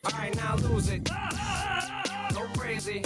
All right, now lose it. Go crazy.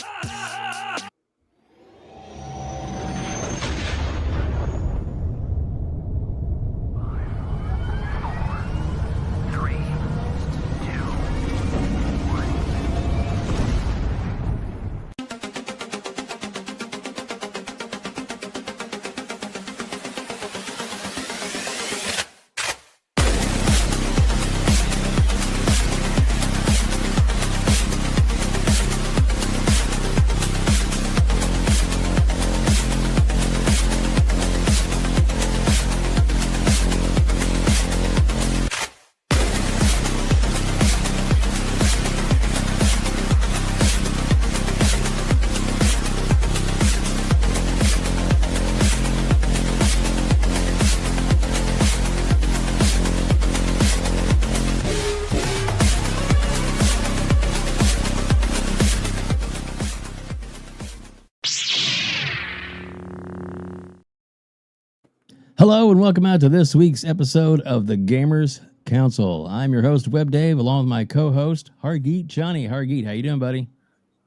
Hello and welcome out to this week's episode of the Gamers Council. I'm your host, WEBDAVE, along with my co-host, Hargeet Chani. Hargeet, how you doing, buddy?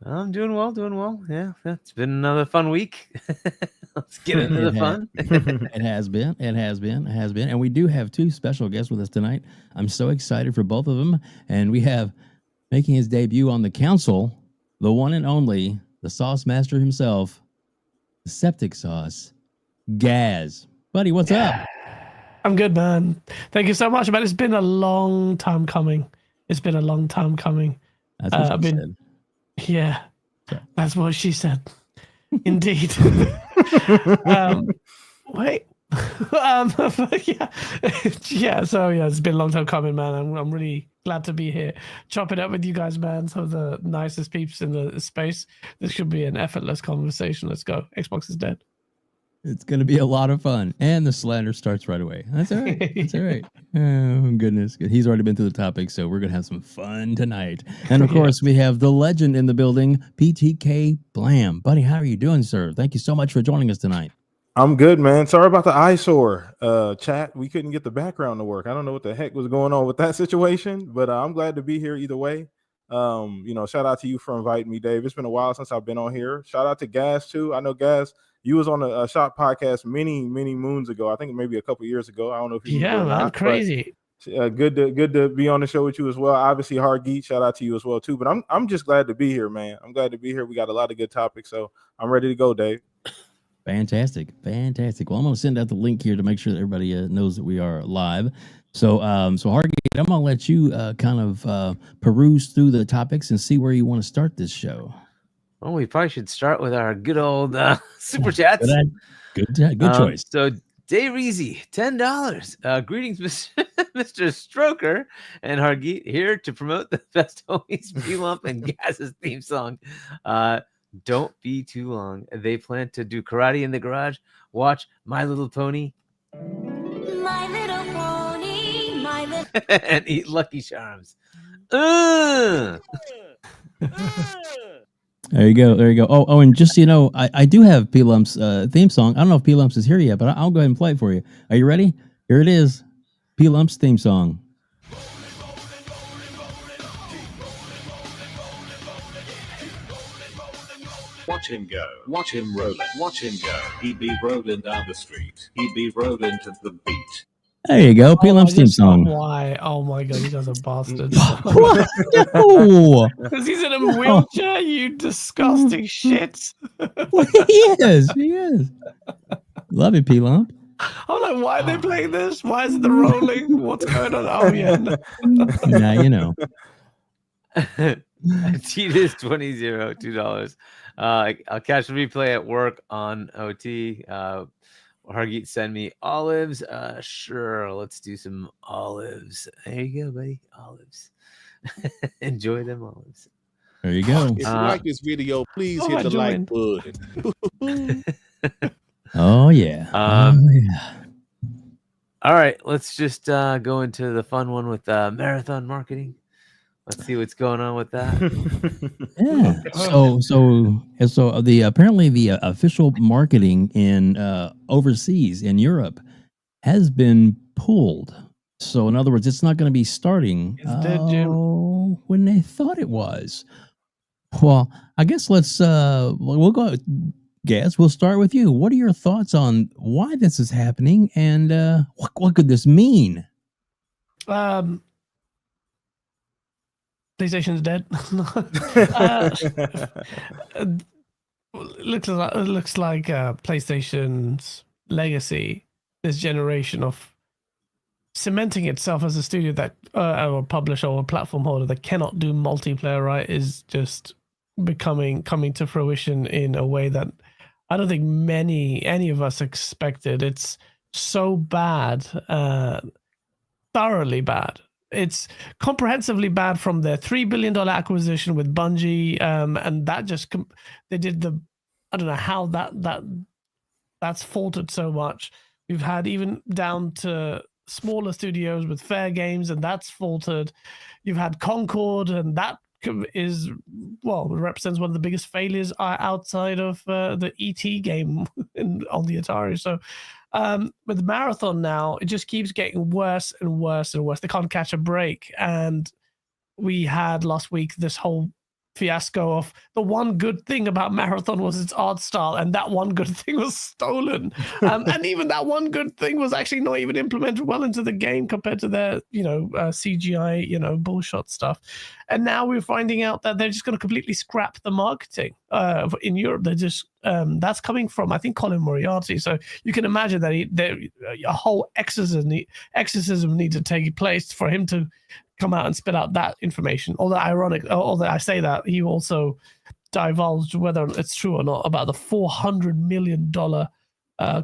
I'm doing well. Yeah, it's been another fun week. Let's get into the fun. It has been. And we do have two special guests with us tonight. I'm so excited for both of them. And we have, making his debut on the council, the one and only, the sauce master himself, the Septic Sauce, Gaz. Buddy, what's up? I'm good, man. Thank you so much, man. It's been a long time coming. That's what she said. Yeah, that's what she said. Indeed. Wait. So it's been a long time coming, man. I'm really glad to be here, chopping up with you guys, man. Some of the nicest peeps in the space. This should be an effortless conversation. Let's go. Xbox is dead. It's going to be a lot of fun. And the slander starts right away. That's all right. Oh, goodness. He's already been through the topic, so we're going to have some fun tonight. And, of course, we have the legend in the building, PTK BLAM. Buddy, how are you doing, sir? Thank you so much for joining us tonight. I'm good, man. Sorry about the eyesore, chat. We couldn't get the background to work. I don't know what the heck was going on with that situation, but I'm glad to be here either way. Shout out to you for inviting me, Dave. It's been a while since I've been on here. Shout out to Gaz, too. I know, Gaz, you was on a Shop podcast many moons ago. I think maybe a couple years ago. I don't know if you remember. Yeah, man, crazy. Good to be on the show with you as well. Obviously, Hargeet, shout out to you as well too. But I'm just glad to be here, man. I'm glad to be here. We got a lot of good topics, so I'm ready to go, Dave. Fantastic. Well, I'm going to send out the link here to make sure that everybody knows that we are live. So Hargeet, I'm going to let you kind of peruse through the topics and see where you want to start this show. Well, we probably should start with our good old super chats. Good choice. So Dave Reezy, $10. Greetings, Mr. Stroker and Hargeet, here to promote the Best Homies P-Lump and Gaz's theme song. Don't be too long. They plan to do karate in the garage. Watch My Little Pony. My Little Pony, My Little and eat Lucky Charms. There you go. Oh, and just so you know, I do have P-Lump's theme song. I don't know if P-Lumps is here yet, but I'll go ahead and play it for you. Are you ready? Here it is. P-Lump's theme song. Watch him go. Watch him rolling. Watch him go. He be rolling down the street. He be rolling to the beat. There you go. P-Lump's theme song. Why? Oh my god, you guys are bastards. What? No. Because he's in a wheelchair, you disgusting shit. He is. Love it, P-Lump. I'm like, why are they playing this? Why is the rolling? What's going on? Oh yeah. Now you know. Titus 20 $2. I'll catch the replay at work on OT. Hargeet, send me olives. Sure, let's do some olives. There you go, buddy. Olives. Enjoy them olives. There you go. If you like this video, please hit the like button. Oh yeah. All right, let's just go into the fun one with marathon marketing. Let's see what's going on with that. Yeah. So the apparently the official marketing in overseas in Europe has been pulled So in other words, it's not going to be starting It's dead, Jim. when they thought it was. Well, I guess we'll go. Gaz, we'll start with you. What are your thoughts on why this is happening, and what could this mean? PlayStation's dead. Looks like PlayStation's legacy, this generation of cementing itself as a studio that or a publisher or a platform holder that cannot do multiplayer right, is just coming to fruition in a way that I don't think any of us expected. It's so bad, thoroughly bad. It's comprehensively bad from their $3 billion acquisition with Bungie, and that just they did the, I don't know how that's faltered so much. We've had even down to smaller studios with Fair Games, and that's faltered. You've had Concord, and that is, well, represents one of the biggest failures outside of the ET game on the Atari. So with Marathon now, it just keeps getting worse and worse and worse. They can't catch a break. And we had last week this whole fiasco of the one good thing about Marathon was its art style, and that one good thing was stolen. And even that one good thing was actually not even implemented well into the game compared to their, CGI, bullshit stuff. And now we're finding out that they're just going to completely scrap the marketing in Europe. They're just that's coming from, I think, Colin Moriarty. So you can imagine that a whole exorcism needs to take place for him to come out and spit out that information. Although I say that, he also divulged, whether it's true or not, about the $400 million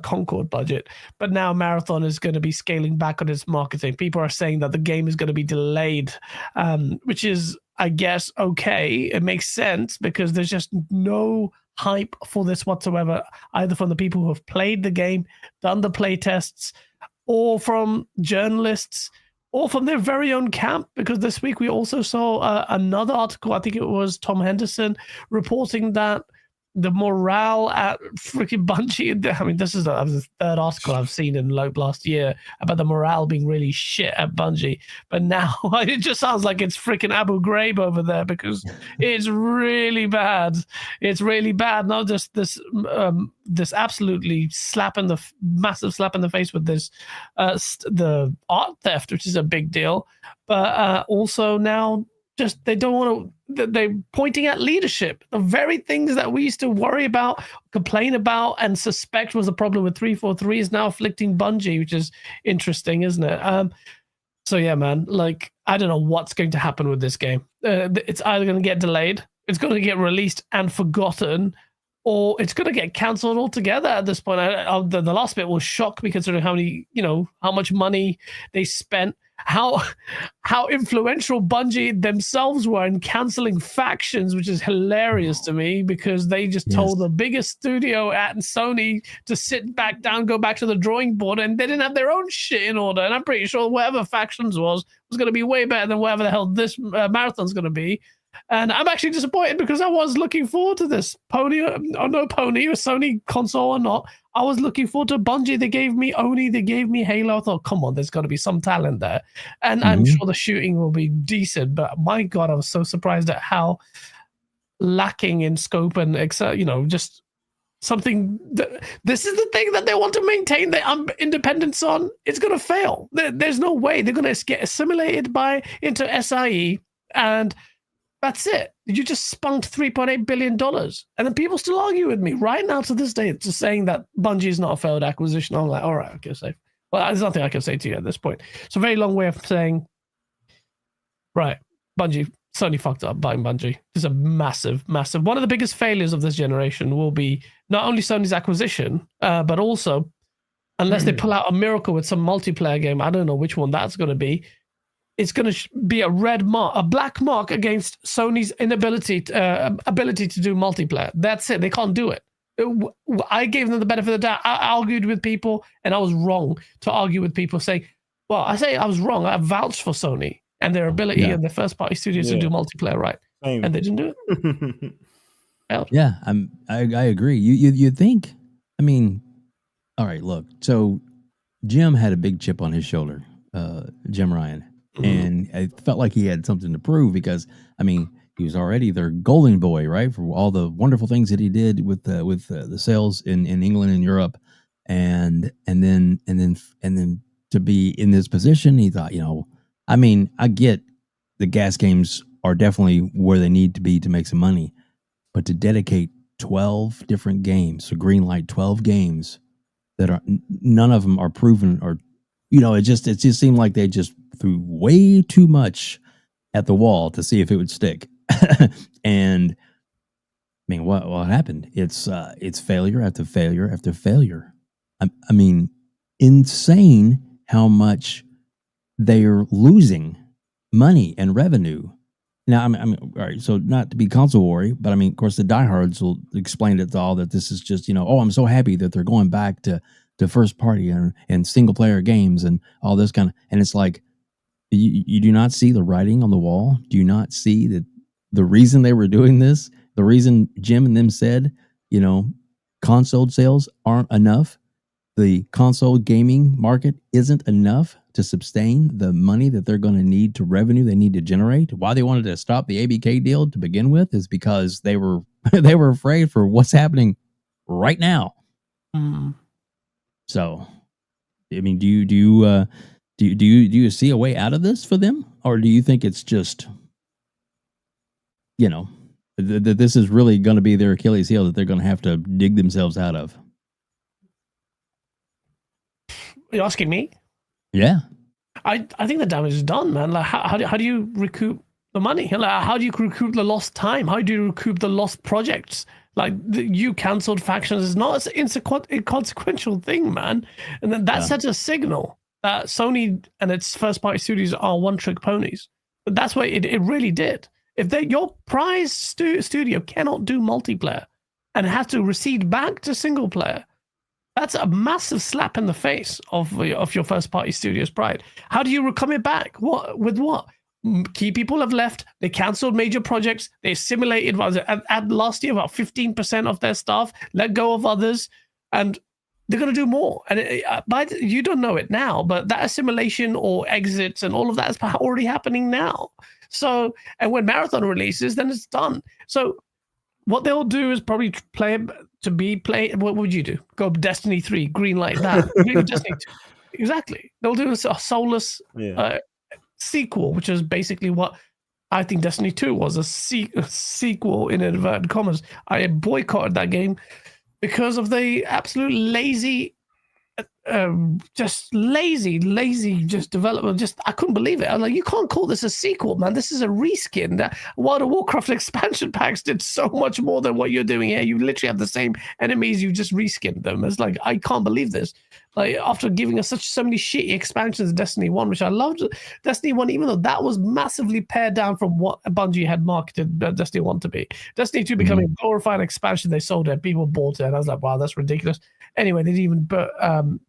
Concord budget. But now Marathon is going to be scaling back on its marketing. People are saying that the game is going to be delayed, which is, I guess, okay. It makes sense because there's just no hype for this whatsoever, either from the people who have played the game, done the play tests, or from journalists, or from their very own camp, because this week we also saw another article, I think it was Tom Henderson, reporting that the morale at freaking Bungie, I mean, this is the third article I've seen in last year about the morale being really shit at Bungie. But now it just sounds like it's freaking Abu Ghraib over there, because it's really bad. It's really bad. Not just this absolutely massive slap in the face with this, the art theft, which is a big deal. But also now, just they don't want to. They're pointing at leadership. The very things that we used to worry about, complain about, and suspect was a problem with 343 is now afflicting Bungie, which is interesting, isn't it? So yeah, man. Like, I don't know what's going to happen with this game. It's either going to get delayed, it's going to get released and forgotten, or it's going to get cancelled altogether at this point. The last bit will shock me, considering how much money they spent, how influential Bungie themselves were in canceling factions, which is hilarious to me, because they just told the biggest studio at Sony to sit back down, go back to the drawing board, and they didn't have their own shit in order. And I'm pretty sure whatever factions was going to be way better than whatever the hell this marathon's going to be. And I'm actually disappointed, because I was looking forward to this. Pony or no Pony, or Sony console or not, I was looking forward to Bungie. They gave me Oni, they gave me Halo. I thought, come on, there's got to be some talent there. And I'm sure the shooting will be decent. But my God, I was so surprised at how lacking in scope and, just something. This is the thing that they want to maintain their independence on. It's going to fail. There's no way. They're going to get assimilated into SIE, and that's it. You just spunked $3.8 billion. And then people still argue with me right now to this day, just saying that Bungie is not a failed acquisition. I'm like, all right, okay, safe. Well, there's nothing I can say to you at this point. It's a very long way of saying, right, Sony fucked up buying Bungie. It's a massive, massive. One of the biggest failures of this generation will be not only Sony's acquisition, but also, unless they pull out a miracle with some multiplayer game, I don't know which one that's going to be, it's going to be a black mark against Sony's ability to do multiplayer. That's it. They can't do it. I gave them the benefit of the doubt. I argued with people, and I was wrong to argue with people saying, well, I say I was wrong. I vouched for Sony and their ability and their first-party studios to do multiplayer right. Same. And they didn't do it. Yeah, I agree. You think, I mean, all right, look, so Jim had a big chip on his shoulder Jim Ryan, and I felt like he had something to prove because I mean he was already their golden boy, right, for all the wonderful things that he did with the sales in England and Europe, and then to be in this position, he thought, I mean, I get the gas games are definitely where they need to be to make some money, but to dedicate 12 different games, so greenlight 12 games that are none of them are proven, or it just seemed like they just threw way too much at the wall to see if it would stick. And I mean, what happened? It's failure after failure after failure. I mean, insane how much they're losing money and revenue. Now, I mean, all right. So, not to be console war, but I mean, of course, the diehards will explain it all that this is just, oh, I'm so happy that they're going back to first party and single player games and all this kind of. And it's like, you do not see the writing on the wall. Do you not see that the reason they were doing this, the reason Jim and them said, console sales aren't enough, the console gaming market isn't enough to sustain the money that they're going to need to revenue they need to generate. Why they wanted to stop the ABK deal to begin with is because they were afraid for what's happening right now. So, I mean, do you see a way out of this for them, or do you think it's just, that this is really going to be their Achilles heel that they're going to have to dig themselves out of? You're asking me? Yeah. I think the damage is done, man. Like, how do you recoup the money? Like, how do you recoup the lost time? How do you recoup the lost projects? Like, you cancelled factions is not an inconsequential thing, man. And then that sets a signal that Sony and its first-party studios are one-trick ponies. But that's what it really did. If your prize studio cannot do multiplayer and has to recede back to single player, that's a massive slap in the face of your first-party studio's pride. How do you come it back? With what? Key people have left. They cancelled major projects. They assimilated at last year about 15% of their staff, let go of others, and they're going to do more. And you don't know it now, but that assimilation or exits and all of that is already happening now. So, and when Marathon releases, then it's done. So what they'll do is probably play. What would you do? Go Destiny 3, greenlight that. Destiny 2. Exactly. They'll do a soulless sequel, which is basically what I think Destiny 2 was, a sequel in inverted commas. I boycotted that game because of the absolute lazy development. I couldn't believe it. I was like, you can't call this a sequel, man. This is a reskin. That World of Warcraft expansion packs did so much more than what you're doing here. You literally have the same enemies, you just reskinned them. It's like, I can't believe this. Like, after giving us so many shitty expansions of Destiny 1, which I loved, Destiny 1, even though that was massively pared down from what Bungie had marketed Destiny 1 to be. Destiny 2 becoming a glorified expansion, they sold it, people bought it, and I was like, wow, that's ridiculous. Anyway, they didn't even put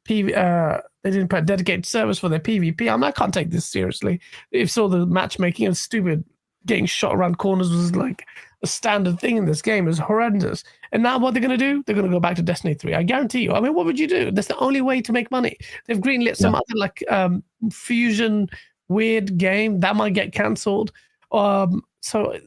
they didn't put dedicated servers for their PvP. I can't take this seriously. If so, the matchmaking and stupid getting shot around corners was like a standard thing in this game. It was horrendous. And now what they're going to do? They're going to go back to Destiny 3. I guarantee you. I mean, what would you do? That's the only way to make money. They've greenlit some other like fusion weird game that might get cancelled. So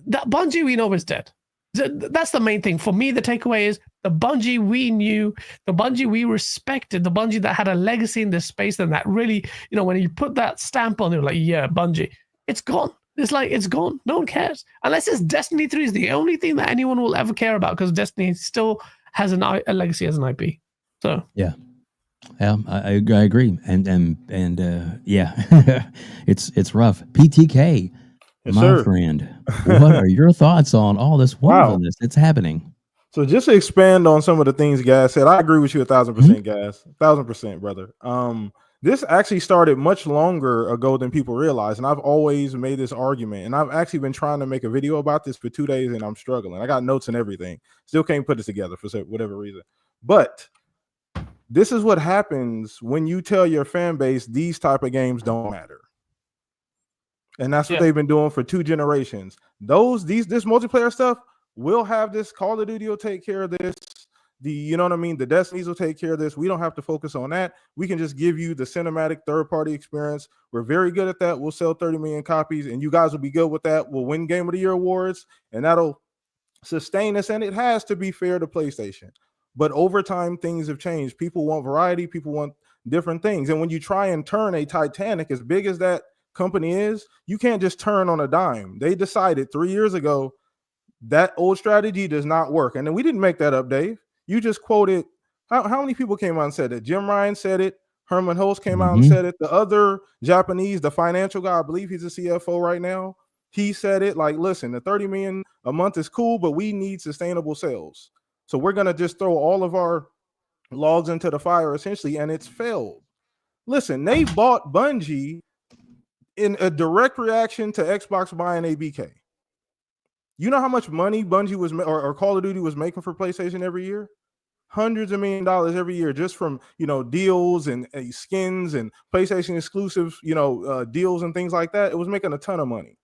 that Bungie we know is dead. That's the main thing. For me, the takeaway is the Bungie we knew, the Bungie we respected, the Bungie that had a legacy in this space, and that really, when you put that stamp on it, like, yeah, Bungie, it's gone. It's like, it's gone. No one cares. Unless it's Destiny 3 is the only thing that anyone will ever care about, because Destiny still has a legacy as an IP. So yeah, I agree. And yeah, it's rough. PTK. Yes, My sir. friend, what are your thoughts on all this wonderfulness that's happening? So just to expand on some of the things Gaz said, I agree with you 1,000%, Gaz. 1,000%, brother. This actually started much longer ago than people realize, and I've always made this argument, and I've actually been trying to make a video about this for 2 days, and I'm struggling. I got notes and everything. Still can't put it together for whatever reason. But this is what happens when you tell your fan base these type of games don't matter. And that's what they've been doing for 2 generations. This multiplayer stuff will have this. Call of Duty will take care of this. you know what I mean? The Destinies will take care of this. We don't have to focus on that. We can just give you the cinematic third-party experience. We're very good at that. We'll sell 30 million copies, and you guys will be good with that. We'll win Game of the Year awards, and that'll sustain us. And it has to be fair to PlayStation. But over time, things have changed. People want variety. People want different things. And when you try and turn a Titanic as big as that company is, you can't just turn on a dime. They decided 3 years ago that old strategy does not work. And then we didn't make that up, Dave. You just quoted, how many people came out and said it? Jim Ryan said it. Herman Hulst came out and said it. The other Japanese, the financial guy, I believe he's a CFO right now, he said it. Like, listen, the 30 million a month is cool, but we need sustainable sales. So we're going to just throw all of our logs into the fire, essentially, and it's failed. Listen, they bought Bungie in a direct reaction to Xbox buying ABK. You know how much money Bungie was or Call of Duty was making for PlayStation every year? Hundreds of $1 million every year, just from deals and skins and PlayStation exclusive deals and things like that. It was making a ton of money.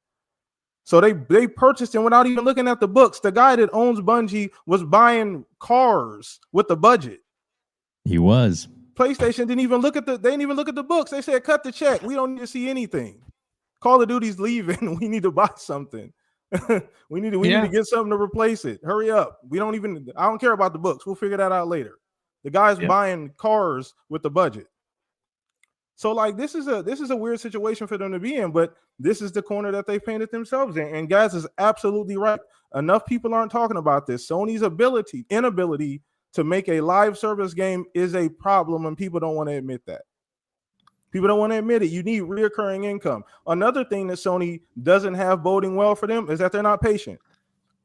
So they purchased him without even looking at the books. The guy that owns Bungie was buying cars with the budget. He was. PlayStation didn't even look at the books. They said, cut the check. We don't need to see anything. Call of Duty's leaving. We need to buy something. we need to get something to replace it. Hurry up. I don't care about the books. We'll figure that out later. The guy's buying cars with the budget. So like this is a weird situation for them to be in, but this is the corner that they painted themselves in. And guys is absolutely right. Enough people aren't talking about this. Sony's inability to make a live service game is a problem, and people don't want to admit that. People don't want to admit it. You need reoccurring income. Another thing that Sony doesn't have boding well for them is that they're not patient.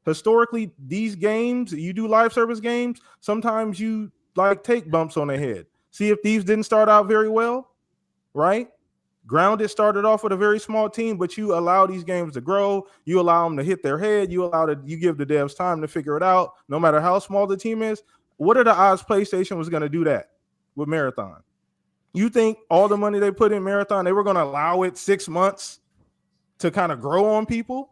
Historically, these games, you do live service games, sometimes you take bumps on the head. Sea of Thieves didn't start out very well, right? Grounded started off with a very small team, but you allow these games to grow. You allow them to hit their head. You give the devs time to figure it out, no matter how small the team is. What are the odds PlayStation was going to do that with Marathon? You think all the money they put in Marathon, they were going to allow it 6 months to kind of grow on people?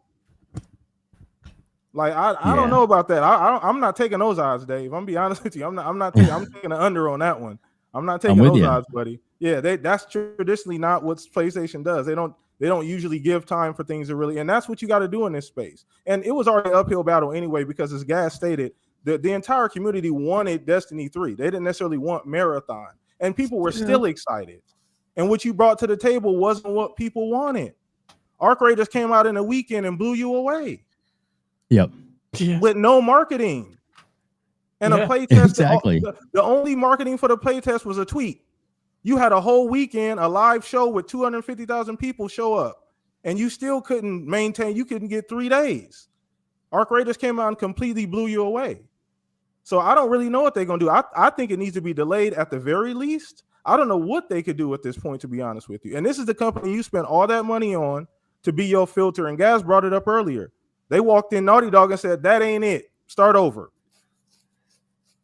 Like, I don't know about that. I'm not taking those odds, Dave. I'm gonna be honest with you. I'm taking an under on that one. I'm not taking those odds, buddy. Yeah, that's traditionally not what PlayStation does. They don't usually give time for things to really, and that's what you got to do in this space. And it was already an uphill battle anyway, because as Gaz stated, the entire community wanted Destiny 3. They didn't necessarily want Marathon. And people were still excited. And what you brought to the table wasn't what people wanted. Arc Raiders came out in a weekend and blew you away. Yep. With no marketing. And a playtest. Exactly. The only marketing for the playtest was a tweet. You had a whole weekend, a live show with 250,000 people show up. And you still couldn't get 3 days. Arc Raiders came out and completely blew you away. So I don't really know what they're going to do. I think it needs to be delayed at the very least. I don't know what they could do at this point, to be honest with you. And this is the company you spent all that money on to be your filter. And Gaz brought it up earlier. They walked in Naughty Dog and said, that ain't it. Start over.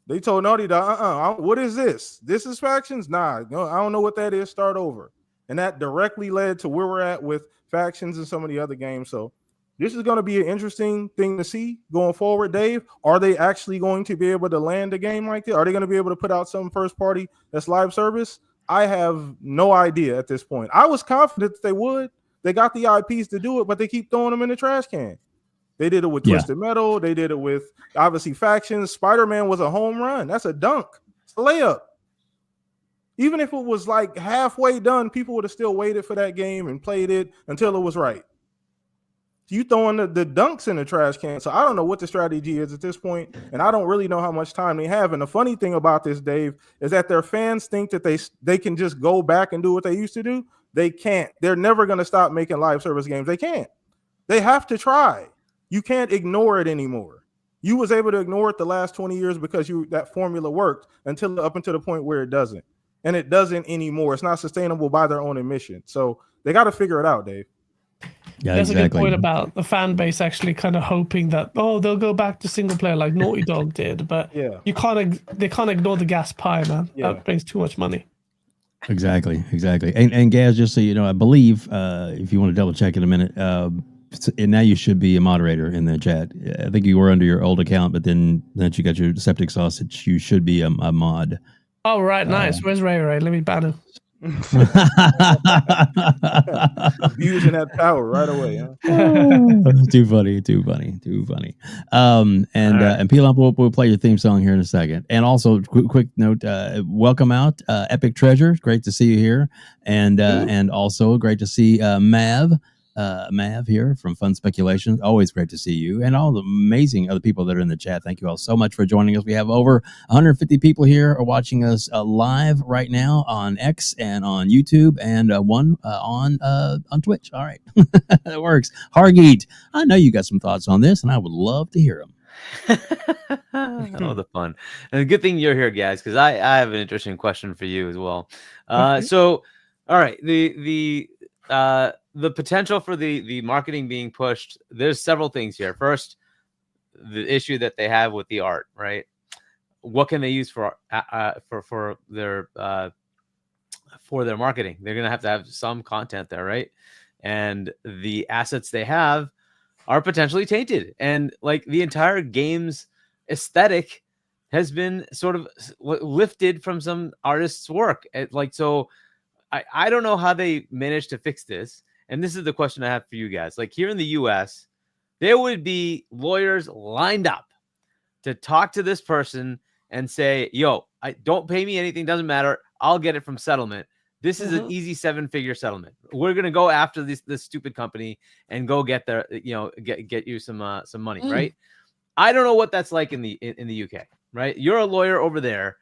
They told Naughty Dog, what is this? This is Factions? Nah, no, I don't know what that is. Start over. And that directly led to where we're at with Factions and some of the other games. So this is going to be an interesting thing to see going forward, Dave. Are they actually going to be able to land a game like that? Are they going to be able to put out some first party that's live service? I have no idea at this point. I was confident that they would. They got the IPs to do it, but they keep throwing them in the trash can. They did it with Twisted Metal. They did it with, obviously, Factions. Spider-Man was a home run. That's a dunk. It's a layup. Even if it was like halfway done, people would have still waited for that game and played it until it was right. You throwing the dunks in the trash can. So I don't know what the strategy is at this point, and I don't really know how much time they have. And the funny thing about this, Dave, is that their fans think that they can just go back and do what they used to do. They can't. They're never going to stop making live service games. They can't. They have to try. You can't ignore it anymore. You was able to ignore it the last 20 years because that formula worked up until the point where it doesn't. And it doesn't anymore. It's not sustainable by their own admission. So they got to figure it out, Dave. Yeah, There's a good point about the fan base actually kind of hoping that they'll go back to single player like Naughty Dog did, but they can't ignore the gas pie, man. That brings too much money. Exactly. And Gaz, just so you know, I believe if you want to double check in a minute, and now you should be a moderator in the chat. I think you were under your old account, but then that you got your septic sausage, you should be a mod. Oh, right. Nice. Where's Ray Ray? Let me ban him. Abusing that power right away. Huh? Too funny. And Peel Up, we'll play your theme song here in a second. And also, quick note: welcome out, Epic Treasure. Great to see you here, and also great to see Mav here from Fun Speculations. Always great to see you, and all the amazing other people that are in the chat. Thank you all so much for joining us. We have over 150 people here are watching us live right now on X and on YouTube, and one on Twitch. All right, that works. Hargeet, I know you got some thoughts on this, and I would love to hear them. Oh, the fun. And the good thing you're here, guys, because I have an interesting question for you as well. So, all right, the potential for the marketing being pushed, there's several things here. First, the issue that they have with the art, right? What can they use for their marketing? They're going to have some content there, right? And the assets they have are potentially tainted, and like the entire game's aesthetic has been sort of lifted from some artists' work. So I don't know how they managed to fix this. And this is the question I have for you guys. Like here in the US, there would be lawyers lined up to talk to this person and say, yo, don't pay me anything. Doesn't matter. I'll get it from settlement. This is an easy 7-figure settlement. We're going to go after this stupid company and go get their, get you some money. Right. I don't know what that's like in the UK, right? You're a lawyer over there.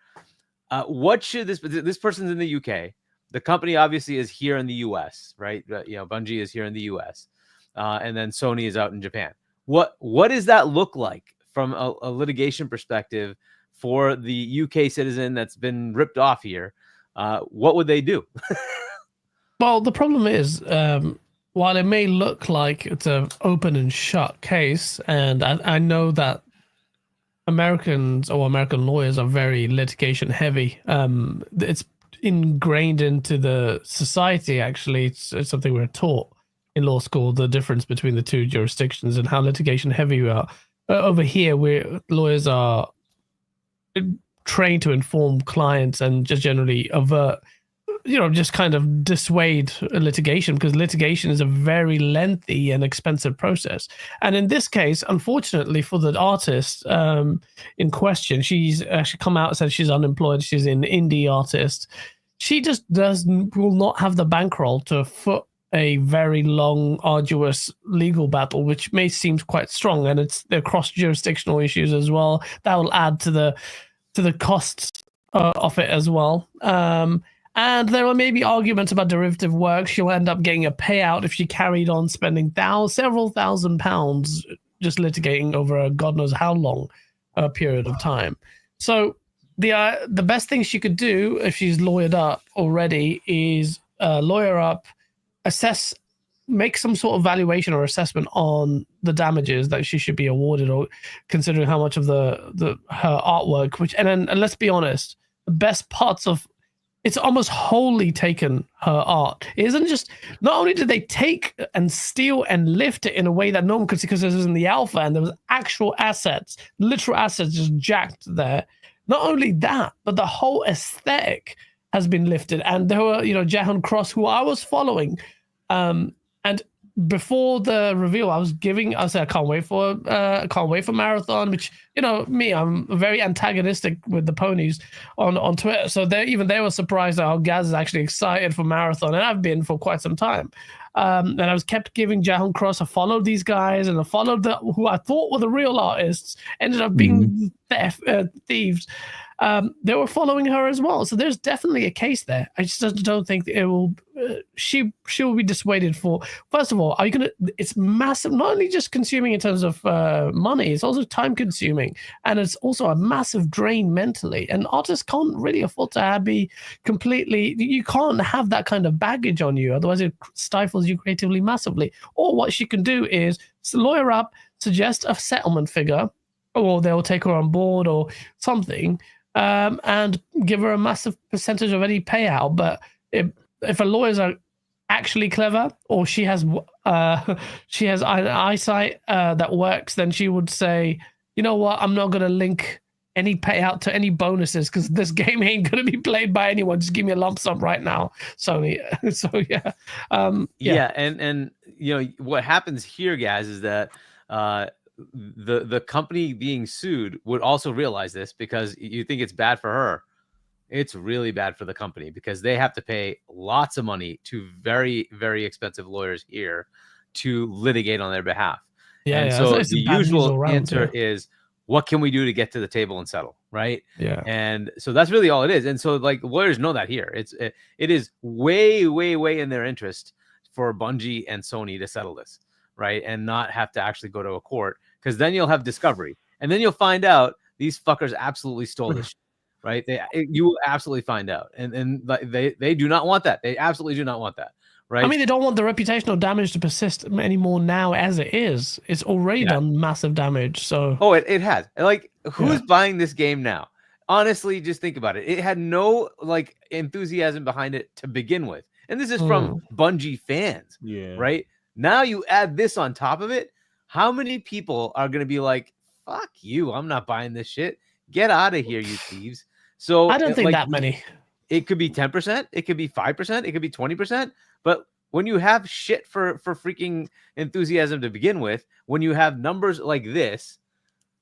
What should this person's in the UK. The company obviously is here in the US, right? Bungie is here in the US. And then Sony is out in Japan. What does that look like from a litigation perspective for the UK citizen that's been ripped off here? What would they do? Well, the problem is, while it may look like it's an open and shut case, and I know that American lawyers are very litigation heavy. It's ingrained into the society. Actually, it's something we're taught in law school, the difference between the two jurisdictions and how litigation heavy we are. Over here, lawyers are trained to inform clients and just generally avert, just kind of dissuade litigation, because litigation is a very lengthy and expensive process. And in this case, unfortunately for the artist in question, she's actually come out and said she's unemployed. She's an indie artist. She just will not have the bankroll to foot a very long, arduous legal battle, which may seem quite strong. And they're cross-jurisdictional issues as well. That will add to the costs of it as well. And there are maybe arguments about derivative work. She'll end up getting a payout if she carried on spending several £1,000s just litigating over a God knows how long period of time. So the best thing she could do if she's lawyered up already is lawyer up, assess, make some sort of valuation or assessment on the damages that she should be awarded, or considering how much of her artwork, and let's be honest, the best parts of it's almost wholly taken her art. It isn't just, not only did they take and steal and lift it in a way that no one could see because this was in the alpha and there was actual assets, literal assets just jacked there. Not only that, but the whole aesthetic has been lifted. And there were, Jahan Cross, who I was following. And before the reveal, I said, I can't wait for Marathon, which, me, I'm very antagonistic with the ponies on Twitter. So they were surprised that Gaz is actually excited for Marathon. And I've been for quite some time. And I was kept giving Jahan Cross. I followed these guys and I followed who I thought were the real artists, ended up being thieves. They were following her as well. So there's definitely a case there. I just don't think it will. She will be dissuaded for. First of all, are you gonna? It's massive. Not only just consuming in terms of money, it's also time consuming, and it's also a massive drain mentally. And artists can't really afford to be completely. You can't have that kind of baggage on you, otherwise it stifles you creatively massively. Or what she can do is lawyer up, suggest a settlement figure, or they'll take her on board or something. And give her a massive percentage of any payout. But if a lawyers are actually clever, or she has she has an eyesight that works, then she would say, you know what, I'm not going to link any payout to any bonuses because this game ain't going to be played by anyone. Just give me a lump sum right now, Sony. So yeah. Yeah, and you know what happens here, guys, is that the company being sued would also realize this, because you think it's bad for her. It's really bad for the company because they have to pay lots of money to very, very expensive lawyers here to litigate on their behalf. Yeah, and yeah. so It's the bad news all usual round, answer yeah. is, what can we do to get to the table and settle, right? Yeah. And so that's really all it is. And so like lawyers know that here. It is way, way, way in their interest for Bungie and Sony to settle this, right? And not have to actually go to a court, because then you'll have discovery. And then you'll find out these fuckers absolutely stole this shit, right? You will absolutely find out. And they do not want that. They absolutely do not want that, right? I mean, they don't want the reputational damage to persist anymore now as it is. It's already done massive damage. So oh, it has. Like, who's buying this game now? Honestly, just think about it. It had no like enthusiasm behind it to begin with. And this is from Bungie fans, right? Now you add this on top of it. How many people are going to be like, fuck you, I'm not buying this shit. Get out of here, you thieves. So I don't think that many. It could be 10%, it could be 5%, it could be 20%. But when you have shit for freaking enthusiasm to begin with, when you have numbers like this,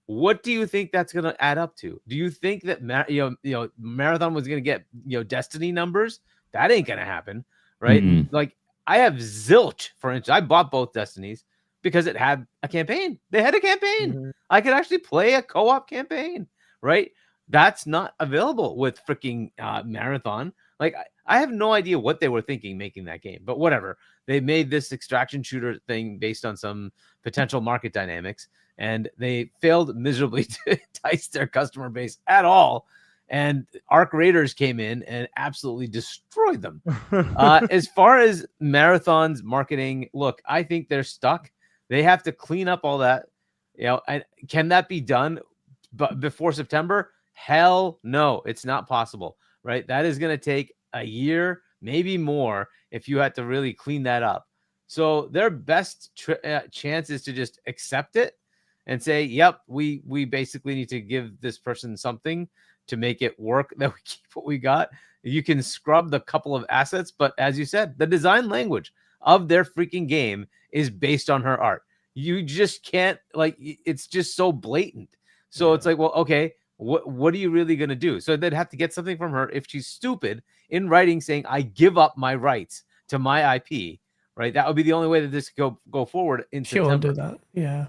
what do you think that's going to add up to? Do you think that Marathon was going to get Destiny numbers? That ain't going to happen, right? Like, I have zilch, for instance. I bought both Destinies because it had a campaign. They had a campaign. I could actually play a co-op campaign, right? That's not available with freaking Marathon. Like, I have no idea what they were thinking making that game, but whatever. They made this extraction shooter thing based on some potential market dynamics, and they failed miserably to entice their customer base at all. And Arc Raiders came in and absolutely destroyed them. As far as Marathon's marketing, look, I think they're stuck. They have to clean up all that. And can that be done before September? Hell no, it's not possible, right? That is going to take a year, maybe more, if you had to really clean that up. So their best chance is to just accept it and say, yep, we basically need to give this person something to make it work, that we keep what we got. You can scrub the couple of assets, but as you said, the design language of their freaking game is based on her art. You just can't, like, it's just so blatant. So it's like, well, okay, what are you really going to do? So they'd have to get something from her, if she's stupid, in writing saying, I give up my rights to my IP, right? That would be the only way that this could go forward in September. do that. Yeah.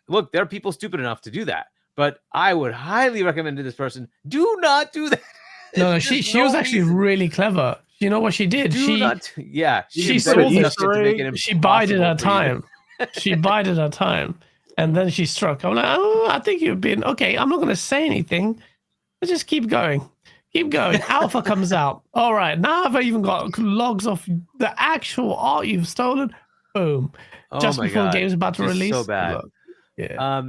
Look, there are people stupid enough to do that, but I would highly recommend to this person, do not do that. No, she was actually really clever. You know what she did? She bided her time. She bided her time, and then she struck. I'm like, oh, I think you've been okay. I'm not going to say anything. Let's just keep going. Keep going. Alpha comes out. All right, now I've even got logs of the actual art you've stolen. Boom. Just before the game's about to release. So bad. Look. Yeah.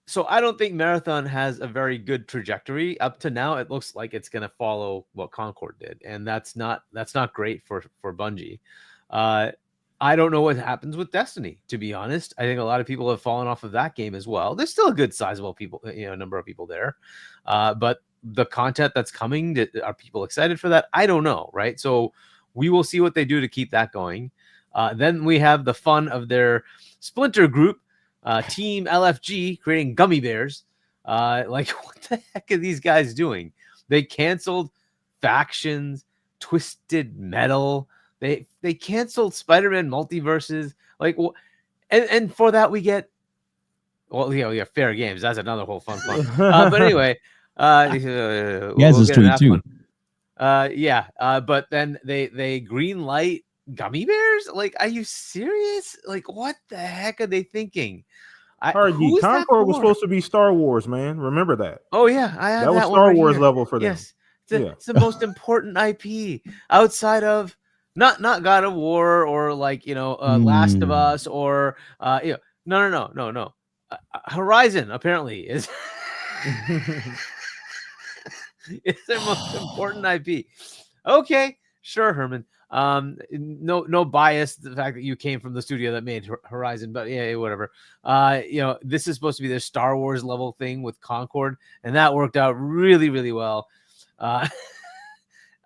So I don't think Marathon has a very good trajectory. Up to now, it looks like it's going to follow what Concord did, and that's not great for Bungie. I don't know what happens with Destiny, to be honest. I think a lot of people have fallen off of that game as well. There's still a good sizable number of people there, but the content that's coming, are people excited for that? I don't know, right? So we will see what they do to keep that going. Then we have the fun of their splinter group. Team LFG creating gummy bears. Like, what the heck are these guys doing? They canceled Factions, Twisted Metal. They canceled Spider-Man Multiverses. Like, and for that we get, well, yeah, Fair Games. That's another whole fun. But anyway, Gaza's tweet too. But then they green light gummy bears. Like, are you serious? Like, what the heck are they thinking? Hargeet, Concord was supposed to be Star Wars, man. Remember that? Oh yeah, I have that was Star right Wars here. Level for them. Yes, it's the most important IP outside of not God of War or like Last of Us or no. Horizon apparently is it's their most important IP. Okay, sure, Herman. No bias. The fact that you came from the studio that made Horizon, but yeah, whatever. This is supposed to be their Star Wars level thing with Concord, and that worked out really, really well. I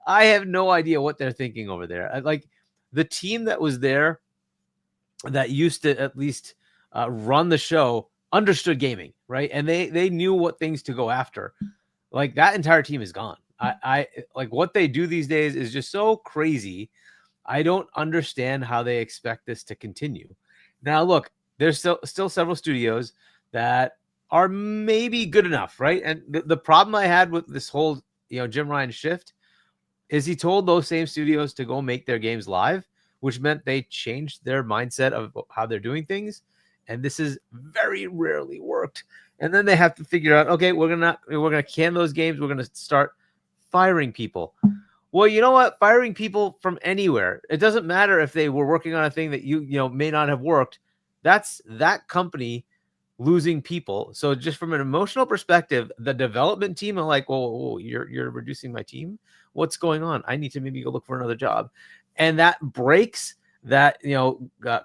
have no idea what they're thinking over there. Like the team that was there that used to at least run the show understood gaming, right? And they knew what things to go after. Like that entire team is gone. I like what they do these days is just so crazy. I don't understand how they expect this to continue. Now, look, there's still several studios that are maybe good enough, right? And the problem I had with this whole, Jim Ryan shift is he told those same studios to go make their games live, which meant they changed their mindset of how they're doing things. And this has very rarely worked. And then they have to figure out, okay, we're gonna can those games. We're gonna start firing people. Well, you know what? Firing people from anywhere. It doesn't matter if they were working on a thing that you may not have worked. That's that company losing people. So just from an emotional perspective, the development team are like, whoa, you're reducing my team. What's going on? I need to maybe go look for another job. And that breaks that,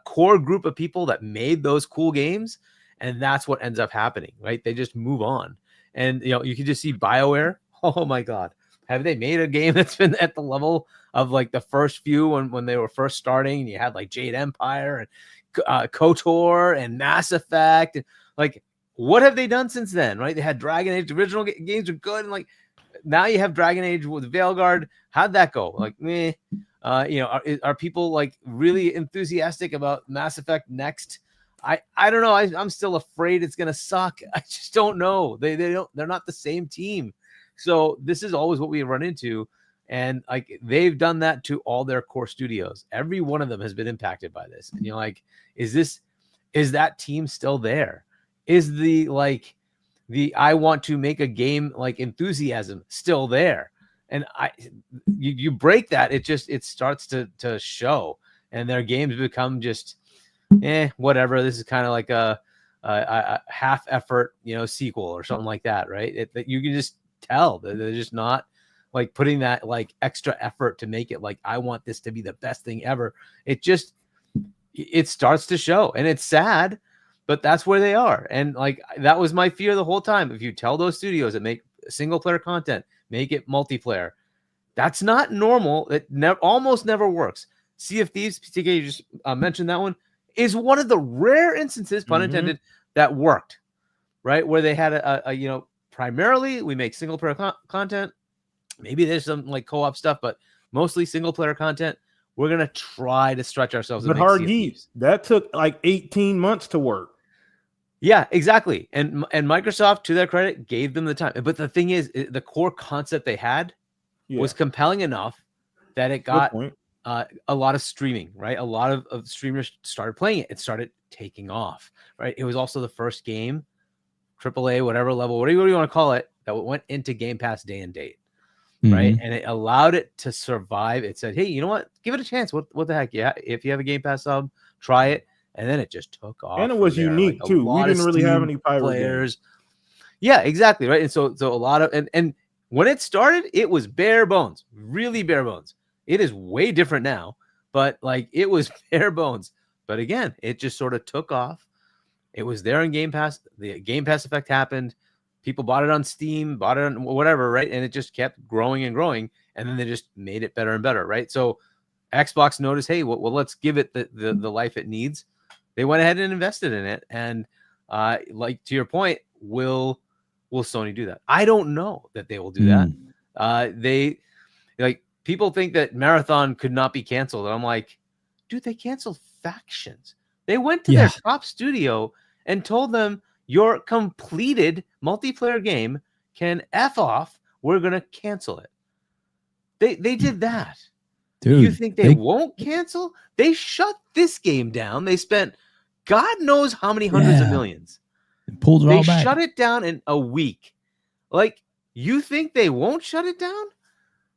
core group of people that made those cool games. And that's what ends up happening, right? They just move on. And, you can just see BioWare. Oh my God. Have they made a game that's been at the level of like the first few when they were first starting and you had like Jade Empire and KOTOR and Mass Effect? And, like, what have they done since then, right? They had Dragon Age. The original games are good. And like now you have Dragon Age with Veilguard. How'd that go? Like, meh. Are people like really enthusiastic about Mass Effect next? I don't know. I'm still afraid it's gonna suck. I just don't know. They're not the same team. So this is always what we run into. And like they've done that to all their core studios. Every one of them has been impacted by this. And you're like, is that team still there? Is the I want to make a game like enthusiasm still there? And you break that, it starts to show, and their games become just whatever. This is kind of like a half effort, sequel or something like that, right? That you can just tell that they're just not like putting that like extra effort to make it like I want this to be the best thing ever. It starts to show, and it's sad, but that's where they are. And like that was my fear the whole time. If you tell those studios that make single player content, make it multiplayer, that's not normal. It almost never works. Sea of Thieves, particularly, you just mentioned that one, is one of the rare instances, pun intended, that worked, right? Where they had a primarily we make single player content. Maybe there's some like co-op stuff, but mostly single player content. We're going to try to stretch ourselves. But Hargeet, that took like 18 months to work. Yeah, exactly. And Microsoft, to their credit, gave them the time. But the thing is, the core concept they had was compelling enough that it got a lot of streaming, right? A lot of streamers started playing it. It started taking off, right? It was also the first game, AAA, whatever level, whatever you want to call it, that went into Game Pass day and date, right? And it allowed it to survive. It said, hey, you know what? Give it a chance. What the heck? Yeah, if you have a Game Pass sub, try it. And then it just took off. And it was unique too. We didn't really have any pirate players. Yeah, exactly. Right. And so a lot of and when it started, it was bare bones, really bare bones. It is way different now, but like it was bare bones. But again, it just sort of took off. It was there in Game Pass. The Game Pass effect happened. People bought it on Steam, bought it on whatever, right? And it just kept growing and growing. And then they just made it better and better, right? So Xbox noticed, hey, well, let's give it the life it needs. They went ahead and invested in it. And like to your point, will Sony do that? I don't know that they will do that. They like people think that Marathon could not be canceled. And I'm like, dude, they canceled Factions. They went to their top studio and told them your completed multiplayer game can F off. We're going to cancel it. They did that. Dude, you think they won't cancel? They shut this game down. They spent God knows how many hundreds of millions. Pulled it all back. They shut it down in a week. Like, you think they won't shut it down?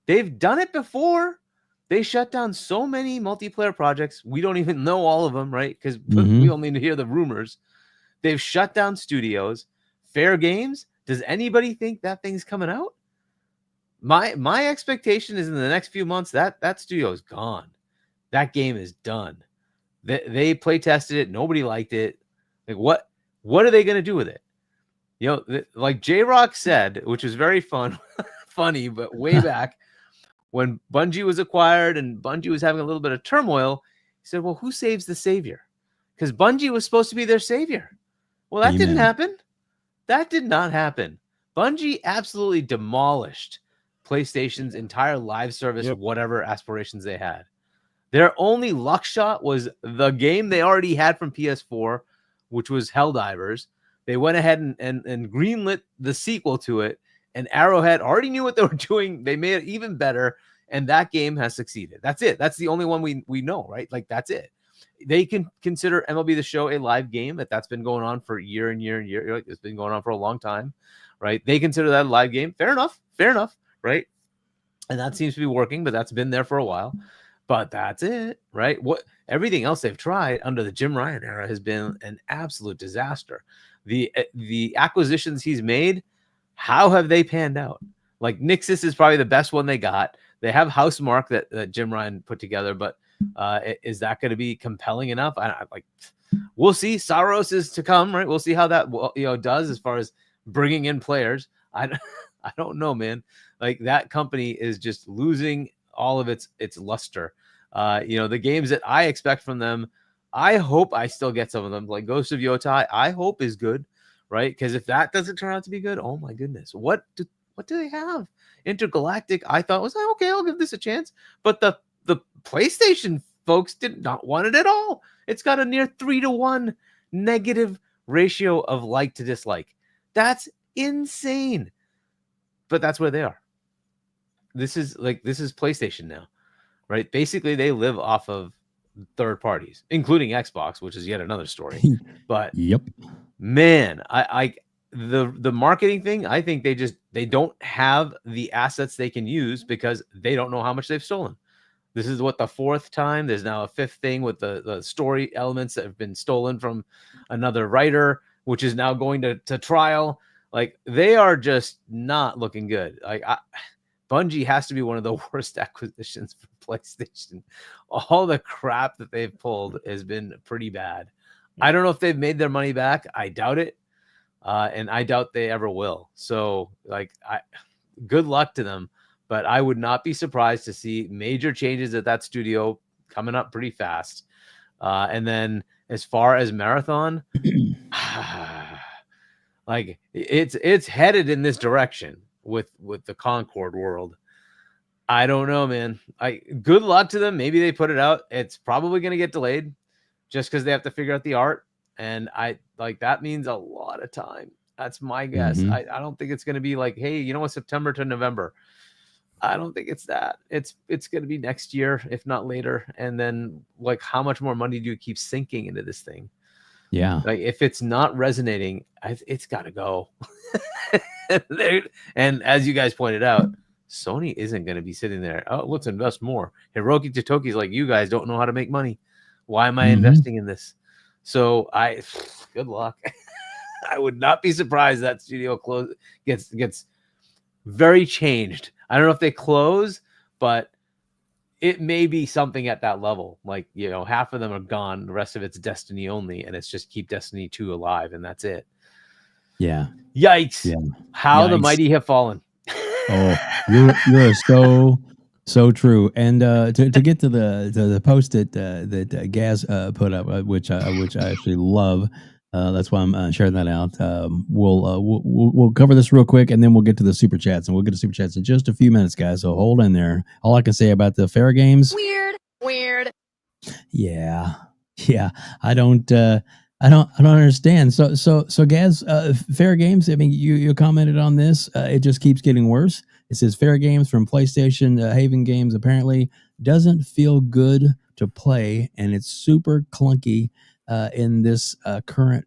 They've done it before. They shut down so many multiplayer projects. We don't even know all of them, right? Because we only hear the rumors. They've shut down studios. Fair Games. Does anybody think that thing's coming out? my expectation is in the next few months that studio is gone. That game is done. They play tested it. Nobody liked it. Like what are they going to do with it? Like J-Rock said, which was very funny, but way back when Bungie was acquired and Bungie was having a little bit of turmoil, he said, well, who saves the savior? Because Bungie was supposed to be their savior. Well, that didn't happen. That did not happen. Bungie absolutely demolished PlayStation's entire live service, whatever aspirations they had. Their only luck shot was the game they already had from PS4, which was Helldivers. They went ahead and greenlit the sequel to it, and Arrowhead already knew what they were doing. They made it even better, and that game has succeeded. That's it. That's the only one we know, right? Like, that's it. They can consider MLB The Show a live game. That's been going on for year and year and year. It's been going on for a long time, right? They consider that a live game. Fair enough, right? And that seems to be working, but that's been there for a while. But that's it, right? Everything else they've tried under the Jim Ryan era has been an absolute disaster. The acquisitions he's made, how have they panned out? Like, Nixus is probably the best one they got. They have Housemarque that Jim Ryan put together, but is that going to be compelling enough? We'll see. Saros is to come, right? We'll see how that does as far as bringing in players. I don't know, man. Like, that company is just losing all of its luster. The games that I expect from them, I hope I still get some of them. Like Ghost of Yotai, I hope is good, right? Because if that doesn't turn out to be good, oh my goodness, what do they have? Intergalactic, I thought was like, okay, I'll give this a chance, but the PlayStation folks did not want it at all. It's got a near 3-to-1 negative ratio of like to dislike. That's insane, but that's where they are. This is PlayStation now, right? Basically, they live off of third parties, including Xbox, which is yet another story. But man, the marketing thing, I think they don't have the assets they can use because they don't know how much they've stolen. This is the fourth time. There's now a fifth thing with the story elements that have been stolen from another writer, which is now going to trial. Like, they are just not looking good. Like, Bungie has to be one of the worst acquisitions for PlayStation. All the crap that they've pulled has been pretty bad. I don't know if they've made their money back. I doubt it. And I doubt they ever will. So, good luck to them. But I would not be surprised to see major changes at that studio coming up pretty fast. And then as far as Marathon, it's headed in this direction with the Concord world. I don't know, man. Good luck to them. Maybe they put it out. It's probably going to get delayed just because they have to figure out the art. And that means a lot of time. That's my guess. Mm-hmm. I don't think it's going to be like, hey, September to November. I don't think it's that. It's going to be next year, if not later. And then, how much more money do you keep sinking into this thing? Yeah. If it's not resonating, it's got to go. And as you guys pointed out, Sony isn't going to be sitting there. Oh, let's invest more. Hiroki Totoki's like, you guys don't know how to make money. Why am I investing in this? So good luck. I would not be surprised that studio gets very changed. I don't know if they close, but it may be something at that level. Half of them are gone. The rest of it's Destiny only. And it's just keep Destiny 2 alive. And that's it. Yeah. Yikes. Yeah. How the mighty have fallen. Oh, you're so true. And to get to the post that Gaz put up, which I actually love. That's why I'm sharing that out. We'll cover this real quick, and then we'll get to the super chats, and we'll get to super chats in just a few minutes, guys. So hold in there. All I can say about the fair games. Weird. Yeah. I don't understand. So Gaz, fair games. I mean, you commented on this. It just keeps getting worse. It says fair games from PlayStation Haven Games apparently doesn't feel good to play, and it's super clunky in this current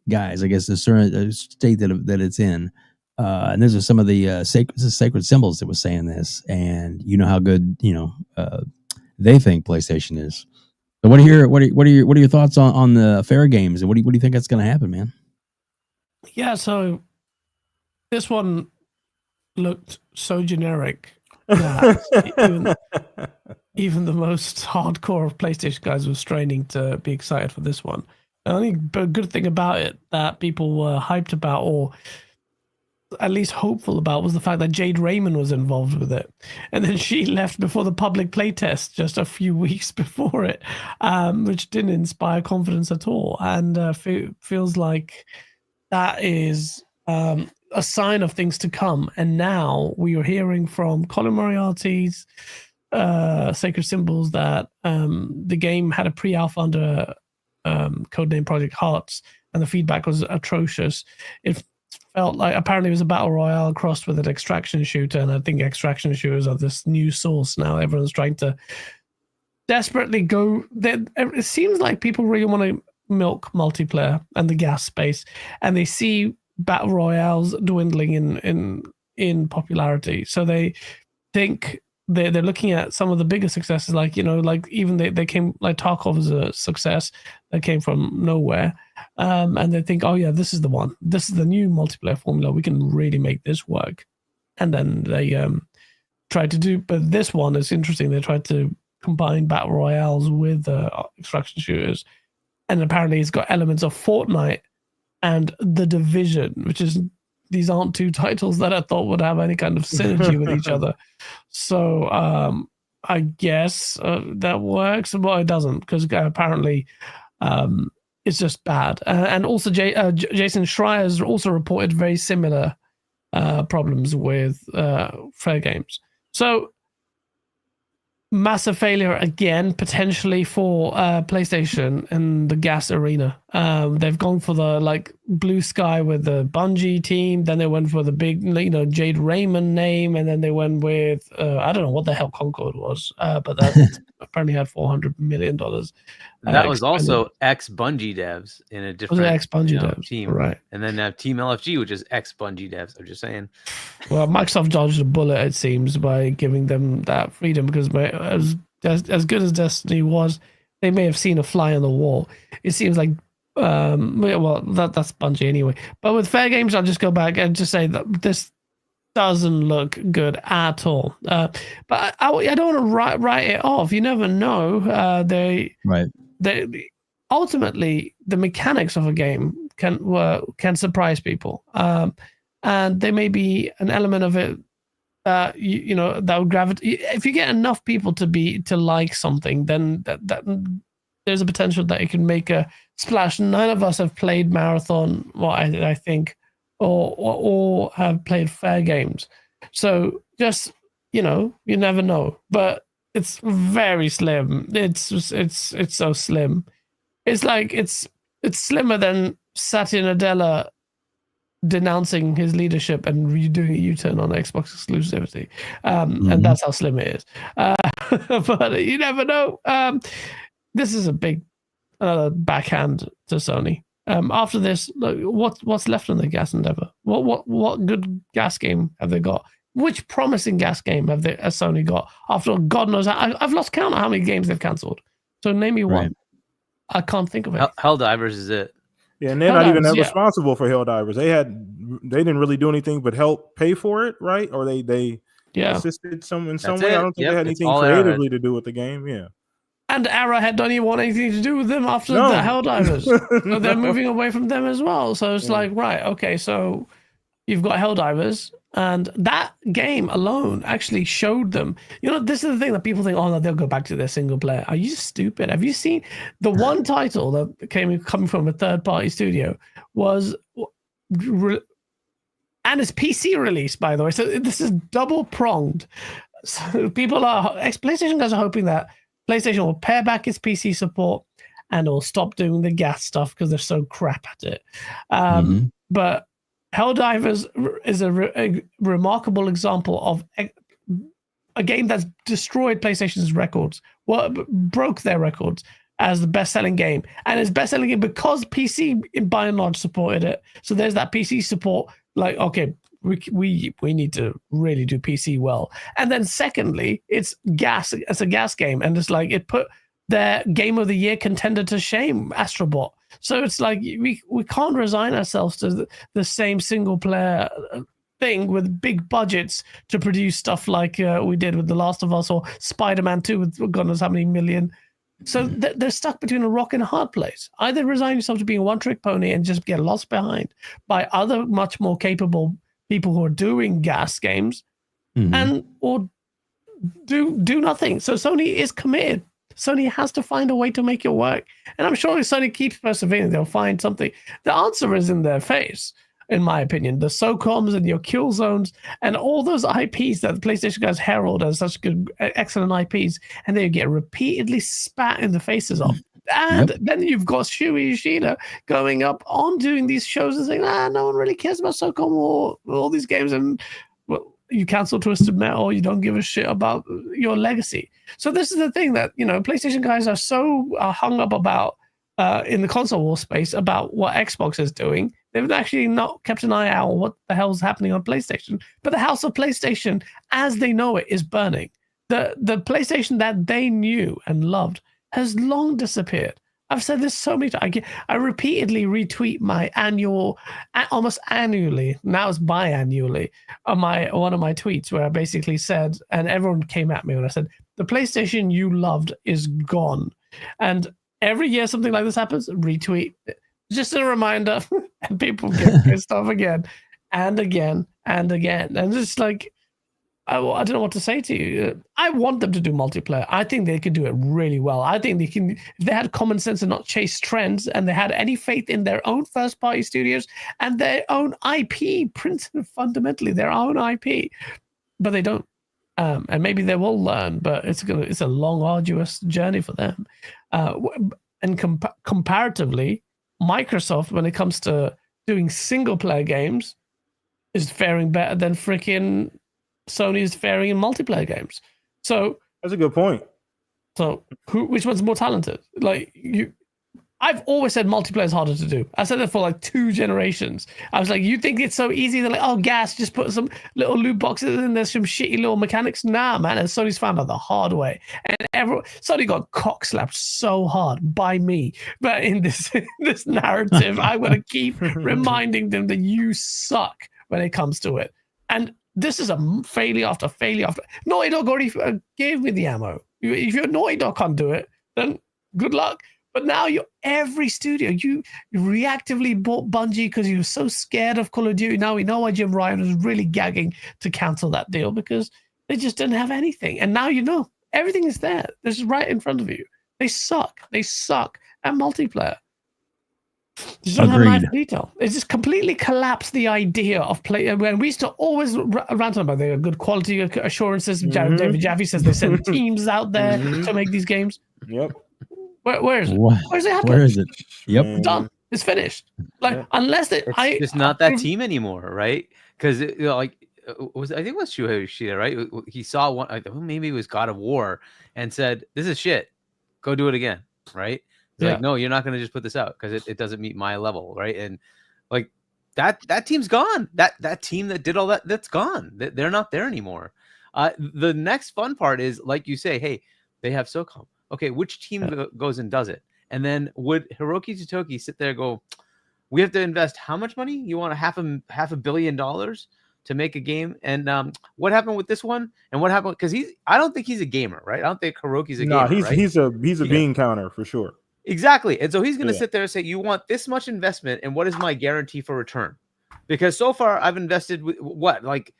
guise. I guess the current state that it's in. And these are some of the sacred symbols that was saying this, and you know how good they think PlayStation is. So what are your thoughts on the fair games, and what do you think that's going to happen, man? Yeah, so this one, looked so generic that even the most hardcore of PlayStation guys were straining to be excited for this one. The only good thing about it that people were hyped about, or at least hopeful about, was the fact that Jade Raymond was involved with it. And then she left before the public playtest just a few weeks before it, which didn't inspire confidence at all. And feels like that is a sign of things to come. And now we are hearing from Colin Moriarty's Sacred Symbols that the game had a pre-alpha under codename Project Hearts, and the feedback was atrocious. It felt like apparently it was a battle royale crossed with an extraction shooter, and I think extraction shooters are this new source now. Everyone's trying to desperately go. It seems like people really want to milk multiplayer and the gas space, and they see battle royales dwindling in popularity. So they think they're looking at some of the bigger successes, like even they came, like Tarkov was a success that came from nowhere, and they think, oh yeah, this is the one. This is the new multiplayer formula. We can really make this work. And then they tried to do, but this one is interesting. They tried to combine battle royales with extraction shooters, and apparently it's got elements of Fortnite and The Division, which is, these aren't two titles that I thought would have any kind of synergy with each other. So I guess that works. Well, it doesn't, because apparently it's just bad. And also Jason Schreier's also reported very similar problems with Fair Games. So massive failure again, potentially for PlayStation in the gas arena. They've gone for the blue sky with the Bungie team, then they went for the big Jade Raymond name, and then they went with I don't know what the hell Concord was, but that apparently had $400 million. That was also ex Bungie devs in a different ex Bungie devs team, right? And then Team LFG, which is ex Bungie devs. I'm just saying. Well, Microsoft dodged a bullet, it seems, by giving them that freedom, because as good as Destiny was, they may have seen a fly on the wall. It seems like, well, that's Bungie anyway. But with Fair Games, I'll just go back and just say that this doesn't look good at all. But I don't want to write it off. You never know. They ultimately, the mechanics of a game can surprise people, and there may be an element of it that that would gravitate. If you get enough people to like something, then that there's a potential that it can make a splash. None of us have played Marathon, I think, or have played Fair Games. So just you never know. But it's very slim. It's so slim. It's like it's slimmer than Satya Nadella denouncing his leadership and redoing a U-turn on Xbox exclusivity, and that's how slim it is. But you never know. This is another backhand to Sony. After this, what's left on the gas endeavor? What good gas game have they got? Which promising gas game has Sony got? After God knows, I've lost count of how many games they've cancelled. So name me one. I can't think of it. Helldivers is it? Yeah, and they're not even responsible for Helldivers. They didn't really do anything but help pay for it, right? Or they assisted in some way. I don't think they had anything creatively to do with the game. Yeah. And Arrowhead don't even want anything to do with them after the Helldivers. So they're moving away from them as well. So it's like, right, okay, so you've got Helldivers, and that game alone actually showed them. This is the thing that people think, oh no, they'll go back to their single player. Are you stupid? Have you seen the one title that coming from a third-party studio was, and it's PC release, by the way. So this is double-pronged. So PlayStation guys are hoping that PlayStation will pare back its PC support and will stop doing the gas stuff because they're so crap at it. But Helldivers is a remarkable example of a game that's destroyed PlayStation's records, broke their records as the best-selling game. And it's best-selling game because PC, by and large, supported it. So there's that PC support, like, okay, we need to really do PC well. And then secondly, it's a gas game, and it's like it put their Game of the Year contender to shame, Astrobot. So it's like we can't resign ourselves to the same single player thing with big budgets to produce stuff like we did with The Last of Us or Spider-Man 2 with God knows how many million. So they're stuck between a rock and a hard place. Either resign yourself to being a one-trick pony and just get lost behind by other much more capable people who are doing gas games, or do nothing. So Sony is committed. Sony has to find a way to make it work. And I'm sure if Sony keeps persevering, they'll find something. The answer is in their face, in my opinion. The SOCOMs and your kill zones and all those IPs that the PlayStation guys herald as such good, excellent IPs, and they get repeatedly spat in the faces of. And then you've got Shuei Yoshida going up on doing these shows and saying, no one really cares about SOCOM or all these games. And well, you cancel Twisted Metal, you don't give a shit about your legacy. So this is the thing that, PlayStation guys are so hung up about in the console war space about what Xbox is doing. They've actually not kept an eye out on what the hell's happening on PlayStation. But the house of PlayStation, as they know it, is burning. The PlayStation that they knew and loved has long disappeared. I've said this so many times. I repeatedly retweet my annual, almost annually, now it's biannually, on one of my tweets where I basically said, and everyone came at me when I said, the PlayStation you loved is gone. And every year something like this happens, retweet. Just a reminder, and people get pissed off again and again and again. And it's like, I don't know what to say to you. I want them to do multiplayer. I think they can do it really well. I think they can, if they had common sense and not chase trends, and they had any faith in their own first-party studios and their own IP, fundamentally their own IP, but they don't. And maybe they will learn, but it's a long, arduous journey for them. And comparatively, Microsoft, when it comes to doing single-player games, is faring better than freaking Sony is faring in multiplayer games. So that's a good point. So which one's more talented? I've always said multiplayer is harder to do. I said that for like 2 generations. I was like, you think it's so easy? They're like, oh, gas, just put some little loot boxes in. There's some shitty little mechanics. Nah, man. And Sony's found out the hard way. And Sony got cock slapped so hard by me. But in this narrative, I'm going to keep reminding them that you suck when it comes to it. And this is a failure after failure after. Naughty Dog already gave me the ammo. If your Naughty Dog can't do it, then good luck. But now every studio, you reactively bought Bungie because you were so scared of Call of Duty. Now we know why Jim Ryan was really gagging to cancel that deal, because they just didn't have anything. And now everything is there. This is right in front of you. They suck. They suck at multiplayer. Just don't have enough detail. It's just completely collapsed the idea of play. When we used to always rant about their good quality assurances. David Jaffe says they send teams out there to make these games. Yep. Where is it? Where's it happening? Where is it? Yep. Done. It's finished. Unless it's not that team anymore, right? Because I think it was Shuei Yoshida, right? He saw one. I think maybe it was God of War, and said, "This is shit. Go do it again." Right? Like, no, you're not going to just put this out because it doesn't meet my level, right? And like that team's gone. That team that did all that's gone. They're not there anymore. The next fun part is, like you say, hey, they have SOCOM. Okay, which team goes and does it? And then would Hiroki Totoki sit there and go, we have to invest how much money? You want half $500 million to make a game? And what happened with this one? And what happened? Because I don't think he's a gamer, right? I don't think Hiroki's a gamer. No, he's a right? bean counter for sure. Exactly. And so he's going to sit there and say, you want this much investment, and what is my guarantee for return? Because so far I've invested like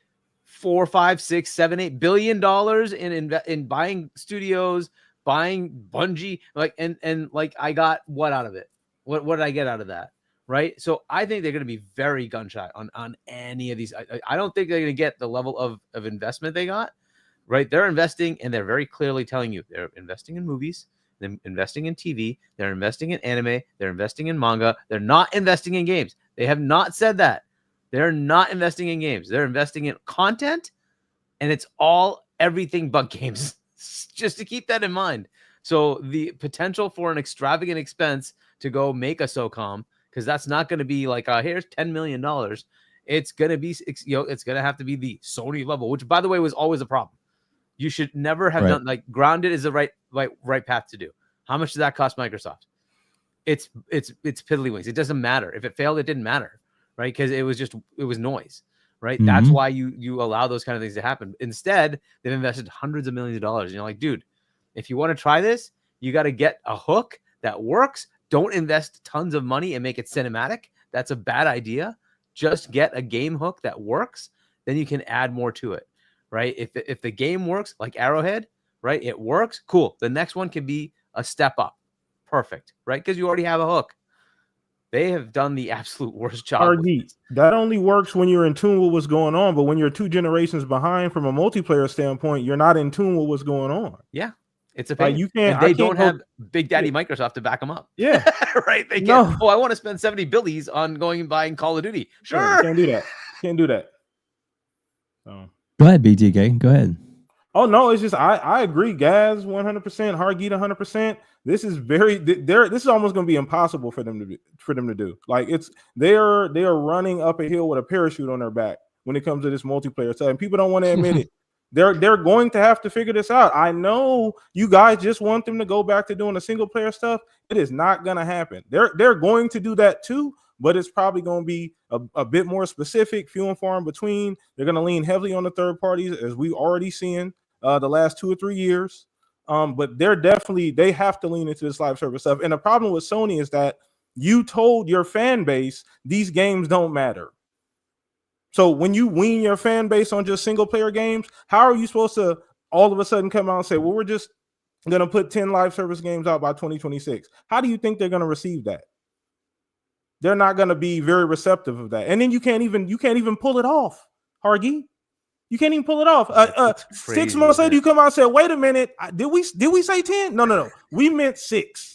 $4, $5, $6, $7, $8 billion in buying studios, buying Bungie, like and like I got what out of it? What did I get out of that? Right. So I think they're going to be very gun shy on any of these. I don't think they're going to get the level of investment they got. Right. They're investing, and they're very clearly telling you they're investing in movies. They're investing in TV. They're investing in anime. They're investing in manga. They're not investing in games. They have not said that. They're not investing in games. They're investing in content, and it's everything but games. Just to keep that in mind. So the potential for an extravagant expense to go make a SOCOM, because that's not going to be like, here's $10 million. It's going to be, it's going to have to be the Sony level, which, by the way, was always a problem. You should never have done, like, grounded is the right path to do. How much does that cost Microsoft? It's piddly wings. It doesn't matter. If it failed, it didn't matter, right? Because it was noise, right? That's Mhm. why you allow those kind of things to happen. Instead, they've invested hundreds of millions of dollars. And you're like, dude, if you want to try this, you got to get a hook that works. Don't invest tons of money and make it cinematic. That's a bad idea. Just get a game hook that works. Then you can add more to it, right? If the game works like Arrowhead, right? It works. Cool. The next one can be a step up. Perfect, right? Because you already have a hook. They have done the absolute worst job. Hargeet, that only works when you're in tune with what's going on. But when you're 2 generations behind from a multiplayer standpoint, you're not in tune with what's going on. Yeah, it's a pain. Like you can't. And they I can't don't go, have Big Daddy Microsoft to back them up. Yeah, right. They No. can't. Oh, I want to spend 70 billies on going and buying Call of Duty. Sure. Yeah, you can't do that. Can't do that. So. Go ahead, BTK. Go ahead. Oh no, it's just I agree, Gaz 100%, Hargeet 100%. This is this is almost going to be impossible for them to do. Like they are running up a hill with a parachute on their back when it comes to this multiplayer stuff, and people don't want to admit it. They're going to have to figure this out. I know you guys just want them to go back to doing the single player stuff. It is not going to happen. They're going to do that too, but it's probably going to be a bit more specific, few and far in between. They're going to lean heavily on the third parties, as we already seen the last 2 or 3 years. But they have to lean into this live service stuff. And the problem with Sony is that you told your fan base these games don't matter. So when you wean your fan base on just single player games, how are you supposed to all of a sudden come out and say, well, we're just going to put 10 live service games out by 2026? How do you think they're going to receive that? They're not going to be very receptive of that. And then you can't even pull it off, Hargeet. You can't even pull it off. 6 months later, you come out and say, wait a minute, did we say 10? No. We meant 6.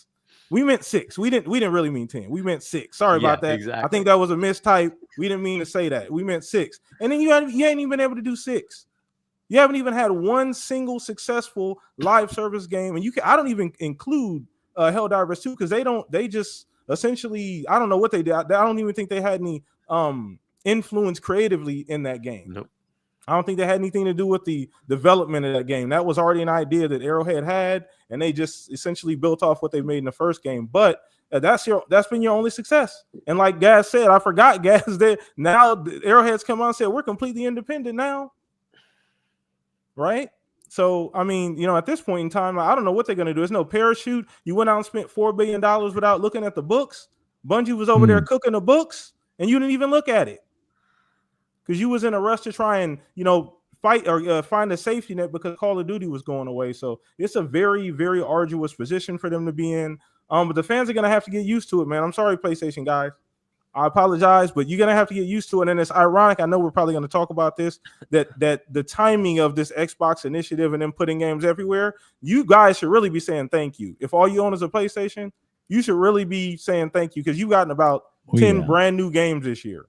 We meant 6. We didn't really mean 10. We meant 6. Sorry about that. Exactly. I think that was a mistype. We didn't mean to say that. We meant 6. And then you ain't even been able to do 6. You haven't even had one single successful live service game. And I don't even include Helldivers 2 because they just essentially, I don't know what they did. I don't even think they had any influence creatively in that game. Nope. I don't think they had anything to do with the development of that game. That was already an idea that Arrowhead had, and they just essentially built off what they made in the first game. But that's been your only success. And like Gaz said, I forgot Gaz that now Arrowhead's come out and said we're completely independent now, right? So I mean, at this point in time, I don't know what they're gonna do. There's no parachute. You went out and spent $4 billion without looking at the books. Bungie was over there cooking the books, and you didn't even look at it. Because you was in a rush to try and, fight or find a safety net because Call of Duty was going away. So it's a very, very arduous position for them to be in. But the fans are going to have to get used to it, man. I'm sorry, PlayStation guys. I apologize, but you're going to have to get used to it. And it's ironic. I know we're probably going to talk about this, that the timing of this Xbox initiative and them putting games everywhere, you guys should really be saying thank you. If all you own is a PlayStation, you should really be saying thank you because you've gotten about 10 brand new games this year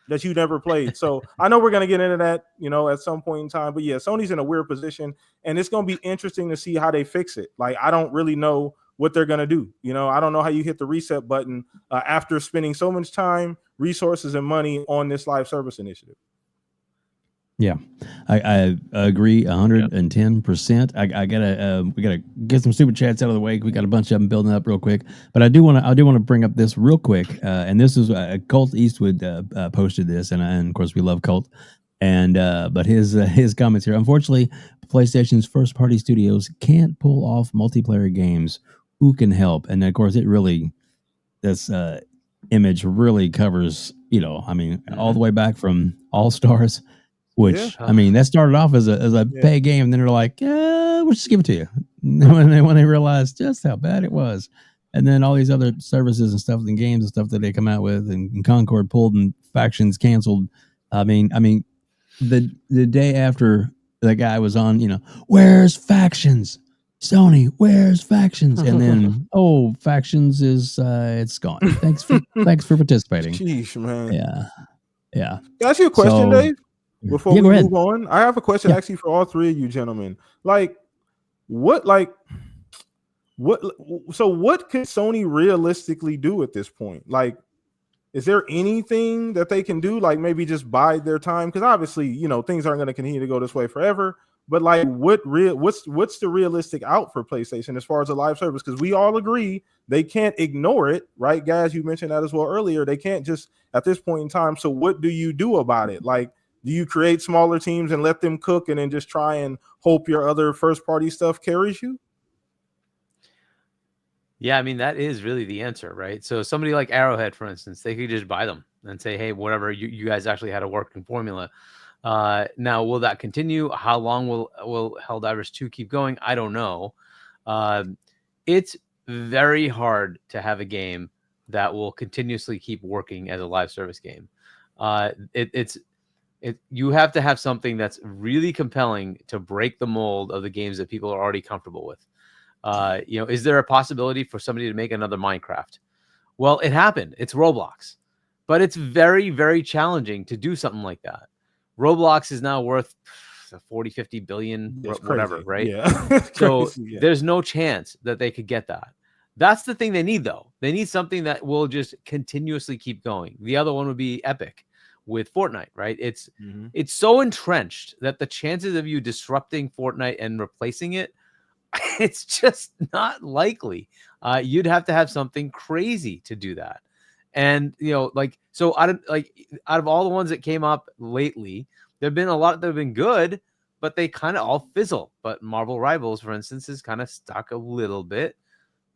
that you never played. So I know we're going to get into that, at some point in time. But yeah, Sony's in a weird position, and it's going to be interesting to see how they fix it. Like, I don't really know what they're going to do. I don't know how you hit the reset button after spending so much time, resources, and money on this live service initiative. Yeah, I agree 110%. We gotta get some super chats out of the way. We got a bunch of them building up real quick, but I do want to bring up this real quick. And this is Colt Eastwood posted this, and of course we love Colt. And but his comments here. Unfortunately, PlayStation's first party studios can't pull off multiplayer games. Who can help? And of course, this image really covers. All the way back from All Stars. Which that started off as a pay game, and then they're like, "Yeah, we'll just give it to you." when they realized just how bad it was, and then all these other services and stuff and games and stuff that they come out with, and Concord pulled and factions canceled. I mean, the day after the guy was on, where's factions? Sony, where's factions? And then factions is it's gone. Thanks for participating. Sheesh, man. Yeah. Can I ask you a question, Dave? Before we move on, I have a question actually for all three of you gentlemen. What could Sony realistically do at this point? Like, is there anything that they can do? Like maybe just bide their time? Because obviously, things aren't going to continue to go this way forever. But like, what's the realistic out for PlayStation as far as a live service? Because we all agree they can't ignore it, right, guys? You mentioned that as well earlier. They can't just at this point in time. So what do you do about it? Like, do you create smaller teams and let them cook, and then just try and hope your other first party stuff carries you? Yeah, I mean, that is really the answer, right? So somebody like Arrowhead, for instance, they could just buy them and say, hey, whatever, you guys actually had a working formula. Now, will that continue? How long will Helldivers 2 keep going? I don't know. It's very hard to have a game that will continuously keep working as a live service game. You have to have something that's really compelling to break the mold of the games that people are already comfortable with. Is there a possibility for somebody to make another Minecraft? Well, it happened. It's Roblox, but it's very, very challenging to do something like that. Roblox is now worth 40, 50 billion, whatever, crazy. right? Yeah. So Crazy, yeah. there's no chance that they could get that. That's the thing they need, though. They need something that will just continuously keep going. The other one would be Epic with Fortnite, right? It's so entrenched that the chances of you disrupting Fortnite and replacing it, it's just not likely. You'd have to have something crazy to do that. And so out of all the ones that came up lately, there've been a lot that have been good, but they kind of all fizzle. But Marvel Rivals, for instance, is kind of stuck a little bit.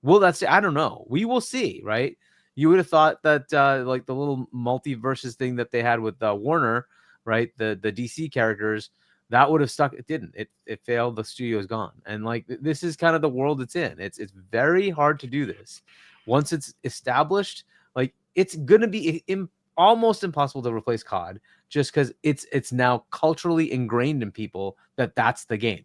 Well, I don't know. We will see, right? You would have thought that like the little multiverses thing that they had with Warner, right? The DC characters, that would have stuck. It didn't. It failed. The studio's gone. And like, this is kind of the world it's in. It's very hard to do this. Once it's established, like, it's going to be almost impossible to replace COD, just because it's now culturally ingrained in people that that's the game,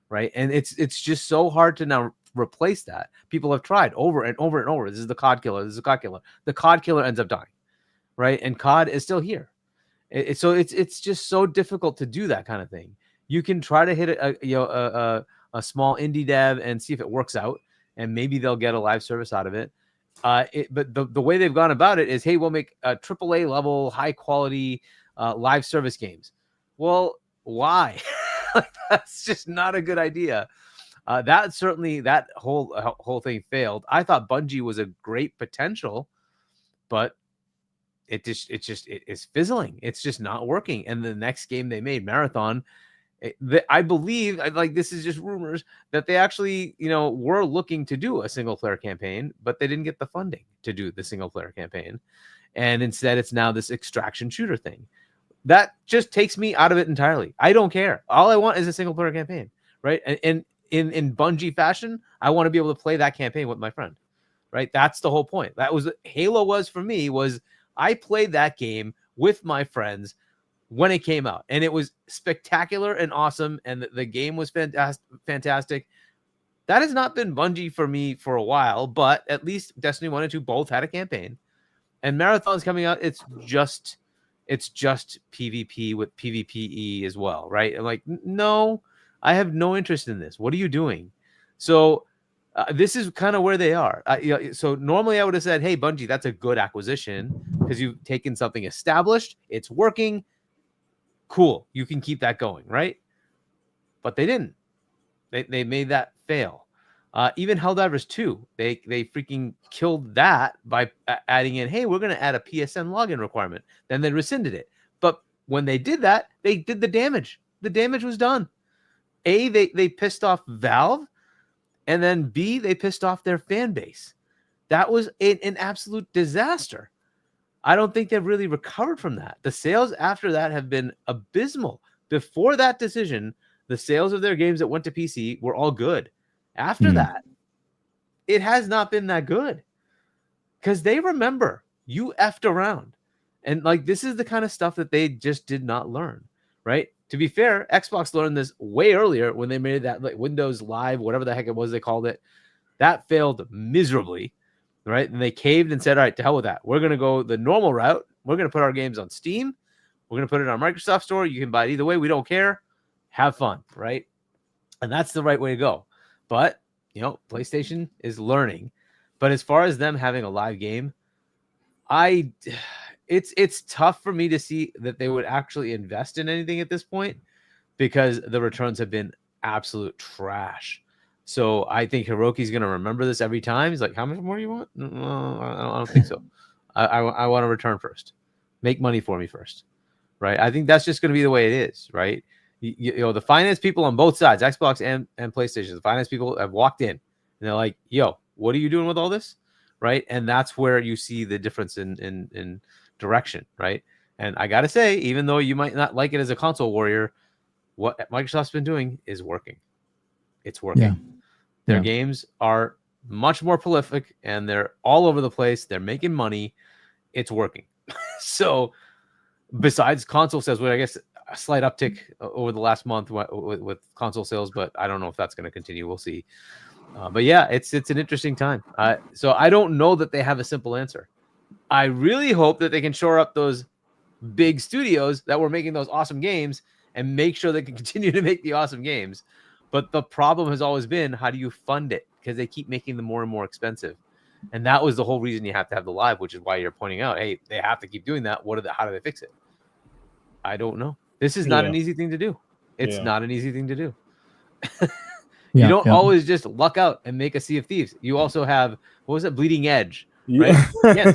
right? And it's just so hard to now replace that. People have tried over and over and over. This is the COD killer. This is the COD killer. The COD killer ends up dying, right? And COD is still here. So it's just so difficult to do that kind of thing. You can try to hit a small indie dev and see if it works out, and maybe they'll get a live service out of it. But the way they've gone about it is, hey, we'll make a AAA level, high quality live service games. Well, why? That's just not a good idea. That whole thing failed. I thought Bungie was a great potential, but it is fizzling. It's just not working. And the next game they made, Marathon, I believe, like, this is just rumors, that they actually, were looking to do a single player campaign, but they didn't get the funding to do the single player campaign. And instead it's now this extraction shooter thing. That just takes me out of it entirely. I don't care. All I want is a single player campaign, right? And in Bungie fashion, I want to be able to play that campaign with my friend, right? That's the whole point. That was what Halo was for me, was I played that game with my friends when it came out, and it was spectacular and awesome, and the game was fantastic. That has not been Bungie for me for a while, but at least Destiny 1 and 2 both had a campaign, and Marathon's coming out. It's just PvP with PvPE as well, right? I'm like, no, I have no interest in this. What are you doing? So this is kind of where they are. So normally I would have said, hey, Bungie, that's a good acquisition because you've taken something established. It's working. Cool. You can keep that going, right? But they didn't. They made that fail. Even Helldivers 2, they freaking killed that by adding in, hey, we're going to add a PSN login requirement. Then they rescinded it. But when they did that, they did the damage. The damage was done. A, they pissed off Valve, and then B, they pissed off their fan base. That was an absolute disaster. I don't think they've really recovered from that. The sales after that have been abysmal. Before that decision, the sales of their games that went to PC were all good. After that, it has not been that good, because they remember you effed around. And like, this is the kind of stuff that they just did not learn, right? To be fair, Xbox learned this way earlier when they made that, like, Windows Live, whatever the heck it was they called it. That failed miserably, right? And they caved and said, all right, to hell with that. We're going to go the normal route. We're going to put our games on Steam. We're going to put it on Microsoft Store. You can buy it either way. We don't care. Have fun, right? And that's the right way to go. But, PlayStation is learning. But as far as them having a live game, it's tough for me to see that they would actually invest in anything at this point, because the returns have been absolute trash. So I think Hiroki's going to remember this every time. He's like, how much more do you want? No, I don't think so. I want to return first. Make money for me first, right? I think that's just going to be the way it is, right? You know, the finance people on both sides, Xbox and PlayStation, the finance people have walked in and they're like, yo, what are you doing with all this? Right. And that's where you see the difference in direction, right? And I got to say, even though you might not like it as a console warrior, what Microsoft's been doing is working. It's working. Yeah. Their Yeah. games are much more prolific and they're all over the place. They're making money. It's working. So besides console sales, which I guess a slight uptick over the last month with console sales, but I don't know if that's going to continue. We'll see. But yeah, it's an interesting time. So I don't know that they have a simple answer. I really hope that they can shore up those big studios that were making those awesome games and make sure they can continue to make the awesome games. But the problem has always been, how do you fund it? Because they keep making them more and more expensive. And that was the whole reason you have to have the live, which is why you're pointing out, hey, they have to keep doing that. How do they fix it? I don't know. This is not an easy thing to do. It's not an easy thing to do. You don't always just luck out and make a Sea of Thieves. You also have, what was it, Bleeding Edge, right? Yeah,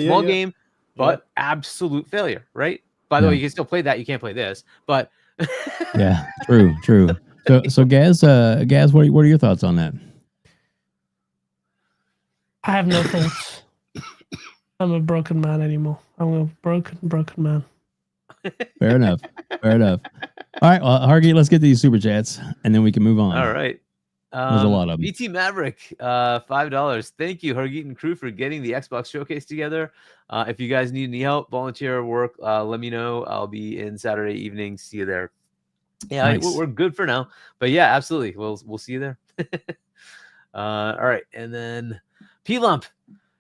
small game, but absolute failure, right? By the way, you can still play that. You can't play this, but yeah, true. So Gaz, what are your thoughts on that? I have no thoughts. I'm a broken man anymore. I'm a broken man. Fair enough. All right, well, Hargeet, let's get to these super chats, and then we can move on. All right. There's a lot of them. BT Maverick, $5. Thank you, Hargeet and crew, for getting the Xbox showcase together. If you guys need any help, volunteer work, let me know. I'll be in Saturday evening. See you there. Yeah, Nice. we're good for now. But yeah, absolutely. We'll see you there. All right. And then P-Lump,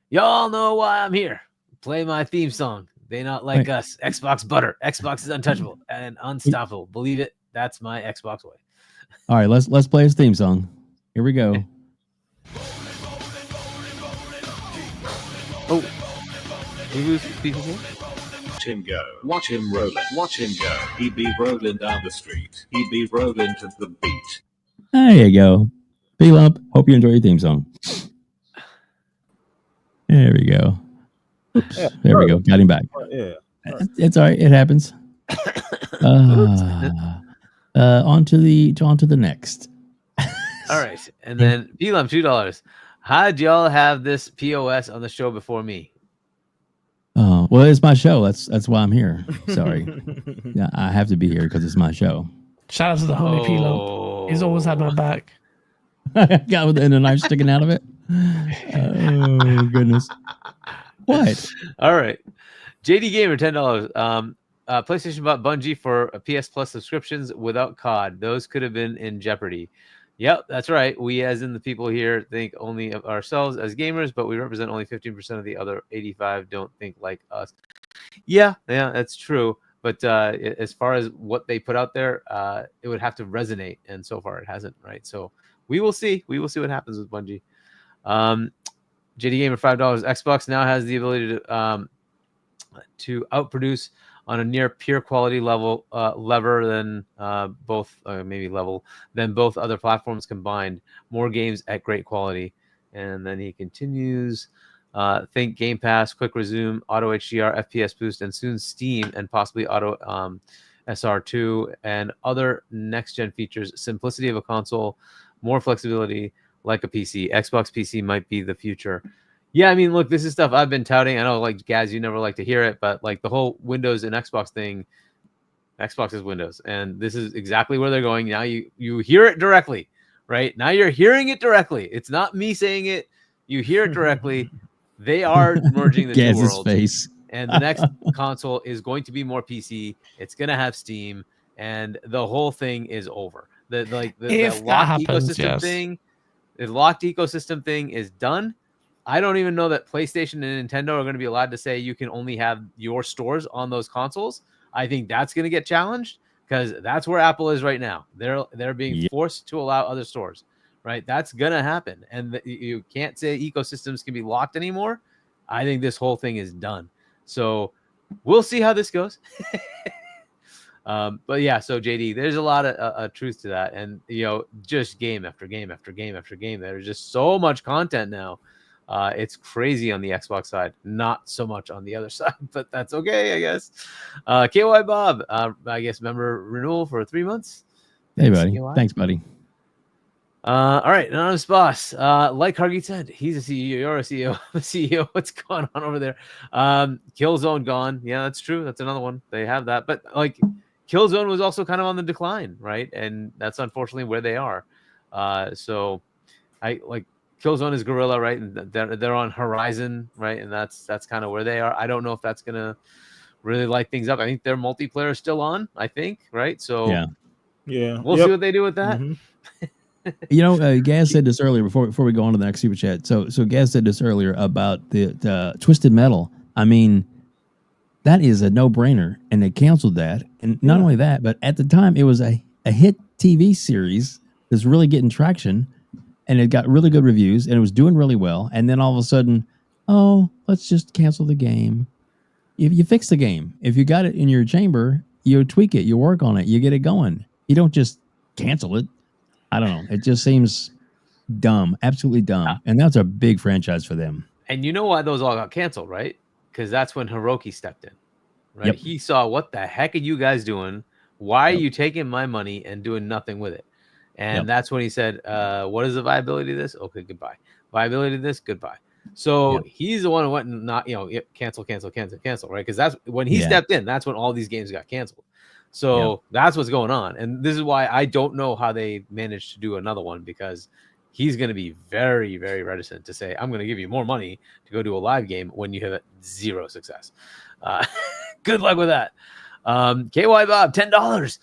y'all know why I'm here. Play my theme song. They not like us. Xbox butter. Xbox is untouchable and unstoppable. Believe it. That's my Xbox way. All right, let's play his theme song. Here we go. Oh, who's people here? Watch him go. Watch him rolling. Watch him go. He be rolling down the street. He be rolling to the beat. There you go. P-Lump, hope you enjoy your theme song. There we go. Oops. Yeah, there we go. Got him back. Yeah. It's all right. It happens. On to the next. All right. And then P-Lump, $2. How'd y'all have this POS on the show before me? Oh, well, it's my show. That's why I'm here. Sorry. Yeah, I have to be here because it's my show. Shout out to the homie P-Lump. He's always had my back. Got with a knife sticking out of it. Oh goodness. What? All right. JD Gamer, $10. PlayStation bought Bungie for a PS Plus subscriptions without COD. Those could have been in jeopardy. Yep, that's right. We, as in the people here, think only of ourselves as gamers, but we represent only 15% of the other 85 don't think like us. Yeah, that's true. But as far as what they put out there, it would have to resonate, and so far it hasn't, right? So we will see. We will see what happens with Bungie. JD Gamer, $5. Xbox now has the ability to outproduce on a near pure quality level than both other platforms combined. More games at great quality. And then he continues, think Game Pass, quick resume, auto HDR, FPS boost, and soon Steam and possibly auto SR2 and other next-gen features. Simplicity of a console, more flexibility like a PC. Xbox PC might be the future. Yeah, I mean, look, this is stuff I've been touting. I know, like, Gaz, you never like to hear it, but, like, the whole Windows and Xbox thing, Xbox is Windows, and this is exactly where they're going. Now you hear it directly, right? Now you're hearing it directly. It's not me saying it. You hear it directly. They are merging the two worlds. Face. And the next console is going to be more PC. It's going to have Steam, and the whole thing is over. The locked ecosystem thing is done. I don't even know that PlayStation and Nintendo are going to be allowed to say you can only have your stores on those consoles. I think that's going to get challenged because that's where Apple is right now. They're being forced to allow other stores, right? That's going to happen. And you can't say ecosystems can be locked anymore. I think this whole thing is done. So we'll see how this goes. But yeah, so JD, there's a lot of truth to that, and just game after game after game after game. There's just so much content now. It's crazy on the Xbox side, not so much on the other side, but that's okay, I guess. KY Bob, I guess member renewal for 3 months. Hey, buddy. KY. Thanks, buddy. All right, anonymous boss. Like Hargeet said, he's a CEO. You're a CEO. CEO. What's going on over there? Killzone gone. Yeah, that's true. That's another one. They have that, but like Killzone was also kind of on the decline, right? And that's unfortunately where they are. So I like Killzone is Guerrilla, right? And they're on Horizon, right? And that's kind of where they are. I don't know if that's gonna really light things up. I think their multiplayer is still on. I think, right? So yeah, we'll see what they do with that. Gaz said this earlier before we go on to the next super chat. So Gaz said this earlier about the Twisted Metal. I mean, that is a no-brainer, and they canceled that. And not only that, but at the time, it was a hit TV series that's really getting traction, and it got really good reviews, and it was doing really well. And then all of a sudden, let's just cancel the game. If you fix the game, if you got it in your chamber, you tweak it, you work on it, you get it going. You don't just cancel it. I don't know. It just seems dumb, absolutely dumb. And that's a big franchise for them. And you know why those all got canceled, right? Because that's when Hiroki stepped in, right? Yep. He saw, what the heck are you guys doing? Why are you taking my money and doing nothing with it? And that's when he said, what is the viability of this? Okay, goodbye. Viability of this? Goodbye. So he's the one who went and not, cancel, right? Because that's when he stepped in. That's when all these games got canceled. So that's what's going on. And this is why I don't know how they managed to do another one, because he's going to be very, very reticent to say, I'm going to give you more money to go do a live game when you have zero success. Good luck with that. KY Bob, $10.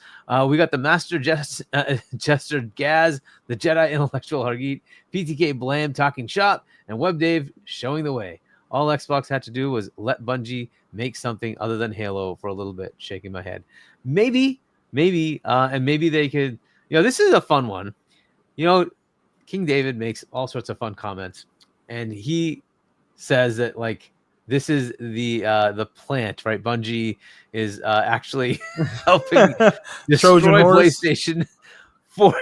We got the Master Jester Gaz, the Jedi Intellectual Hargeet, PTK Blam talking shop, and WebDave showing the way. All Xbox had to do was let Bungie make something other than Halo for a little bit. Shaking my head. Maybe, and maybe they could. This is a fun one. King David makes all sorts of fun comments, and he says that like this is the plant, right? Bungie is actually helping destroy PlayStation for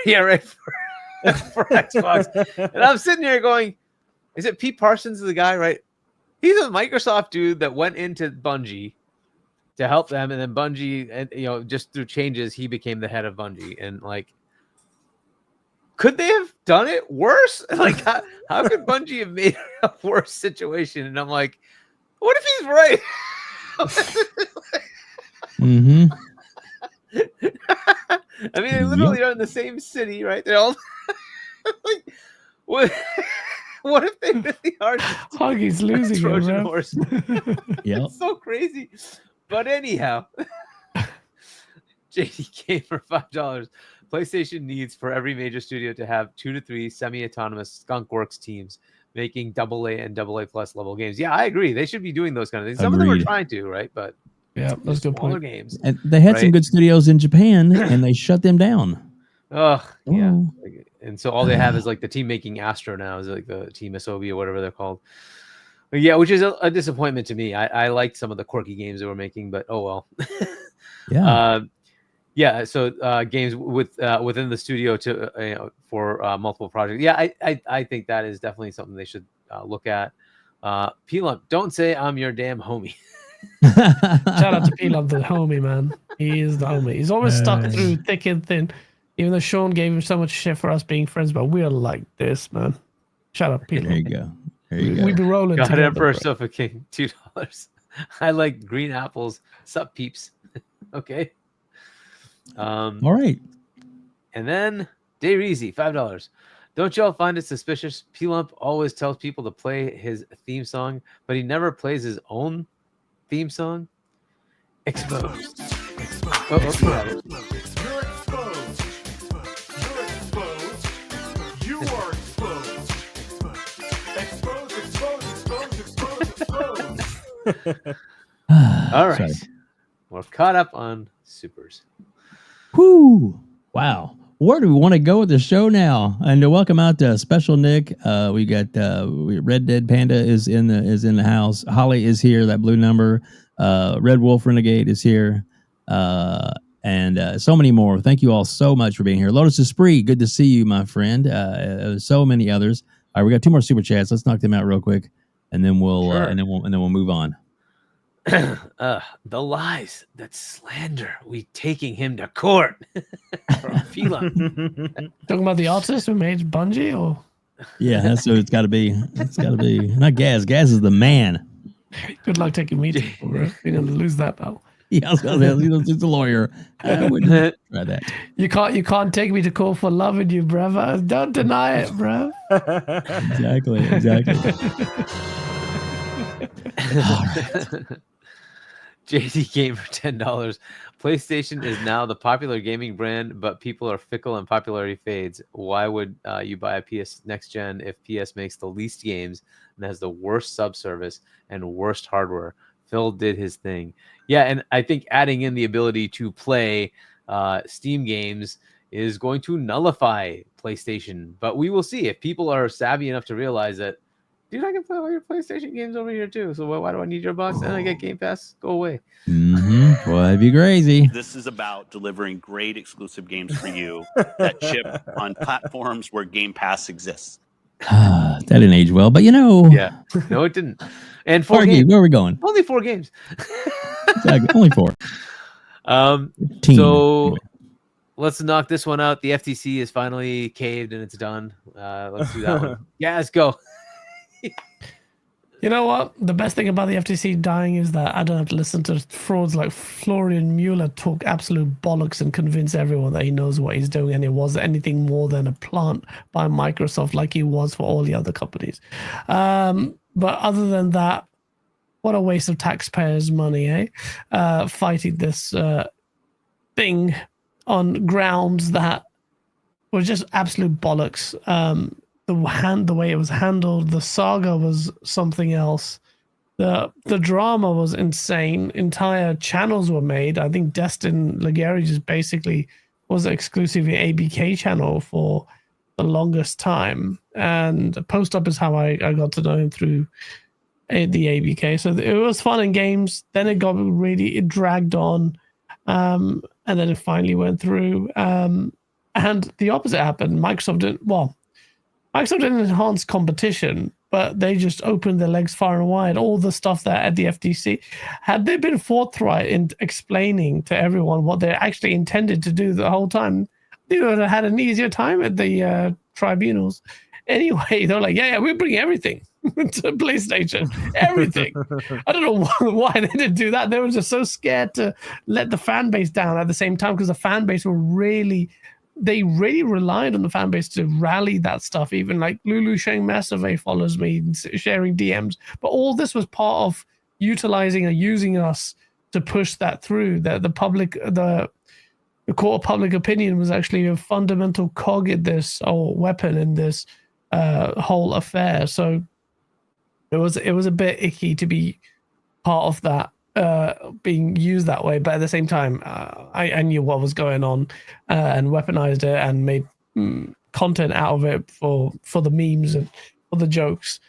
Xbox. And I'm sitting here going, is it Pete Parsons the guy, right? He's a Microsoft dude that went into Bungie to help them, and then Bungie, and just through changes, he became the head of Bungie. And like, could they have done it worse? Like, how could Bungie have made a worse situation? And I'm like, what if he's right? I mean, they literally are in the same city, right? They're all like, what if they really are? Hoggy's losing Trojan horse. Yeah, it's so crazy. But anyhow, JDK for $5. PlayStation needs for every major studio to have 2 to 3 semi-autonomous skunkworks teams making AA and AA plus level games. Yeah, I agree. They should be doing those kind of things. Some of them are trying to, right? But yeah, that's good smaller point. games. and they had some good studios in Japan, and they shut them down. Oh, yeah. And so all they have is like the team making Astro now is like the Team Asobi or whatever they're called. But yeah, which is a disappointment to me. I liked some of the quirky games they were making, but oh well. Yeah. So games within the studio for multiple projects. Yeah, I think that is definitely something they should look at. P-Lump, don't say I'm your damn homie. Shout out to P-Lump, the homie, man. He is the homie. He's always stuck through thick and thin. Even though Shaun gave him so much shit for us being friends, but we're like this, man. Shout out, P-Lump. There you go. There you go. We be rolling God together, Emperor bro. Sofa King, $2. I like green apples. Sup, peeps. Okay. All right. And then Day Reezy, $5. Don't y'all find it suspicious? P-Lump always tells people to play his theme song, but he never plays his own theme song. Exposed. You're exposed. You are exposed. Exposed. All right. Sorry. We're caught up on supers. Whoo! Wow. Where do we want to go with the show now? And to welcome out Special Nick. We got Red Dead Panda is in the house. Holly is here. That blue number. Red Wolf Renegade is here. and so many more. Thank you all so much for being here. Lotus Esprit, good to see you, my friend. So many others. All right, we got 2 more super chats. Let's knock them out real quick, and then we'll Sure. and then we'll move on. The lies that slander, we taking him to court. From Phelan. Talking about the artist who made Bungie, or Yeah, that's what it's got to be. It's got to be not Gaz. Gaz is the man. good luck taking me to court, bro. You're gonna lose that battle. Yeah, I was gonna say, he's a lawyer. I wouldn't try that. You can't take me to court for loving you, brother. Don't deny it, bro. Exactly. JD Game for $10. PlayStation is now the popular gaming brand, but people are fickle and popularity fades. Why would you buy a PS next gen if PS makes the least games and has the worst subservice and worst hardware? Phil did his thing. Yeah, and I think adding in the ability to play Steam games is going to nullify PlayStation. But we will see if people are savvy enough to realize that, dude, I can play all your PlayStation games over here too. So why do I need your box? And I get Game Pass. Go away. Mm-hmm. Boy, that'd be crazy. This is about delivering great exclusive games for you that ship on platforms where Game Pass exists. That didn't age well, but Yeah. No, it didn't. And 4 Hargeet, games. where are we going? Only 4 games. Exactly, only 4. 15, So anyway. let's knock this one out. The FTC is finally caved and it's done. Let's do that one. Yeah, let's go. You know what? The best thing about the FTC dying is that I don't have to listen to frauds like Florian Mueller talk absolute bollocks and convince everyone that he knows what he's doing and it was anything more than a plant by Microsoft like he was for all the other companies. But other than that, what a waste of taxpayers' money, eh? Fighting this thing on grounds that were just absolute bollocks. The way it was handled, the saga was something else. The drama was insane. Entire channels were made. I think Destin Legary just basically was exclusively ABK channel for the longest time. And Post Up is how I got to know him through the ABK. So it was fun in games. Then it dragged on. And then it finally went through. And the opposite happened. Microsoft didn't enhance competition, but they just opened their legs far and wide. All the stuff that at the FTC, had they been forthright in explaining to everyone what they actually intended to do the whole time, they would have had an easier time at the tribunals. Anyway, they're like, yeah, we bring everything to PlayStation, everything. I don't know why they didn't do that. They were just so scared to let the fan base down at the same time because the fan base were really relied on the fan base to rally that stuff. Even like Lulu showing massive follows me, sharing DMs. But all this was part of utilizing or using us to push that through. That the court of public opinion was actually a fundamental cog in this, or weapon in this whole affair. So it was a bit icky to be part of that. Being used that way, but at the same time, I knew what was going on and weaponized it and made content out of it for the memes and for the jokes.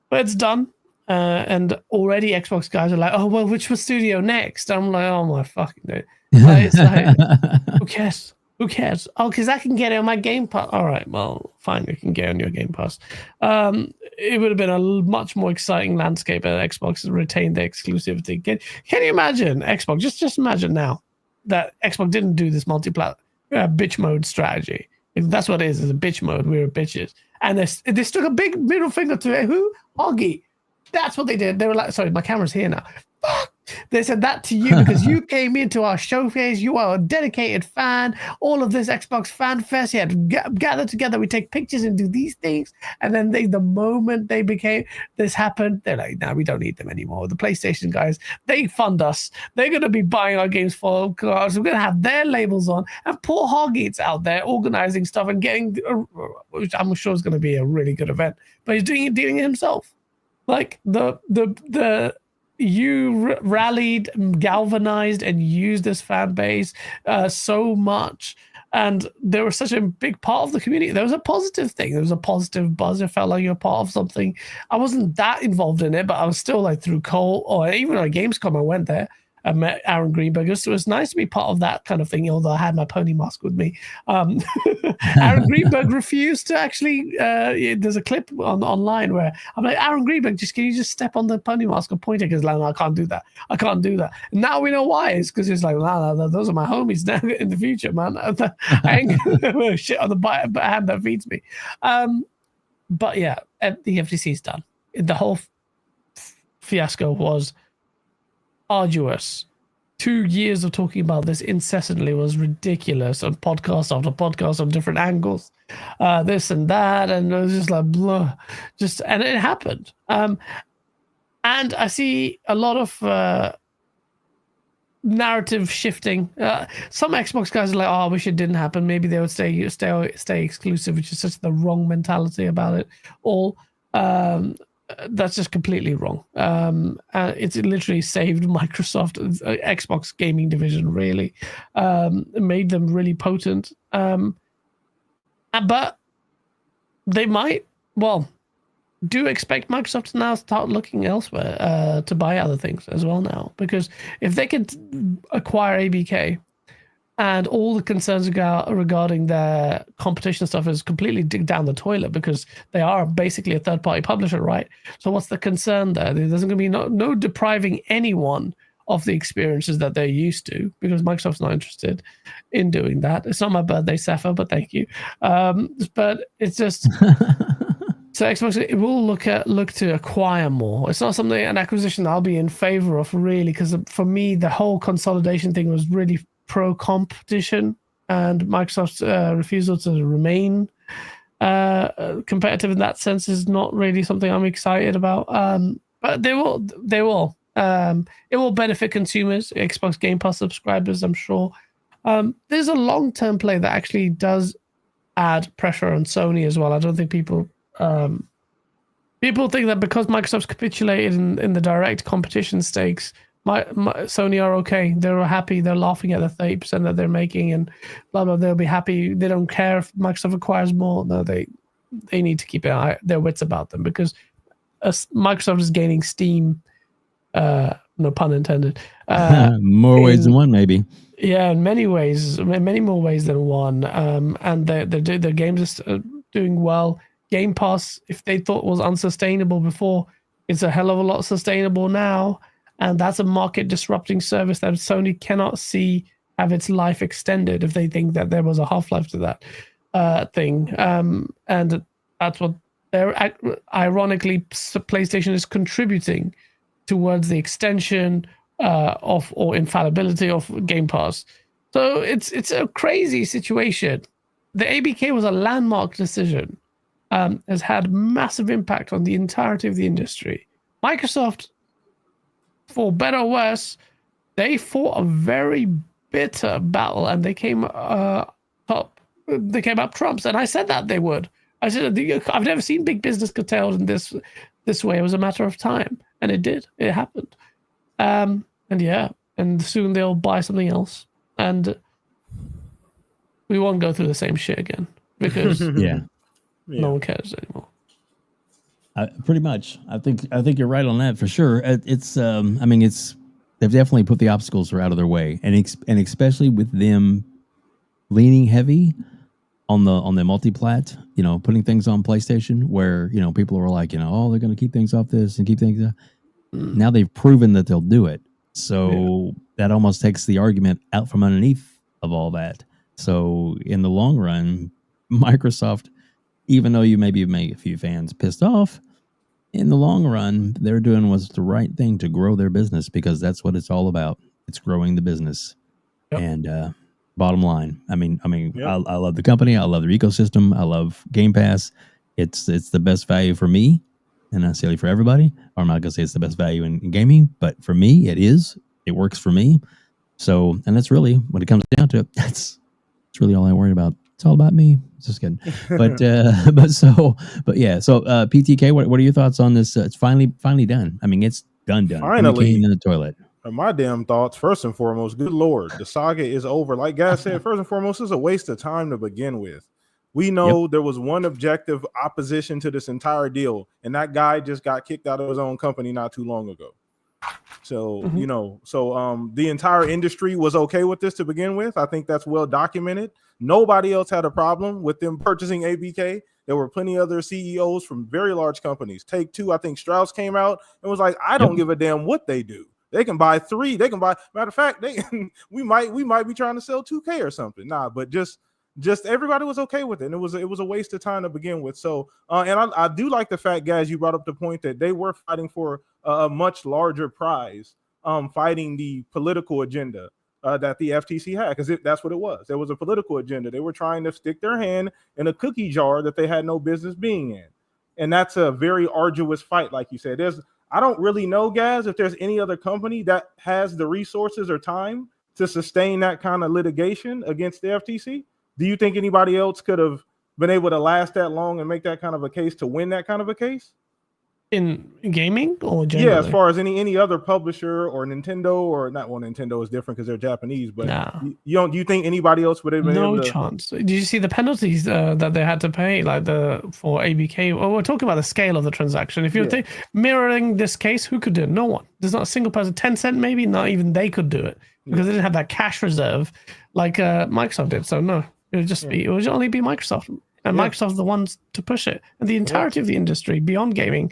But it's done, and already Xbox guys are like, "Oh well, which studio next?" I'm like, "Oh my fucking dude!" It's like, who cares? Who cares? Oh, because I can get it on my Game Pass. All right, well, fine, you can get it on your Game Pass. It would have been a much more exciting landscape if Xbox retained their exclusivity. Can you imagine Xbox? Just imagine now that Xbox didn't do this multi-plat bitch mode strategy. If that's what it is a bitch mode. We were bitches. And they stuck a big middle finger to who? Hargeet. That's what they did. They were like, sorry, my camera's here now. Fuck. They said that to you because you came into our showcase. You are a dedicated fan. All of this Xbox fan fest, you had to gather together. We take pictures and do these things. And then the moment this happened, they're like, no, we don't need them anymore. The PlayStation guys, they fund us. They're going to be buying our games for us. We're going to have their labels on. And poor Hargeet's out there organizing stuff and getting, which I'm sure is going to be a really good event. But he's doing it himself. Like you rallied, galvanized, and used this fan base so much. And they were such a big part of the community. There was a positive thing. There was a positive buzz. It felt like you're part of something. I wasn't that involved in it, but I was still like through Cole or even at Gamescom, I went there. I met Aaron Greenberg. It was nice to be part of that kind of thing, although I had my pony mask with me. Aaron Greenberg refused to actually. There's a clip online where I'm like, Aaron Greenberg, can you just step on the pony mask and point it? Because like, no, I can't do that. I can't do that. And now we know why. It's because he's like, no, those are my homies now in the future, man. I ain't gonna shit on the hand that feeds me. But yeah, the FTC's done. The whole fiasco was arduous. 2 years of talking about this incessantly was ridiculous on podcast after podcast on different angles, this and that, and it was just like blah, and it happened. And I see a lot of narrative shifting. Some Xbox guys are like, "Oh, I wish it didn't happen. Maybe they would stay exclusive," which is such the wrong mentality about it all. That's just completely wrong. It's literally saved Microsoft, Xbox gaming division, really. Made them really potent. But they might, do expect Microsoft to now start looking elsewhere to buy other things as well now. Because if they could acquire ABK, and all the concerns regarding their competition stuff is completely dig down the toilet because they are basically a third-party publisher, right? So what's the concern there? There's going to be no depriving anyone of the experiences that they're used to because Microsoft's not interested in doing that. It's not my birthday, Sapphire, but thank you. But it's just... So Xbox, it will look to acquire more. It's not an acquisition I'll be in favor of, really, because for me, the whole consolidation thing was really pro-competition, and Microsoft's refusal to remain competitive in that sense is not really something I'm excited about. But they will. It will benefit consumers, Xbox Game Pass subscribers, I'm sure. There's a long-term play that actually does add pressure on Sony as well. I don't think people think that because Microsoft's capitulated in the direct competition stakes, Sony are okay. They're happy. They're laughing at the 30% that they're making and blah, blah. They'll be happy. They don't care if Microsoft acquires more. No, they need to keep their wits about them because Microsoft is gaining steam. No pun intended. More ways than one, maybe. Yeah, in many ways, many more ways than one. And their games are doing well. Game Pass, if they thought was unsustainable before, it's a hell of a lot sustainable now. And that's a market disrupting service that Sony cannot see have its life extended if they think that there was a half-life to that thing. And that's what ironically, PlayStation is contributing towards the extension or infallibility of Game Pass. So it's a crazy situation. The ABK was a landmark decision. Has had massive impact on the entirety of the industry. Microsoft, for better or worse, they fought a very bitter battle and they came up trumps. And I said that they would. I said, I've never seen big business curtailed in this way. It was a matter of time. And it did. It happened. And soon they'll buy something else. And we won't go through the same shit again because no one cares anymore. Pretty much. I think you're right on that for sure. It's they've definitely put the obstacles out of their way, and especially with them leaning heavy on the multi-plat, putting things on PlayStation where people were like, they're going to keep things off this and keep things. Now they've proven that they'll do it, so that almost takes the argument out from underneath of all that. So in the long run, Microsoft, even though you maybe make a few fans pissed off, in the long run, they're doing what's the right thing to grow their business because that's what it's all about. It's growing the business. Yep. And bottom line, I love the company. I love their ecosystem. I love Game Pass. It's the best value for me, and not necessarily for everybody. Or I'm not going to say it's the best value in gaming, but for me, it is. It works for me. So, and that's really, when it comes down to it, that's really all I worry about. It's all about me. It's just kidding. But So PTK, what are your thoughts on this? It's finally done. It's done. Finally in the toilet. My damn thoughts. First and foremost, good Lord, the saga is over. Like Gaz said, first and foremost, it's a waste of time to begin with. We know there was one objective opposition to this entire deal, and that guy just got kicked out of his own company not too long ago. So, Mhm. the entire industry was okay with this to begin with. I think that's well documented. Nobody else had a problem with them purchasing ABK. There were plenty of other CEOs from very large companies. Take-Two, I think Strauss came out and was like, I don't give a damn what they do. They can buy 3. They can buy. Matter of fact, we might be trying to sell 2K or something. Nah, but just everybody was okay with it. And it was a waste of time to begin with. So, and I do like the fact, guys, you brought up the point that they were fighting for a much larger prize, fighting the political agenda that the FTC had, because that's what it was. There was a political agenda. They were trying to stick their hand in a cookie jar that they had no business being in. And that's a very arduous fight, like you said. I don't really know, guys, if there's any other company that has the resources or time to sustain that kind of litigation against the FTC. Do you think anybody else could have been able to last that long and make that kind of a case to win that kind of a case? In gaming or generally? Yeah, as far as any other publisher or Nintendo or not. Well, Nintendo is different because they're Japanese, but do you think anybody else would have been able to? No chance. Did you see the penalties that they had to pay, like for ABK? Well, we're talking about the scale of the transaction. If you're mirroring this case, who could do it? No one. There's not a single person. Tencent, maybe not even they could do it because they didn't have that cash reserve like Microsoft did. So no, it would only be Microsoft. And Microsoft's the ones to push it. And the entirety of the industry beyond gaming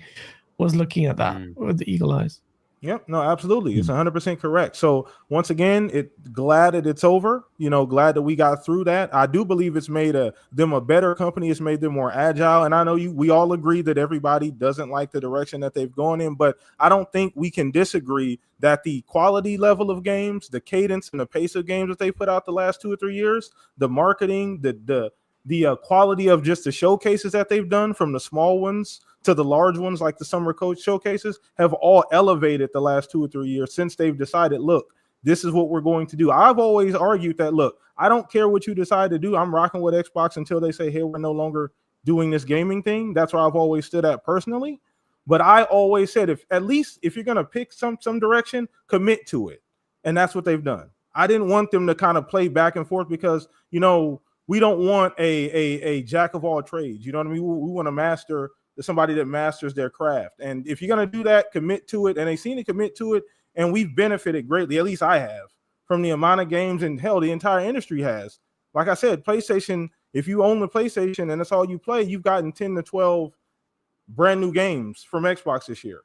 was looking at that with the eagle eyes. Yep, no, absolutely. It's 100% correct. So once again, glad that it's over. Glad that we got through that. I do believe it's made them a better company. It's made them more agile. And I know we all agree that everybody doesn't like the direction that they've gone in, but I don't think we can disagree that the quality level of games, the cadence and the pace of games that they put out the last 2 or 3 years, the marketing, the quality of just the showcases that they've done, from the small ones to the large ones like the summer coach showcases, have all elevated the last 2 or 3 years since they've decided, look, this is what we're going to do. I've always argued that, look, I don't care what you decide to do. I'm rocking with Xbox until they say, hey, we're no longer doing this gaming thing. That's where I've always stood at personally. But I always said, if you're going to pick some direction, commit to it. And that's what they've done. I didn't want them to kind of play back and forth because, we don't want a jack of all trades. You know what I mean? We want to master somebody that masters their craft. And if you're going to do that, commit to it. And they've seen it commit to it. And we've benefited greatly, at least I have, from the amount of games, and hell, the entire industry has. Like I said, PlayStation, if you own the PlayStation and that's all you play, you've gotten 10 to 12 brand new games from Xbox this year.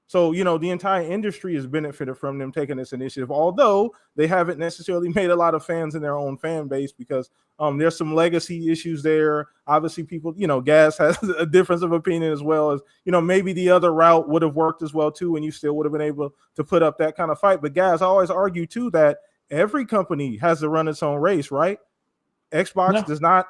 So, the entire industry has benefited from them taking this initiative, although they haven't necessarily made a lot of fans in their own fan base because there's some legacy issues there. Obviously, people, Gas has a difference of opinion as well as, maybe the other route would have worked as well, too, and you still would have been able to put up that kind of fight. But Gas, I always argue, too, that every company has to run its own race, right? Xbox does not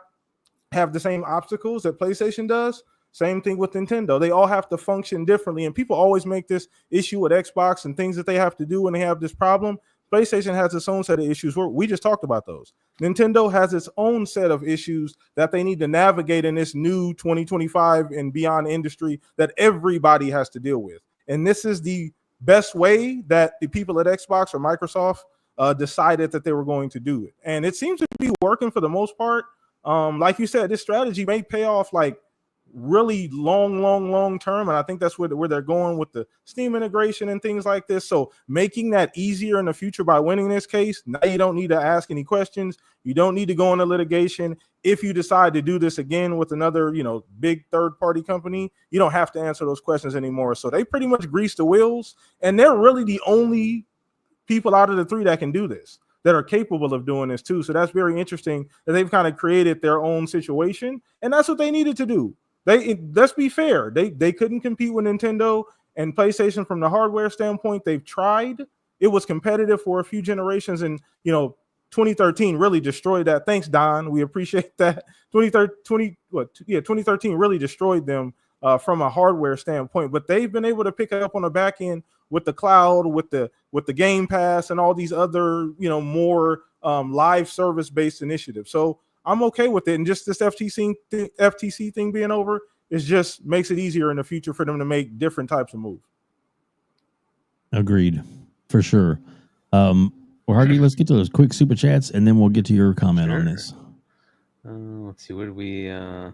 have the same obstacles that PlayStation does. Same thing with Nintendo. They all have to function differently. And people always make this issue with Xbox and things that they have to do when they have this problem. PlayStation has its own set of issues. We just talked about those. Nintendo has its own set of issues that they need to navigate in this new 2025 and beyond industry that everybody has to deal with. And this is the best way that the people at Xbox or Microsoft decided that they were going to do it. And it seems to be working for the most part. Like you said, this strategy may pay off like really long term, and I think that's where they're going with the Steam integration and things like this. So making that easier in the future by winning this case, now you don't need to ask any questions. You don't need to go into litigation. If you decide to do this again with another, big third-party company, you don't have to answer those questions anymore. So they pretty much grease the wheels, and they're really the only people out of the 3 that can do this, that are capable of doing this too. So that's very interesting that they've kind of created their own situation, and that's what they needed to do. Let's be fair. They couldn't compete with Nintendo and PlayStation from the hardware standpoint. They've tried. It was competitive for a few generations, and 2013 really destroyed that. Thanks, Don. We appreciate that. 2013 really destroyed them from a hardware standpoint. But they've been able to pick it up on the back end with the cloud, with the Game Pass, and all these other more live service based initiatives. So I'm okay with it. And just this FTC thing being over, it just makes it easier in the future for them to make different types of moves. Agreed, for sure. Well, Hargee, let's get to those quick super chats, and then we'll get to your comment on this. Let's see, where do we? I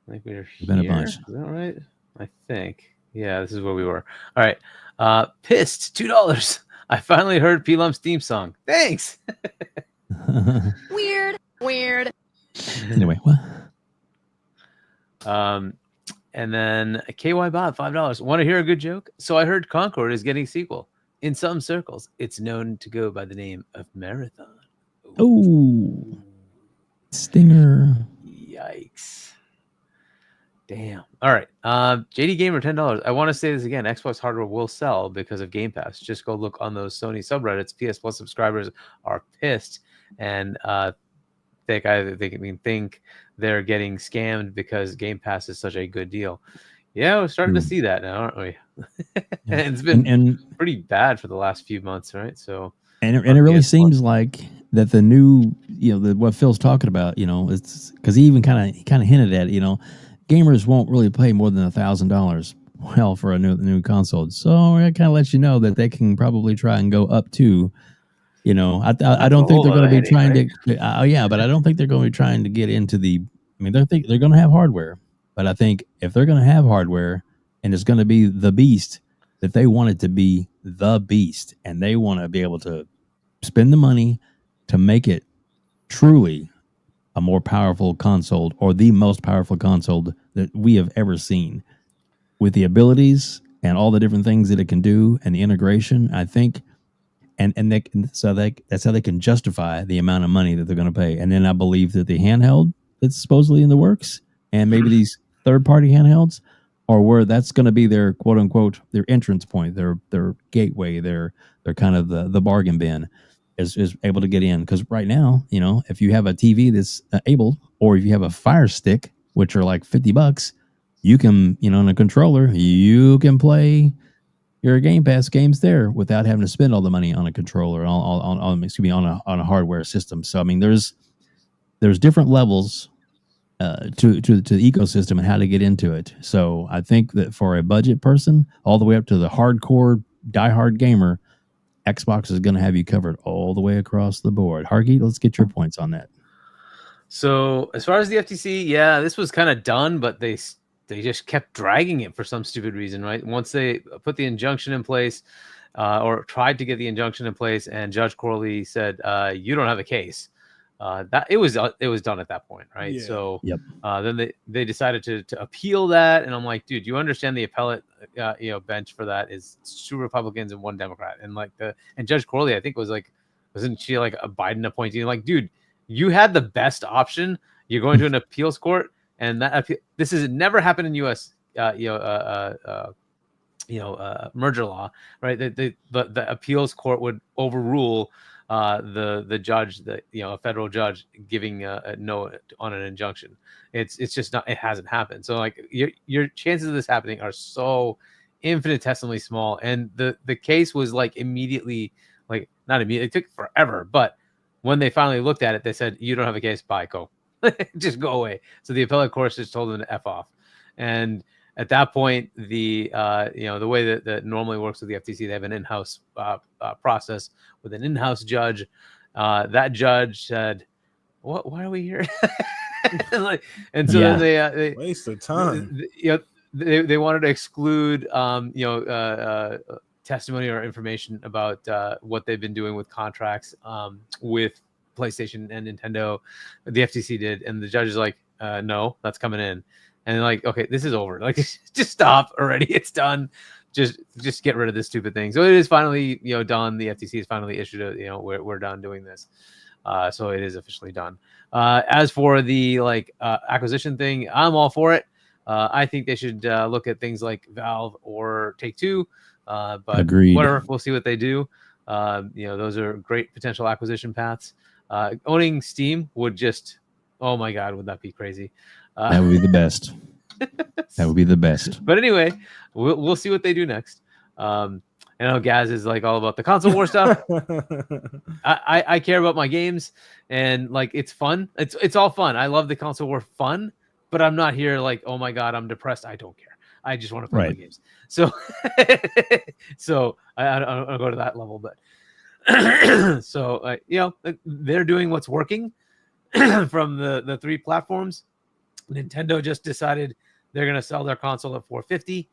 think we're Been a here. bunch. Is that right? I think. Yeah, this is where we were. All right. Pissed, $2. I finally heard P-Lump's theme song. Thanks. Weird. Weird. Anyway, what? And then KY Bob, $5. Want to hear a good joke? So I heard Concord is getting a sequel. In some circles, it's known to go by the name of Marathon. Oh, stinger. Yikes. Damn. All right. JD Gamer, $10. I want to say this again. Xbox hardware will sell because of Game Pass. Just go look on those Sony subreddits. PS Plus subscribers are pissed and think they're getting scammed because Game Pass is such a good deal. Yeah, we're starting to see that now, aren't we? And it's been pretty bad for the last few months, right? So, and it really seems like that the new, what Phil's talking about, it's because he even kind of hinted at, gamers won't really pay more than $1,000. Well, for a new console, so it kind of lets you know that they can probably try and go up to. I don't think they're going to be trying to. But I don't think they're going to be trying to get into the. I mean, they're going to have hardware, but I think if they're going to have hardware and it's going to be the beast, that they want it to be the beast, and they want to be able to spend the money to make it truly a more powerful console, or the most powerful console that we have ever seen, with the abilities and all the different things that it can do and the integration. I think. That's how they can justify the amount of money that they're going to pay. And then I believe that the handheld that's supposedly in the works, and maybe these third-party handhelds, are where that's going to be their quote unquote their entrance point, their gateway, their kind of the bargain bin is able to get in. Because right now, if you have a TV that's able, or if you have a Fire Stick, which are like $50, you can on a controller you can play your Game Pass games there without having to spend all the money on a controller, on a hardware system. So I mean, there's different levels to the ecosystem and how to get into it. So I think that for a budget person, all the way up to the hardcore diehard gamer, Xbox is going to have you covered all the way across the board. Hargeet, let's get your points on that. So as far as the FTC, yeah, this was kind of done, but they just kept dragging it for some stupid reason, right? Once they put the injunction in place, or tried to get the injunction in place, and Judge Corley said, "You don't have a case." That it was done at that point, right? Yeah. So Yep. Then they decided to appeal that, and I'm like, dude, you understand the appellate bench for that is 2 Republicans and 1 Democrat, and Judge Corley, I think wasn't she like a Biden appointee? Like, dude, you had the best option. You're going to an appeals court. And this has never happened in U.S. Merger law, right? The appeals court would overrule the judge, a federal judge giving a no on an injunction. It's just not. It hasn't happened. So like your chances of this happening are so infinitesimally small. And the case was like immediately, like not immediately. It took forever, but when they finally looked at it, they said, "You don't have a case. Bye, go." Just go away. So the appellate court just told them to F off. And at that point, the way that normally works with the FTC, they have an in-house process with an in-house judge. That judge said, why are we here? and so then they waste of time. They wanted to exclude testimony or information about what they've been doing with contracts with PlayStation and Nintendo. The FTC did, and the judge is like, no, that's coming in. And like, okay, this is over. Like, just stop already. It's done. Just get rid of this stupid thing. So it is finally, done. The FTC has finally issued we're done doing this. So it is officially done. As for the acquisition thing, I'm all for it. I think they should look at things like Valve or Take-Two. But Agreed. Whatever, we'll see what they do. Those are great potential acquisition paths. Owning Steam would just, oh my God, would that be crazy? That would be the best. That would be the best. But anyway, we'll see what they do next. I know Gaz is like all about the console war stuff. I care about my games, and like it's fun. It's all fun. I love the console war fun, but I'm not here like, oh my God, I'm depressed. I don't care. I just want to play my games. So I don't go to that level, but so they're doing what's working from the 3 platforms. Nintendo just decided they're going to sell their console at $450.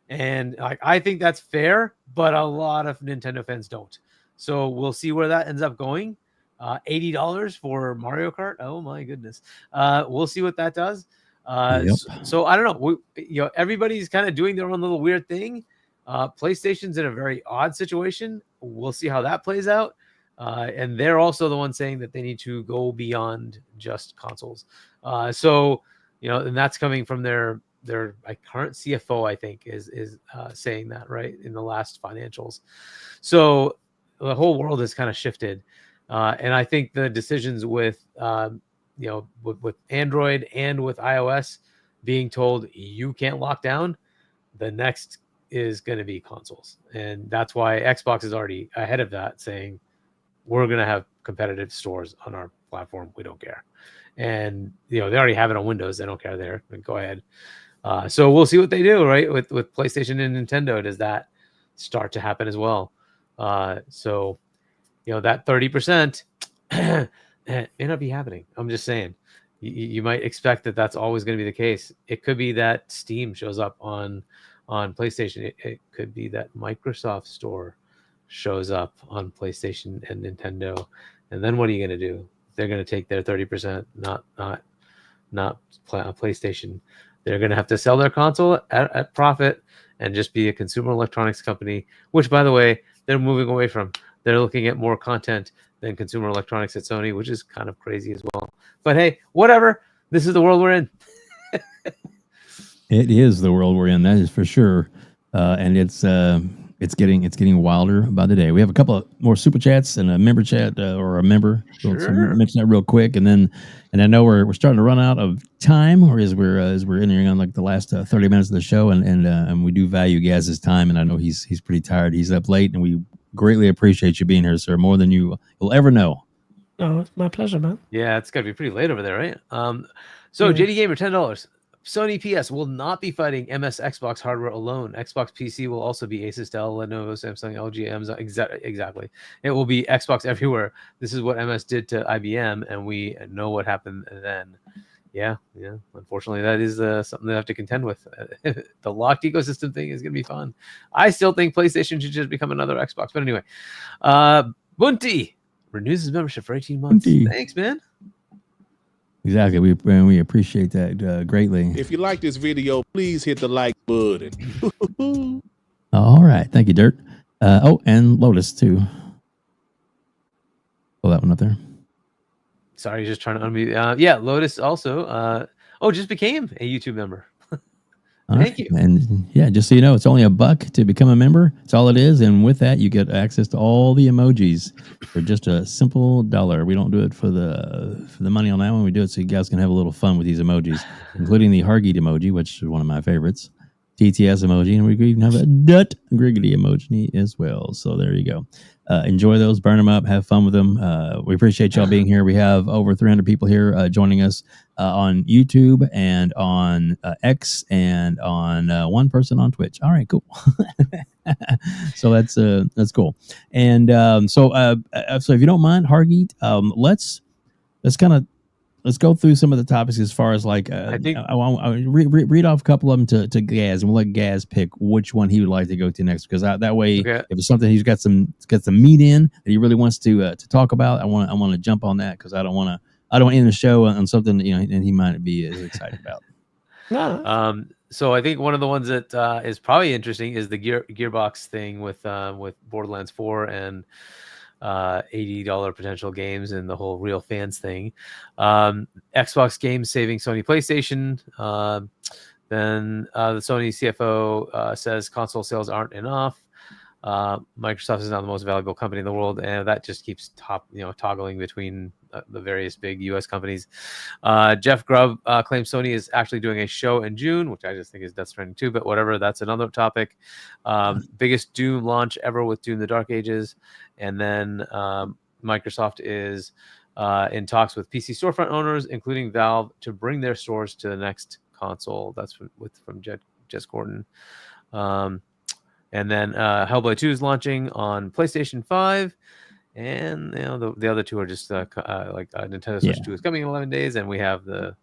And I think that's fair, but a lot of Nintendo fans don't. So we'll see where that ends up going. $80 for Mario Kart. Oh my goodness. We'll see what that does. Yep. So I don't know. Everybody's kind of doing their own little weird thing. PlayStation's in a very odd situation. We'll see how that plays out. And they're also the ones saying that they need to go beyond just consoles. So, and that's coming from their current CFO, I think, is saying that, right, in the last financials. So the whole world has kind of shifted. And I think the decisions with Android and with iOS being told you can't lock down, the next is going to be consoles. And that's why Xbox is already ahead of that, saying we're going to have competitive stores on our platform. We don't care. And, they already have it on Windows. They don't care there. Go ahead. So we'll see what they do, right? With PlayStation and Nintendo, does that start to happen as well? So, that 30% may not be happening. I'm just saying, you might expect that that's always going to be the case. It could be that Steam shows up on PlayStation. It could be that Microsoft Store shows up on PlayStation and Nintendo. And then what are you going to do? They're going to take their 30%, not PlayStation. They're going to have to sell their console at profit and just be a consumer electronics company, which, by the way, they're moving away from. They're looking at more content than consumer electronics at Sony, which is kind of crazy as well. But hey, whatever. This is the world we're in. It is the world we're in, that is for sure. And it's getting wilder by the day. We have a couple of more super chats and a member chat or a member. Sure. So mention that real quick, and I know we're starting to run out of time, or as we're entering on like the last 30 minutes of the show, and we do value Gaz's time, and I know he's pretty tired. He's up late, and we greatly appreciate you being here, sir, more than you'll ever know. Oh, it's my pleasure, man. Yeah, it's got to be pretty late over there, right? So JD Gamer, $10. Sony PS will not be fighting MS Xbox hardware alone. Xbox PC will also be Asus, Dell, Lenovo, Samsung, LG, Amazon. Exactly. It will be Xbox everywhere. This is what MS did to IBM, and we know what happened then. Yeah. Unfortunately, that is something they have to contend with. The locked ecosystem thing is going to be fun. I still think PlayStation should just become another Xbox. But anyway, Bunty renews his membership for 18 months. Bunty. Thanks, man. Exactly. We appreciate that greatly. If you like this video, please hit the like button. All right. Thank you, Dirt. And Lotus, too. Pull that one up there. Sorry, just trying to unmute. Lotus also just became a YouTube member. Thank you. And yeah, just so you know, it's only $1 to become a member. That's all it is. And with that, you get access to all the emojis for just a simple $1. We don't do it for the money on that one. We do it so you guys can have a little fun with these emojis, including the Hargeet emoji, which is one of my favorites, TTS emoji, and we even have a Dut Griggity emoji as well. So there you go. Enjoy those, burn them up, have fun with them. We appreciate y'all being here. We have over 300 people here joining us on YouTube and on X and on one person on Twitch. All right, cool. So that's cool. And so if you don't mind, Hargeet, let's go through some of the topics as far as like I think I read off a couple of them to Gaz, and we'll let Gaz pick which one he would like to go to next, because that way, if it's something he's got some meat in that he really wants to talk about, I want to jump on that, because I don't want to end the show on something and he might be as excited about. No. So I think one of the ones that is probably interesting is the Gearbox thing with Borderlands 4 and $80 potential games and the whole real fans thing. Xbox games saving Sony PlayStation. Then the Sony CFO says console sales aren't enough. Microsoft is now the most valuable company in the world, and that just keeps toggling between the various big U.S. companies. Jeff Grubb claims Sony is actually doing a show in June, which I just think is Death Stranding 2, but whatever, that's another topic. Biggest Doom launch ever with Doom: The Dark Ages. And then Microsoft is in talks with PC storefront owners, including Valve, to bring their stores to the next console. That's from Jess Gordon. And then Hellblade 2 is launching on PlayStation 5. And the other two are just like Nintendo Switch 2 is coming in 11 days, and we have the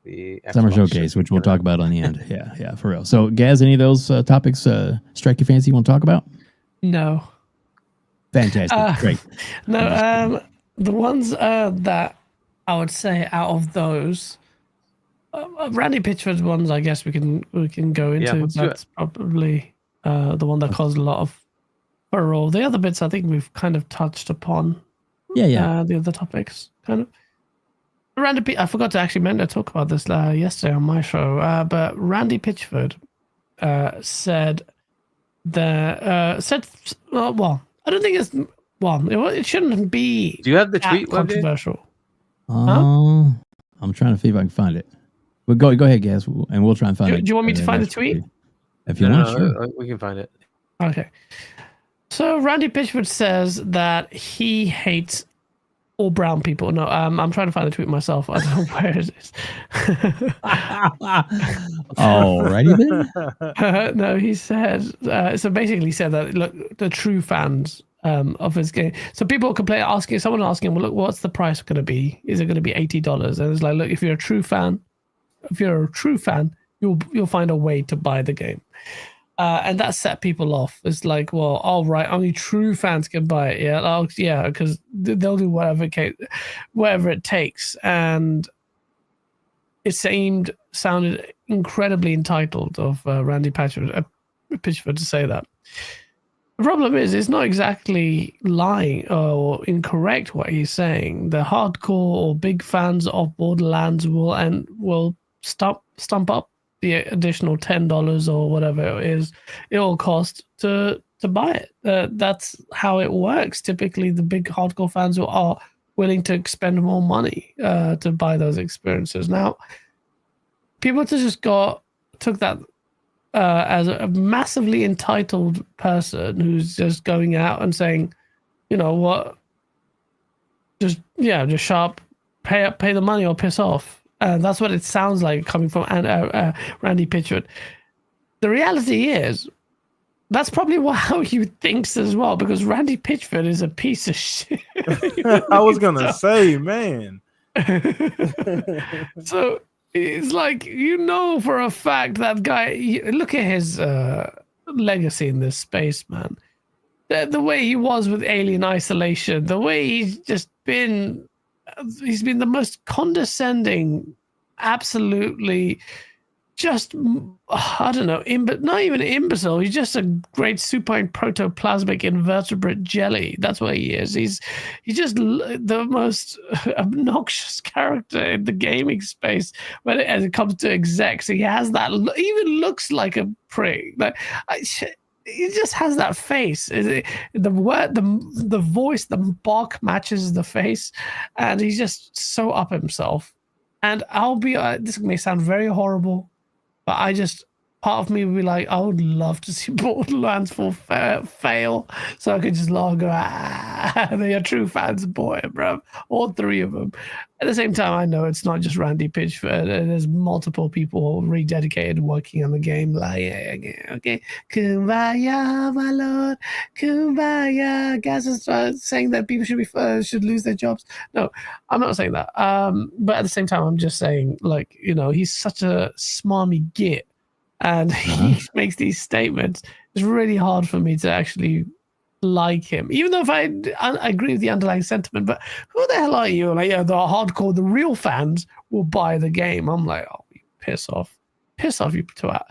the Summer Xbox Showcase, which we'll talk about on the end. Yeah, for real. So, Gaz, any of those topics strike your fancy you want to talk about? No. Fantastic. Great. No, the ones that I would say out of those, Randy Pitchford's ones, I guess we can go into. let's do That's probably the one that caused a lot of furore. The other bits, I think we've kind of touched upon. Yeah. The other topics, kind of. Randy, I forgot to actually meant to talk about this yesterday on my show, but Randy Pitchford said well, I don't think it's it shouldn't be. Do you have the tweet? Controversial. I'm trying to see if I can find it. But go ahead, Gaz, and we'll try and find it. Do you want me to find the tweet? If you want, sure. We can find it. Okay. So Randy Pitchford says that he hates all brown people. No, I'm trying to find the tweet myself. I don't know where it is. Alrighty then. No, he said, so basically he said that, look, the true fans of his game. So people complain, someone asking him, well, look, what's the price going to be? Is it going to be $80? And it's like, look, if you're a true fan, you'll find a way to buy the game. And that set people off. It's like, well, all right, only true fans can buy it. Yeah, because they'll do whatever it takes. And it sounded incredibly entitled of Randy Pitchford to say that. The problem is, it's not exactly lying or incorrect what he's saying. The hardcore or big fans of Borderlands will stump up the additional $10 or whatever it is it will cost to buy it. That's how it works. Typically, the big hardcore fans are willing to expend more money to buy those experiences. Now, people took that as a massively entitled person who's just going out and saying, you know what, just sharp, pay the money or piss off. That's what it sounds like coming from Randy Pitchford. The reality is, that's probably how he thinks as well, because Randy Pitchford is a piece of shit. I was going to say, man. So it's like, for a fact that guy, look at his legacy in this space, man. The way he was with Alien Isolation, the way he's been the most condescending, absolutely just, I don't know, not even imbecile. He's just a great supine protoplasmic invertebrate jelly. That's what he is. He's just the most obnoxious character in the gaming space as it comes to execs. He has that, even looks like a prick. He just has that face. The voice, the bark matches the face, and he's just so up himself. And this may sound very horrible, but part of me would be like, I would love to see Borderlands 4 fail, so I could just log, they are true fans, boy, bro. All three of them. At the same time, I know it's not just Randy Pitchford. There's multiple people rededicated working on the game. Like, okay, kumbaya, my lord, kumbaya. Guys is saying that people should lose their jobs. No, I'm not saying that. But at the same time, I'm just saying, like, he's such a smarmy git. And he makes these statements. It's really hard for me to actually like him, even though if I agree with the underlying sentiment. But who the hell are you? Like, the hardcore, the real fans will buy the game. I'm like, oh, you piss off, you twat.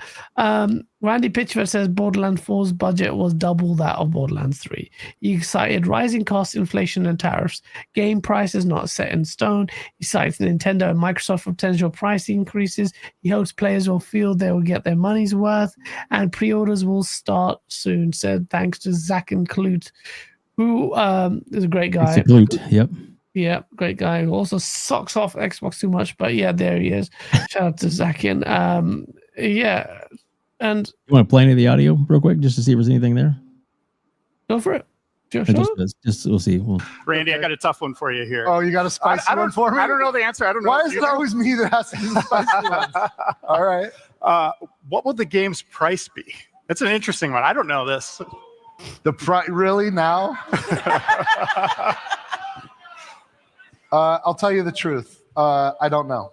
Randy Pitchford says Borderlands 4's budget was double that of Borderlands 3. He cited rising costs, inflation, and tariffs. Game price is not set in stone. He cites Nintendo and Microsoft for potential price increases. He hopes players will feel they will get their money's worth, and pre-orders will start soon. Said thanks to Zach and Clute, who is a great guy. It's a Clute, yep. Yeah, great guy who also sucks off Xbox too much, but yeah, there he is. Shout out to Zakian. Yeah, and you want to play any of the audio real quick just to see if there's anything there? Go for it. Sure. Just we'll see. Randy, I got a tough one for you here. Oh, you got a spicy one for me? I don't know the answer. I don't know. Why is it always me that has to do the spicy ones? All right. What will the game's price be? That's an interesting one. I don't know this. The price, really, now? I'll tell you the truth. I don't know.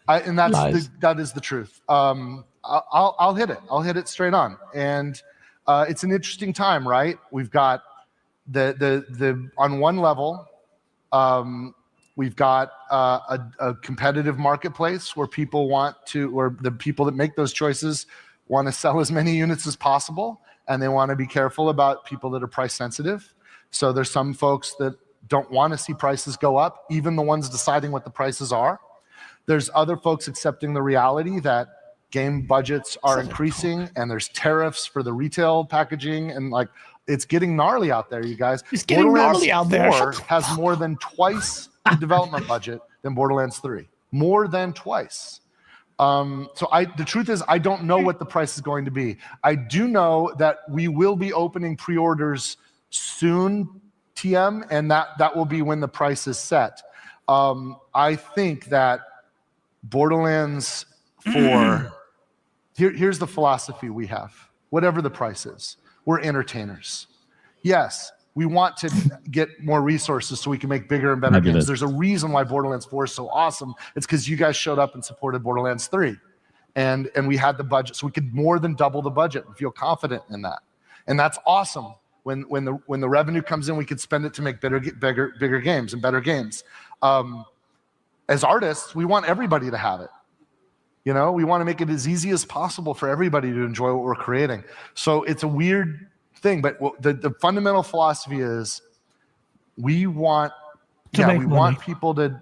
And Lies. that is the truth. I'll hit it. I'll hit it straight on. And it's an interesting time, right? We've got the on one level, we've got a competitive marketplace where people want to, or the people that make those choices want to sell as many units as possible, and they want to be careful about people that are price sensitive. So there's some folks that don't want to see prices go up, even the ones deciding what the prices are. There's other folks accepting the reality that game budgets are increasing and there's tariffs for the retail packaging, and like it's getting gnarly out there, you guys. It's getting gnarly out there. 4 has more than twice the development budget than Borderlands 3. More than twice. So the truth is, I don't know what the price is going to be. I do know that we will be opening pre-orders soon, TM, and that will be when the price is set. I think that Borderlands 4, here's the philosophy we have. Whatever the price is, we're entertainers. Yes, we want to get more resources so we can make bigger and better games. There's a reason why Borderlands 4 is so awesome. It's because you guys showed up and supported Borderlands 3. And we had the budget, so we could more than double the budget and feel confident in that. And that's awesome. When the revenue comes in, we can spend it to make bigger games and better games. As artists, we want everybody to have it. You know, we want to make it as easy as possible for everybody to enjoy what we're creating. So it's a weird thing, but the fundamental philosophy is we want people to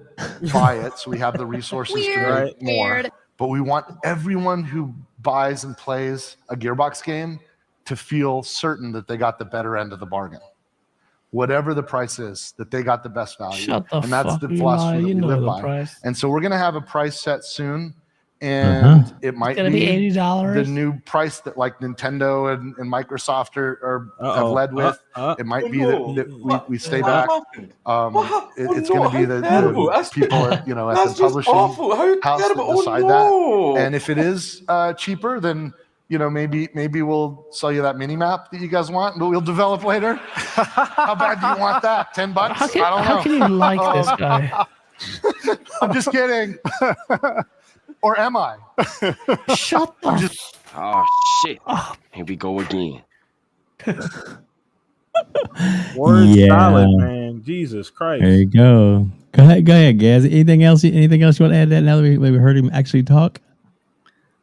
buy it, so we have the resources to make more. But we want everyone who buys and plays a Gearbox game to feel certain that they got the better end of the bargain. Whatever the price is, that they got the best value. And that's the philosophy that we live by. Price. And so we're going to have a price set soon. And it might be $80. the new price that like Nintendo and Microsoft have led with. It might be that we stay back. It's going to be the people at, you know, at the publishing house that decide that. And if it is cheaper, then you know, maybe we'll sell you that mini map that you guys want, but we'll develop later. How bad do you want that? $10? I don't know. How can you like this guy? I'm just kidding. Or am I? Shut up. Oh, shit. Here we go again. Word solid, man. Jesus Christ. There you go. Go ahead, Gaz. Anything else you want to add to that now that we heard him actually talk?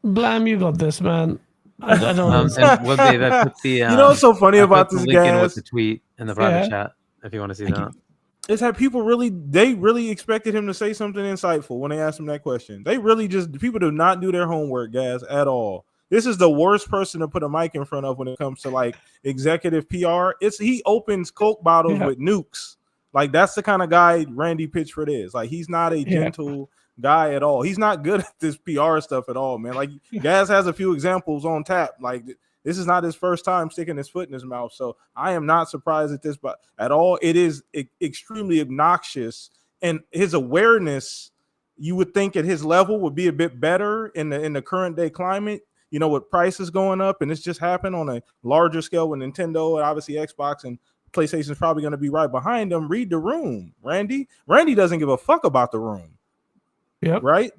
Blam, you got this, man. I don't know. And WEBDAVE, I put the, you know what's so funny about this, link in guys? with the tweet in the private chat if you want to see that. Is that people really expected him to say something insightful when they asked him that question. They really people do not do their homework, guys, at all. This is the worst person to put a mic in front of when it comes to like executive PR. He opens Coke bottles with nukes. Like that's the kind of guy Randy Pitchford is. Like he's not a gentle guy at all. He's not good at this PR stuff at all, man. Like Gaz has a few examples on tap. Like this is not his first time sticking his foot in his mouth. So I am not surprised at this at all. It is extremely obnoxious, and his awareness, you would think at his level, would be a bit better in the current day climate. You know, with prices going up, and it's just happened on a larger scale with Nintendo and obviously Xbox and PlayStation is probably going to be right behind them. Read the room, Randy. Randy doesn't give a fuck about the room. Yep. Right?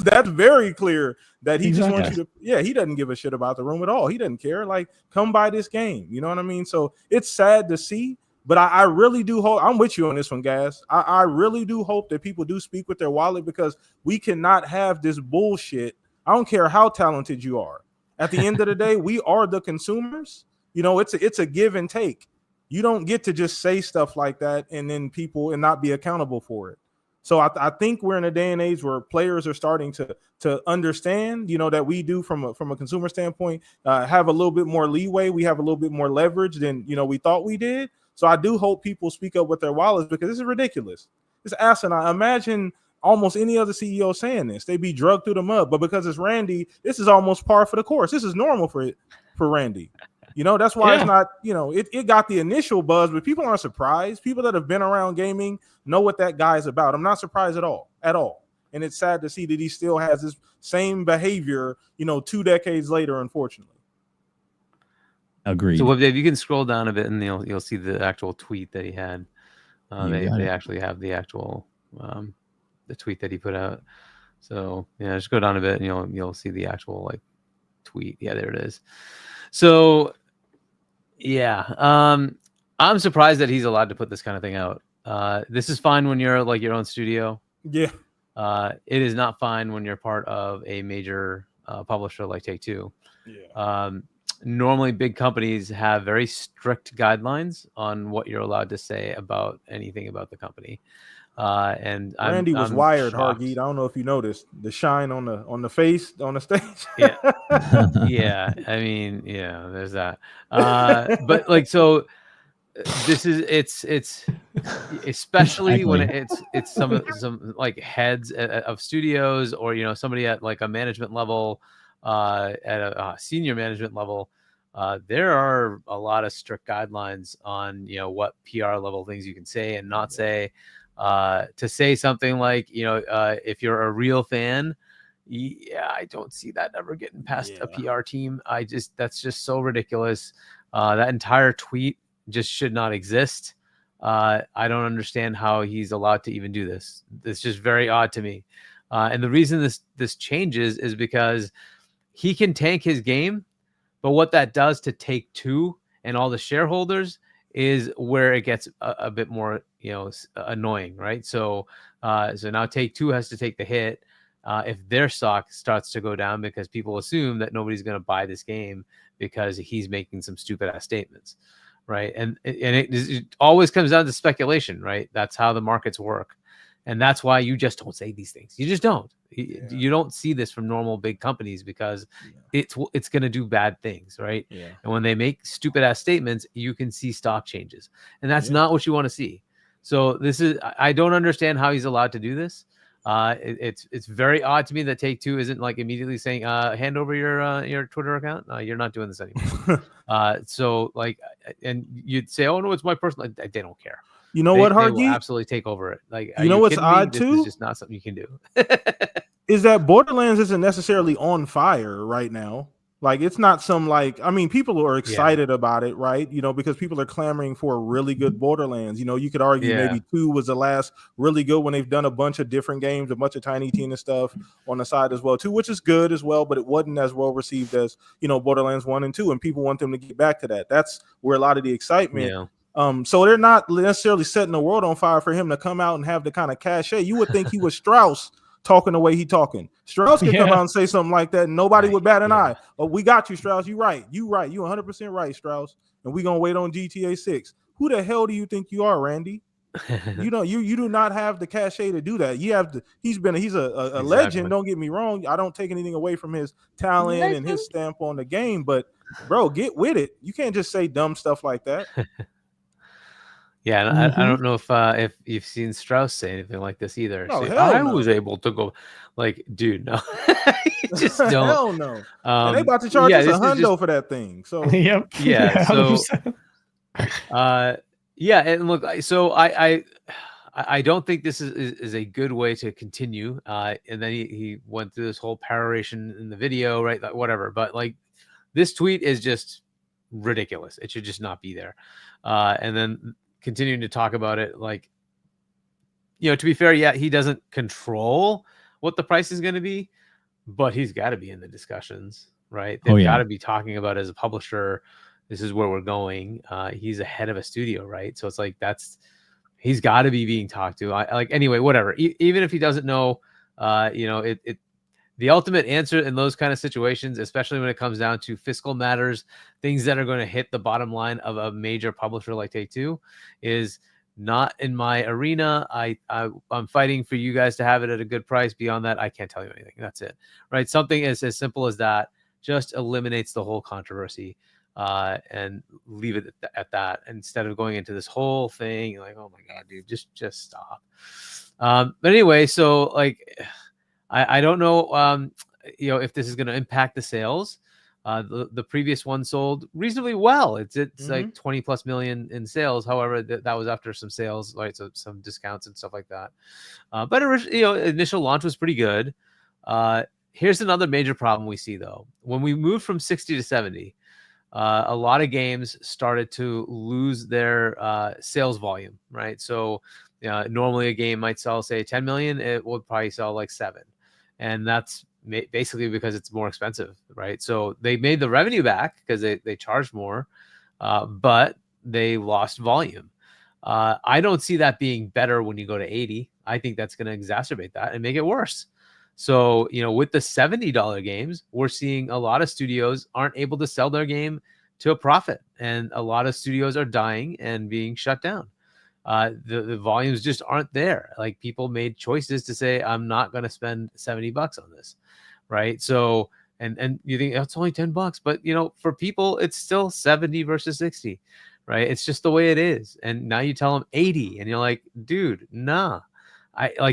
That's very clear that he just wants you to, he doesn't give a shit about the room at all. He doesn't care. Like, come buy this game. You know what I mean? So it's sad to see, but I really do hope, I'm with you on this one, guys. I really do hope that people do speak with their wallet, because we cannot have this bullshit. I don't care how talented you are. At the end of the day, we are the consumers. You know, it's a give and take. You don't get to just say stuff like that and then people and not be accountable for it. So I think we're in a day and age where players are starting to understand, you know, that we do from a consumer standpoint, have a little bit more leeway. We have a little bit more leverage than, you know, we thought we did. So I do hope people speak up with their wallets, because this is ridiculous. It's asinine. Imagine almost any other CEO saying this. They'd be drugged through the mud. But because it's Randy, this is almost par for the course. This is normal for Randy. You know, that's why it's not, you know, it got the initial buzz, but people aren't surprised. People that have been around gaming know what that guy is about. I'm not surprised at all. And it's sad to see that he still has this same behavior, you know, 2 decades later, unfortunately. Agreed. So WEBDAVE, you can scroll down a bit and you'll see the actual tweet that he had. They actually have the actual the tweet that he put out. So yeah, just go down a bit and you'll see the actual like tweet. Yeah, there it is. So yeah, I'm surprised that he's allowed to put this kind of thing out. This is fine when you're like your own studio. Yeah. It is not fine when you're part of a major publisher like Take-Two. Yeah. Normally, big companies have very strict guidelines on what you're allowed to say about anything about the company. And Randy was I'm wired, shocked. Hargeet. I don't know if you noticed the shine on the face on the stage. Yeah. Yeah. I mean, yeah, there's that. But like, so this is it's especially when it's some like heads of studios or somebody at like a management level, at a senior management level. There are a lot of strict guidelines on what PR level things you can say and not say. To say something like if you're a real fan, yeah, I don't see that ever getting past a PR team. That's just so ridiculous. That entire tweet just should not exist. I don't understand how he's allowed to even do this. It's just very odd to me. And the reason this changes is because he can tank his game, but what that does to Take-Two and all the shareholders is where it gets a bit more annoying, right? So now Take-Two has to take the hit if their stock starts to go down because people assume that nobody's going to buy this game because he's making some stupid ass statements, right? And it always comes down to speculation, right? That's how the markets work, and that's why you just don't say these things. You just don't. You don't see this from normal big companies because it's going to do bad things, right? Yeah. And when they make stupid ass statements, you can see stock changes, and that's not what you want to see. So I don't understand how he's allowed to do this. It's very odd to me that Take-Two isn't like immediately saying, hand over your Twitter account. You're not doing this anymore. So like, and you'd say, oh no, it's my personal. They don't care. You know They what, will Hargeet? absolutely take over it. Like, you know what's odd This too? is just not something you can do. Is that Borderlands isn't necessarily on fire right now. Like it's not some people are excited about it, right? Because people are clamoring for a really good Borderlands. You could argue maybe 2 was the last really good when they've done a bunch of different games, a bunch of Tiny Tina stuff on the side as well too, which is good as well, but it wasn't as well received as Borderlands 1 and 2, and people want them to get back to that. That's where a lot of the excitement. Yeah. So they're not necessarily setting the world on fire for him to come out and have the kind of cachet. You would think he was Strauss talking the way he talking. Strauss could come out and say something like that and nobody would bat an eye. Oh, we got you, Strauss. You right. You 100% right, Strauss. And we gonna wait on GTA 6. Who the hell do you think you are, Randy? You do not have the cachet to do that. You have to. He's a legend. Don't get me wrong. I don't take anything away from his talent and his stamp on the game, but bro, get with it. You can't just say dumb stuff like that. Yeah, and I don't know if you've seen Strauss say anything like this either. No, Say, hell I no. was able to go, like, dude, no, you just don't. Hell no. And they about to charge us $100 for that thing. So Yep. Yeah. So 100%. yeah, and look, so I don't think this is a good way to continue. And then he went through this whole peroration in the video, right? Like, whatever. But like, this tweet is just ridiculous. It should just not be there. And then continuing to talk about it, like, to be fair, yeah, he doesn't control what the price is going to be, but he's got to be in the discussions, right? They've got to be talking about, as a publisher, this is where we're going. He's a head of a studio, right? So it's like, he's got to be being talked to. Anyway, whatever. Even if he doesn't know, the ultimate answer in those kind of situations, especially when it comes down to fiscal matters, things that are going to hit the bottom line of a major publisher like Take-Two, is not in my arena. I'm fighting for you guys to have it at a good price. Beyond that, I can't tell you anything. That's it, right? Something as simple as that just eliminates the whole controversy, and leave it at that, instead of going into this whole thing like, oh my god, dude, just stop. But anyway, so like, I don't know, if this is going to impact the sales. The previous one sold reasonably well. It's like 20+ million in sales. However, that was after some sales, right? So some discounts and stuff like that. But initial launch was pretty good. Here's another major problem we see though. When we moved from 60 to 70, a lot of games started to lose their sales volume, right? So normally a game might sell, say, 10 million. It would probably sell like 7. and that's basically because it's more expensive, right? So they made the revenue back because they charged more, but they lost volume. I don't see that being better when you go to 80. I think that's going to exacerbate that and make it worse. So, with the $70 games, we're seeing a lot of studios aren't able to sell their game to a profit, and a lot of studios are dying and being shut down. The volumes just aren't there. Like, people made choices to say, I'm not going to spend $70 on this, right? So, and you think it's only $10, but for people, it's still 70 versus 60, right? It's just the way it is. And now you tell them 80, and you're like, dude, nah,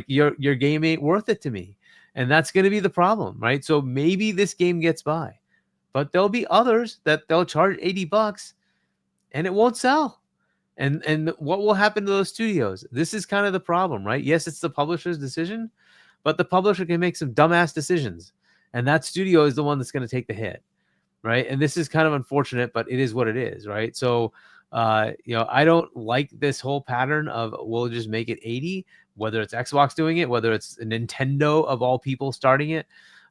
your game ain't worth it to me. And that's going to be the problem, right? So maybe this game gets by, but there'll be others that they'll charge $80 and it won't sell. And what will happen to those studios? This is kind of the problem, right? Yes, it's the publisher's decision, but the publisher can make some dumbass decisions, and that studio is the one that's going to take the hit, right? And this is kind of unfortunate, but it is what it is, right? So, I don't like this whole pattern of we'll just make it 80, whether it's Xbox doing it, whether it's Nintendo of all people starting it.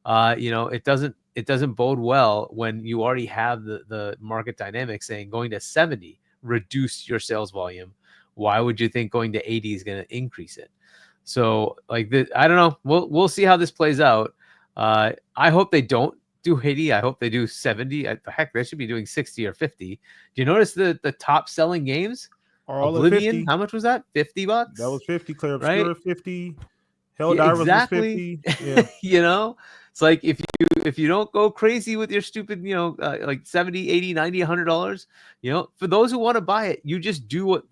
It doesn't bode well when you already have the market dynamic saying going to 70 reduce your sales volume. Why would you think going to 80 is going to increase it? So I don't know. We'll see how this plays out. I hope they don't do 80. I hope they do 70. Heck, they should be doing 60 or 50. Do you notice the top selling games? Are all Oblivion, at 50. How much was that? $50? That was 50. Clear Right? Obscura 50. Helldivers exactly. was 50. Yeah. It's like if you don't go crazy with your stupid, like 70, 80, 90, $100, for those who want to buy it, you just do what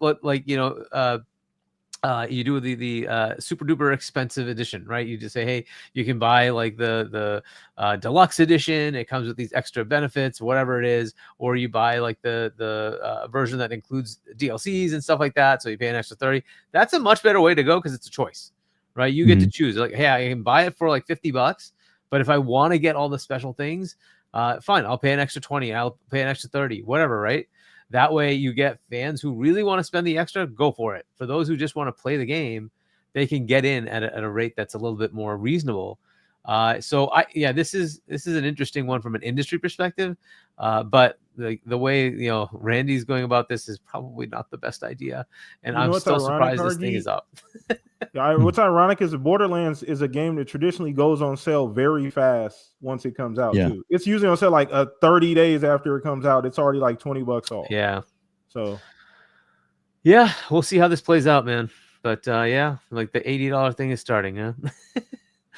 you do the super duper expensive edition, right? You just say, hey, you can buy like the deluxe edition. It comes with these extra benefits, whatever it is, or you buy like the version that includes DLCs and stuff like that. So you pay an extra 30. That's a much better way to go because it's a choice, right? You get to choose. Like, hey, I can buy it for like $50, but if I want to get all the special things, fine, I'll pay an extra 20. I'll pay an extra 30, whatever, right? That way you get fans who really want to spend the extra, go for it. For those who just want to play the game, they can get in at a rate that's a little bit more reasonable. This is an interesting one from an industry perspective. But the way, Randy's going about this is probably not the best idea. And I'm still surprised this thing is up. What's ironic is that Borderlands is a game that traditionally goes on sale very fast once it comes out. Yeah. Too. It's usually on sale like 30 days after it comes out. It's already like $20 off. Yeah. So yeah, we'll see how this plays out, man. But like the $80 thing is starting, huh?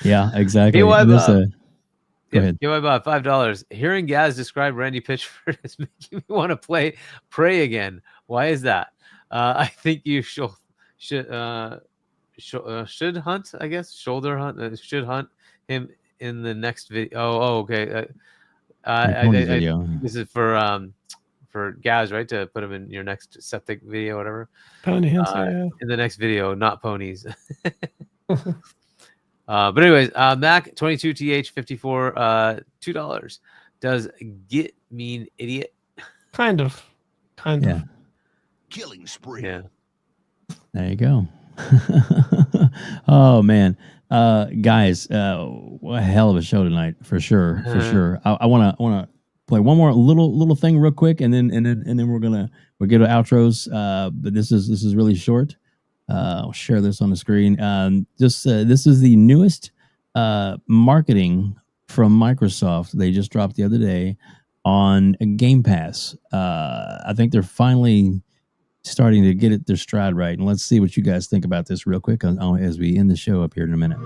Yeah, exactly. Go ahead. $5. Hearing Gaz describe Randy Pitchford as making me want to play Prey again. Why is that? I think you should hunt, I guess. Shoulder hunt. Should hunt him in the next video. Oh, okay. This is for Gaz, right? To put him in your next Septic video, whatever. Pony hunter, in the next video, not ponies. But anyways, Mac 22TH 54, $2. Does Git mean idiot? Kind of. Yeah. Killing spree. Yeah. There you go. Oh man, guys, what a hell of a show tonight for sure. I want to play one more little thing real quick, and then we'll get to outros. But this is really short. I'll share this on the screen. This is the newest marketing from Microsoft. They just dropped the other day on Game Pass. I think they're finally starting to get their stride right. And let's see what you guys think about this real quick as we end the show up here in a minute.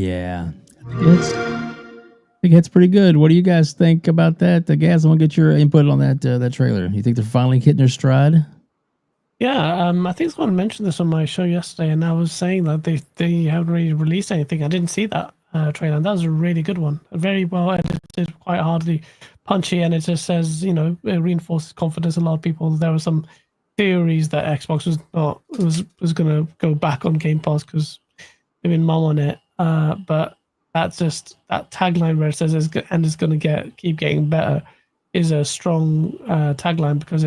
Yeah. I think it's pretty good. What do you guys think about that? Gaz, I want to get your input on that trailer. You think they're finally hitting their stride? Yeah, I think someone mentioned this on my show yesterday, and I was saying that they haven't really released anything. I didn't see that trailer, and that was a really good one. Very well edited, quite hardly punchy, and it just says, it reinforces confidence. A lot of people, there were some theories that Xbox was going to go back on Game Pass because they've been mum on it, but that's just that tagline where it says it's going to keep getting better is a strong tagline because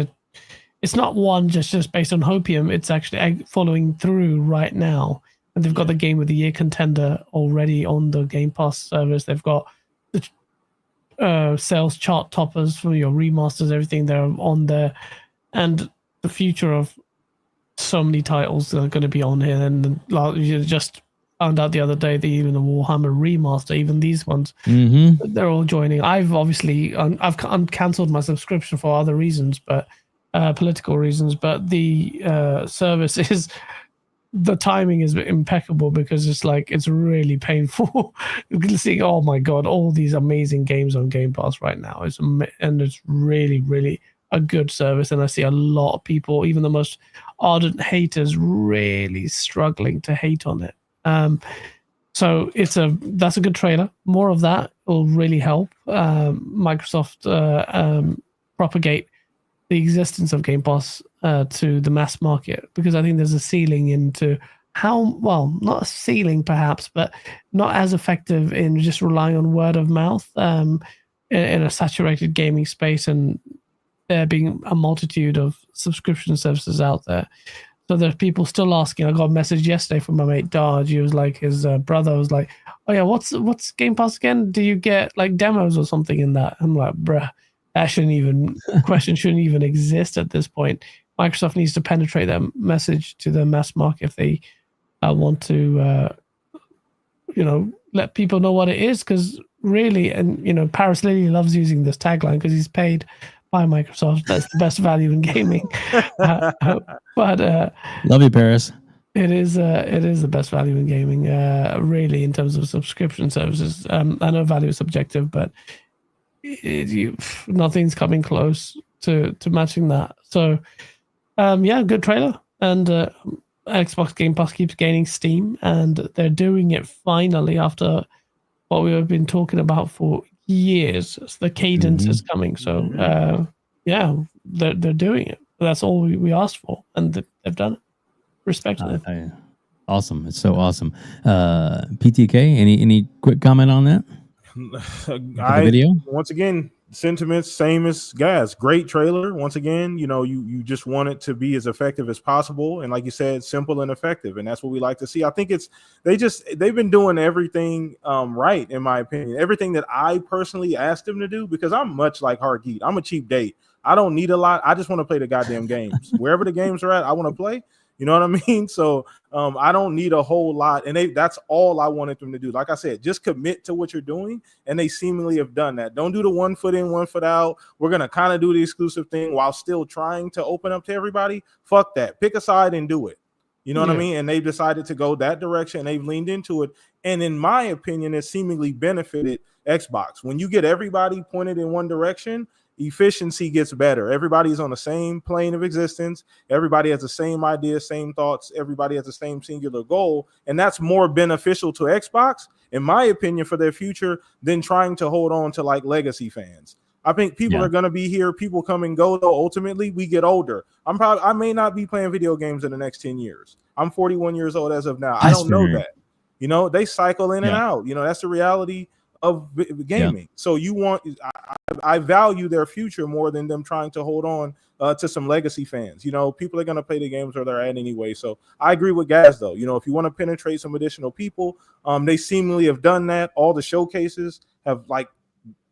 it's not one just based on hopium. It's actually following through right now. And they've got the Game of the Year contender already on the Game Pass service. They've got the sales chart toppers for your remasters, everything they're on there. And the future of so many titles that are going to be on here. And you just found out the other day that even the Warhammer remaster, even these ones, they're all joining. I've obviously I've cancelled my subscription for other reasons, but political reasons. But the service is the timing is impeccable because it's really painful seeing, oh my god, all these amazing games on Game Pass right now. And it's really, really a good service, and I see a lot of people, even the most ardent haters, really struggling to hate on it. So that's a good trailer. More of that will really help Microsoft propagate the existence of Game Pass to the mass market, because I think there's a ceiling into not a ceiling perhaps, but not as effective in just relying on word of mouth in a saturated gaming space, and there being a multitude of subscription services out there. So there's people still asking. I got a message yesterday from my mate Darge. He was like, his brother was like, "Oh yeah, what's Game Pass again? Do you get like demos or something in that?" I'm like, bruh, that question shouldn't even exist at this point. Microsoft needs to penetrate that message to the mass market if they want to, let people know what it is. Because really, and Paris Lilly loves using this tagline because he's paid by Microsoft. That's the best value in gaming. But love you, Paris. It is the best value in gaming, really, in terms of subscription services. I know value is subjective, but nothing's coming close to matching that. So, good trailer. And Xbox Game Pass keeps gaining steam, and they're doing it finally after what we have been talking about for years. So the cadence is coming. So, they're doing it. That's all we asked for, and they've done it. Respect to them. Awesome. It's so awesome. PTK, any quick comment on that? The video? Once again, sentiments same as Gaz. Great trailer. Once again, you just want it to be as effective as possible, and like you said, simple and effective, and that's what we like to see. I think they've been doing everything right, in my opinion. Everything that I personally asked them to do, because I'm much like Hargeet. I'm a cheap date. I don't need a lot. I just want to play the goddamn games. Wherever the games are at, I want to play. You know what I mean? So I don't need a whole lot. And that's all I wanted them to do. Like I said, just commit to what you're doing. And they seemingly have done that. Don't do the 1 foot in, 1 foot out. We're going to kind of do the exclusive thing while still trying to open up to everybody. Fuck that. Pick a side and do it. You know what I mean? And they've decided to go that direction. They've leaned into it. And in my opinion, it seemingly benefited Xbox. When you get everybody pointed in one direction, efficiency gets better. Everybody's on the same plane of existence. Everybody has the same ideas, same thoughts. Everybody has the same singular goal. And that's more beneficial to Xbox, in my opinion, for their future than trying to hold on to like legacy fans. I think people are going to be here. People come and go, though. Ultimately, we get older. I may not be playing video games in the next 10 years. I'm 41 years old as of now. I don't know that. They cycle in and out. That's the reality of gaming. So I value their future more than them trying to hold on to some legacy fans. People are going to play the games where they're at anyway. So I agree with Gaz, though. If you want to penetrate some additional people, they seemingly have done that. All the showcases have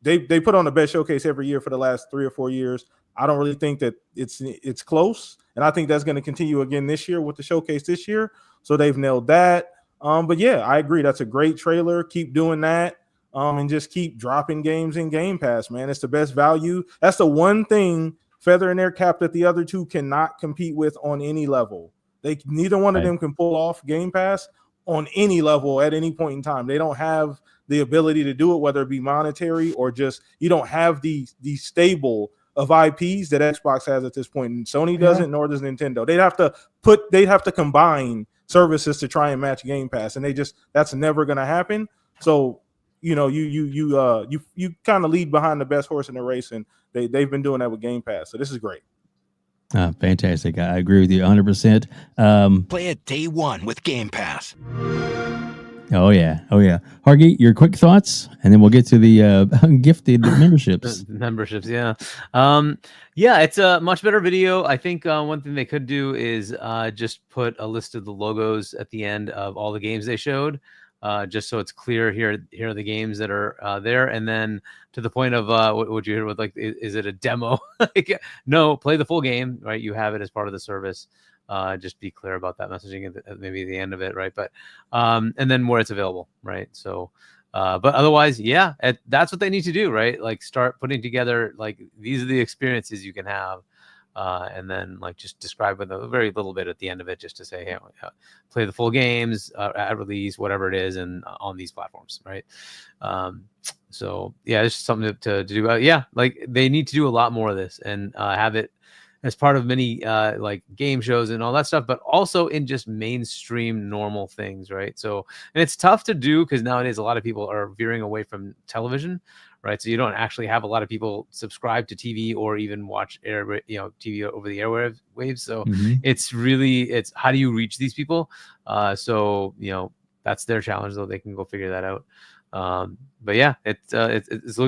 they put on the best showcase every year for the last 3 or 4 years. I don't really think that it's close, and I think that's going to continue again this year with the showcase this year. So they've nailed that. But yeah, I agree. That's a great trailer. Keep doing that. And just keep dropping games in Game Pass, man. It's the best value. That's the one thing feather in their cap that the other two cannot compete with on any level. Neither one of them can pull off Game Pass on any level at any point in time. They don't have the ability to do it, whether it be monetary or just you don't have the stable of IPs that Xbox has at this point. And Sony doesn't, nor does Nintendo. They'd have to combine services to try and match Game Pass, and that's never going to happen. So you kind of lead behind the best horse in the race, and they've been doing that with Game Pass. So this is great. Fantastic. I agree with you 100%. Play it day one with Game Pass. Oh yeah. Hargeet, your quick thoughts, and then we'll get to the gifted memberships. Memberships, yeah. It's a much better video. I think one thing they could do is just put a list of the logos at the end of all the games they showed, just so it's clear. Here are the games that are there, and then to the point of what you hear with like, is it a demo? No, play the full game, right? You have it as part of the service. Just be clear about that messaging at maybe the end of it, right? But and then where it's available, right? So but otherwise, that's what they need to do, right? Like start putting together like these are the experiences you can have, and then like just describe with a very little bit at the end of it, just to say, hey, play the full games at release, whatever it is, and on these platforms, right? So it's just something to do. Like they need to do a lot more of this and have it as part of many like game shows and all that stuff, but also in just mainstream normal things, right? So, and it's tough to do because nowadays a lot of people are veering away from television, right? So you don't actually have a lot of people subscribe to TV or even watch TV over the airwaves. So it's how do you reach these people? So that's their challenge, though. They can go figure that out. But it's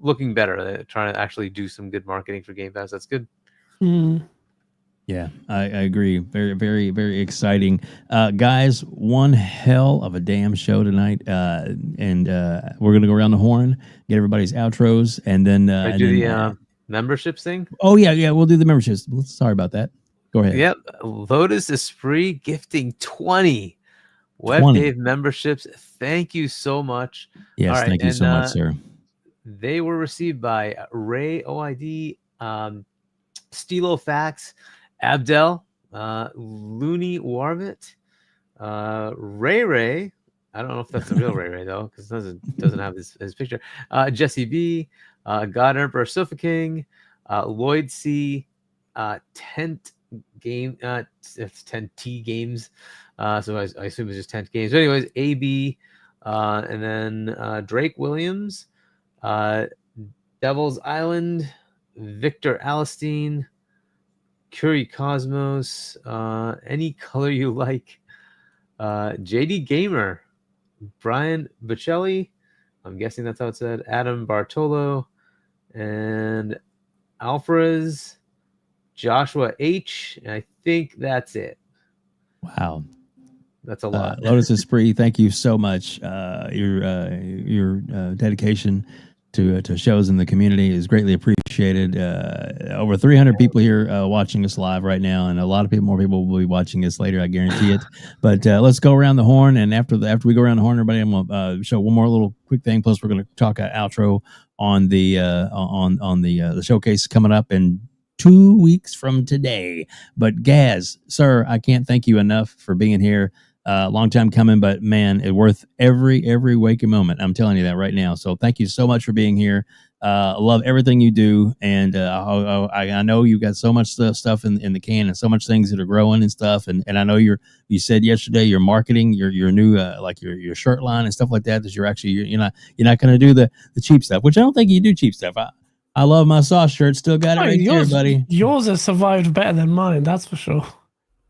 looking better. They're trying to actually do some good marketing for Game Pass. That's good. Yeah, I agree. Very, very, very exciting. Guys, one hell of a damn show tonight. And we're going to go around the horn, get everybody's outros, and then... the memberships thing? Oh, yeah, we'll do the memberships. Sorry about that. Go ahead. Yep. Lotus Esprit gifting 20 WebDave memberships. Thank you so much. Yes, thank you so much, sir. They were received by Ray OID, Stilo Fax, Abdel, Looney Warvit, Ray. I don't know if that's the real Ray though, because it doesn't have his picture. Jesse B, God Emperor Sofa King, Lloyd C, Tent Game. It's 10T Games. So I assume it's just 10 games. But anyways, AB, and then Drake Williams, Devil's Island, Victor Alistine, Curie Cosmos, Any Color You Like, JD Gamer, Brian Bocelli, I'm guessing that's how it said, Adam Bartolo, and Alvarez, Joshua H. And I think that's it. Wow. That's a lot. Lotus Esprit, thank you so much. Your dedication to shows in the community is greatly appreciated. Over 300 people here watching us live right now, and a lot of more people will be watching us later, I guarantee it. But let's go around the horn, and after we go around the horn, everybody, I'm gonna show one more little quick thing. Plus, we're gonna talk an outro on the the showcase coming up in 2 weeks from today. But Gaz, sir, I can't thank you enough for being here. Long time coming, but man, it's worth every waking moment. I'm telling you that right now. So thank you so much for being here. I love everything you do, and I know you got so much stuff in the can, and so much things that are growing and stuff. And I know you said yesterday you're marketing your new like your shirt line and stuff like that. That you're not going to do the cheap stuff, which I don't think you do cheap stuff. I love my sauce shirt. Still got it right there, buddy. Yours has survived better than mine, that's for sure.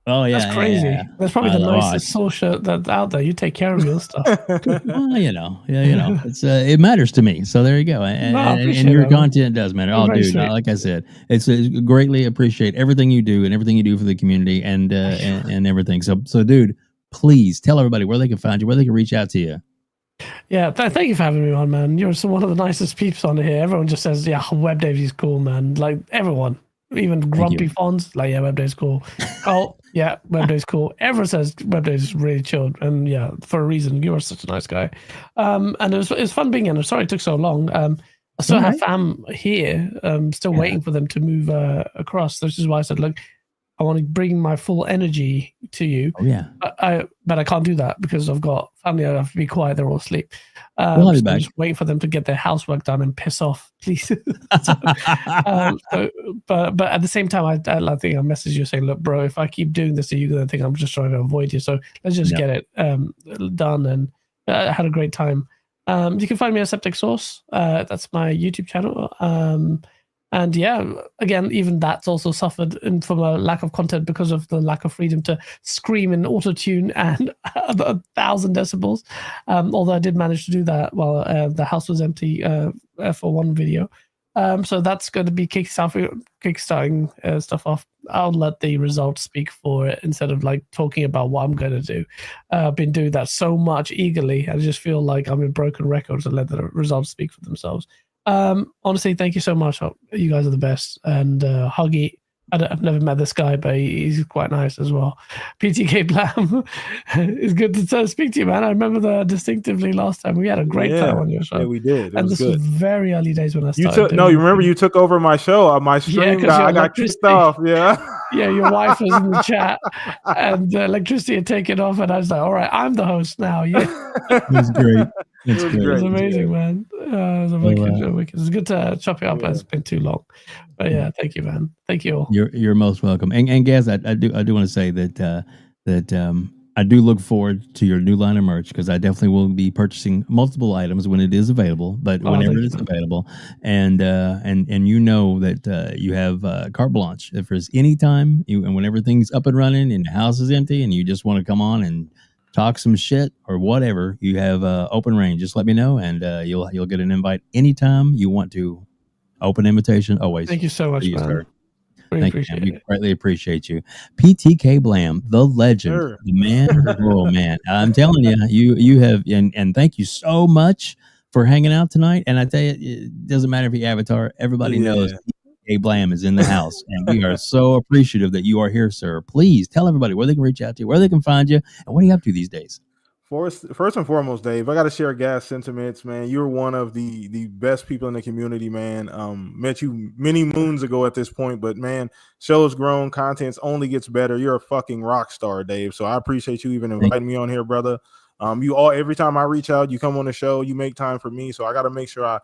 Oh yeah, that's crazy. Yeah. That's probably the nicest sauce shirt that's out there. You take care of your stuff. Well, it's it matters to me. So there you go. And your content does matter. Oh, dude, like I said, it's greatly appreciate everything you do and everything you do for the community and everything. So dude, please tell everybody where they can find you, where they can reach out to you. Yeah, thank you for having me on, man. You're one of the nicest peeps on here. Everyone just says, yeah, WebDave is cool, man. Like everyone. Even grumpy fonts, like, yeah, WebDave's cool. Oh, yeah, WebDave's cool. Everyone says WebDave's really chilled, and yeah, for a reason. You are such a nice guy. And it was fun being in. I'm sorry it took so long. I still have fam here. Still waiting for them to move across. This is why I said, look, I want to bring my full energy to you. Oh yeah. But I can't do that because I've got family. I have to be quiet. They're all asleep. We'll have you So I'm back. just waiting for them to get their housework done and piss off, please. But at the same time, I think I messaged you saying, look, bro, if I keep doing this, you're going to think I'm just trying to avoid you. So let's just get it done. And I had a great time. You can find me at Septic Source. That's my YouTube channel. And yeah, again, even that's also suffered from a lack of content because of the lack of freedom to scream in auto-tune and 1,000 decibels. Although I did manage to do that while the house was empty for one video. So that's going to be kickstarting stuff off. I'll let the results speak for it instead of like talking about what I'm going to do. I've been doing that so much eagerly. I just feel like I'm in broken records and let the results speak for themselves. Honestly, thank you so much. You guys are the best. And Huggy, I've never met this guy, but he's quite nice as well. PTK Blam, it's good to speak to you, man. I remember distinctly last time. We had a great time on your show. Yeah, we did. And this was very early days when I started. You remember you took over my show, my stream guy. I got kicked off. Yeah. Yeah, your wife was in the chat, and electricity had taken off, and I was like, "All right, I'm the host now." Yeah, it was great. It's great. It was amazing, man. It was It's good to chop it up. It's been too long, but yeah, thank you, man. Thank you all. You're most welcome. And Gaz, I do want to say that I do look forward to your new line of merch because I definitely will be purchasing multiple items when it is available, but whenever it is available. And you know that you have carte blanche. If there's any time and when everything's up and running and the house is empty and you just want to come on and talk some shit or whatever, you have open range. Just let me know and you'll get an invite anytime you want to. Open invitation always. Thank you so much, man. Sir. Really appreciate it. We greatly appreciate you. PTK Blam, the legend, the man. Oh man, I'm telling you, you have, and thank you so much for hanging out tonight. And I tell you, it doesn't matter if you avatar, everybody knows PTK Blam is in the house, and we are so appreciative that you are here, sir. Please tell everybody where they can reach out to you, where they can find you, and what are you up to these days? First and foremost, Dave, I got to share Gas sentiments, man. You're one of the best people in the community, man. Met you many moons ago at this point, but man, show's grown, content's only gets better. You're a fucking rock star, Dave. So I appreciate you even inviting me on here, brother. Every time I reach out, you come on the show, you make time for me. So I got to make sure I,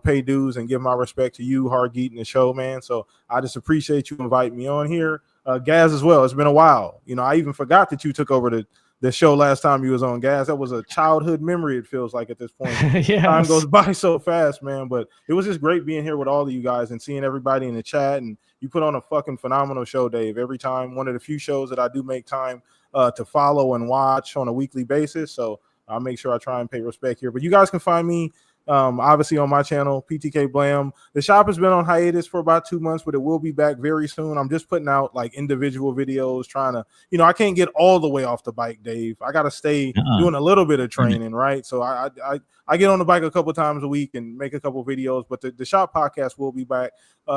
pay dues and give my respect to you, Hargeet, and the show, man. So I just appreciate you inviting me on here. Gaz as well. It's been a while. I even forgot that you took over the show last time you was on, Gas. That was a childhood memory, it feels like at this point. Yes. Time goes by so fast, man. But it was just great being here with all of you guys and seeing everybody in the chat. And you put on a fucking phenomenal show, Dave. Every time, one of the few shows that I do make time to follow and watch on a weekly basis. So I'll make sure I try and pay respect here. But you guys can find me obviously on my channel, PTK Blam. The shop has been on hiatus for about 2 months, but it will be back very soon. I'm just putting out like individual videos, trying to, I can't get all the way off the bike, Dave. I got to stay doing a little bit of training, right? So I get on the bike a couple times a week and make a couple videos, but the shop podcast will be back.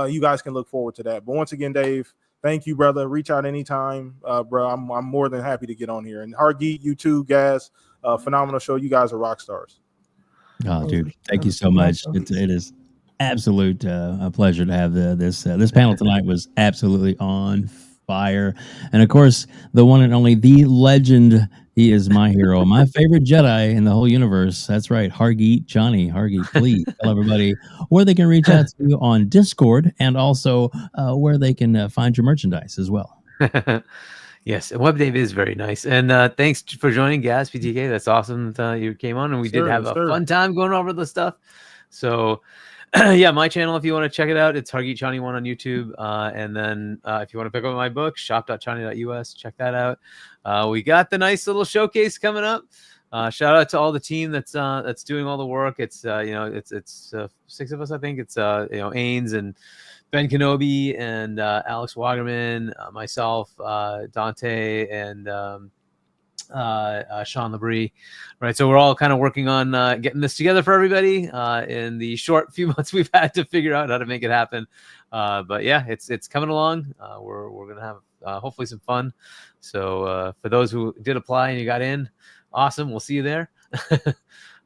You guys can look forward to that. But once again, Dave, thank you, brother. Reach out anytime, bro. I'm more than happy to get on here. And Hargeet, you too, Gas, phenomenal show. You guys are rock stars. Oh, dude, thank you so much. It is absolute a pleasure to have this panel tonight. Was absolutely on fire, and of course, the one and only, the legend. He is my hero, my favorite Jedi in the whole universe. That's right, Hargeet Chani. Hargeet, please tell everybody where they can reach out to you on Discord, and also where they can find your merchandise as well. Yes, and WebDave is very nice. And thanks for joining, Gas PTK. That's awesome that you came on, and we did have a fun time going over the stuff. So, yeah, my channel, if you want to check it out, it's Hargeet Chani 1 on YouTube. And then if you want to pick up my book, shop.chani.us, check that out. We got the nice little showcase coming up. Shout out to all the team that's doing all the work. It's it's 6 of us, I think. It's Ains and Ben Kenobi and Alex Wagerman, myself, Dante, and Shaun Labrie. Right, so we're all kind of working on getting this together for everybody in the short few months we've had to figure out how to make it happen. But yeah, it's coming along. We're gonna have hopefully some fun. So for those who did apply and you got in, awesome. We'll see you there.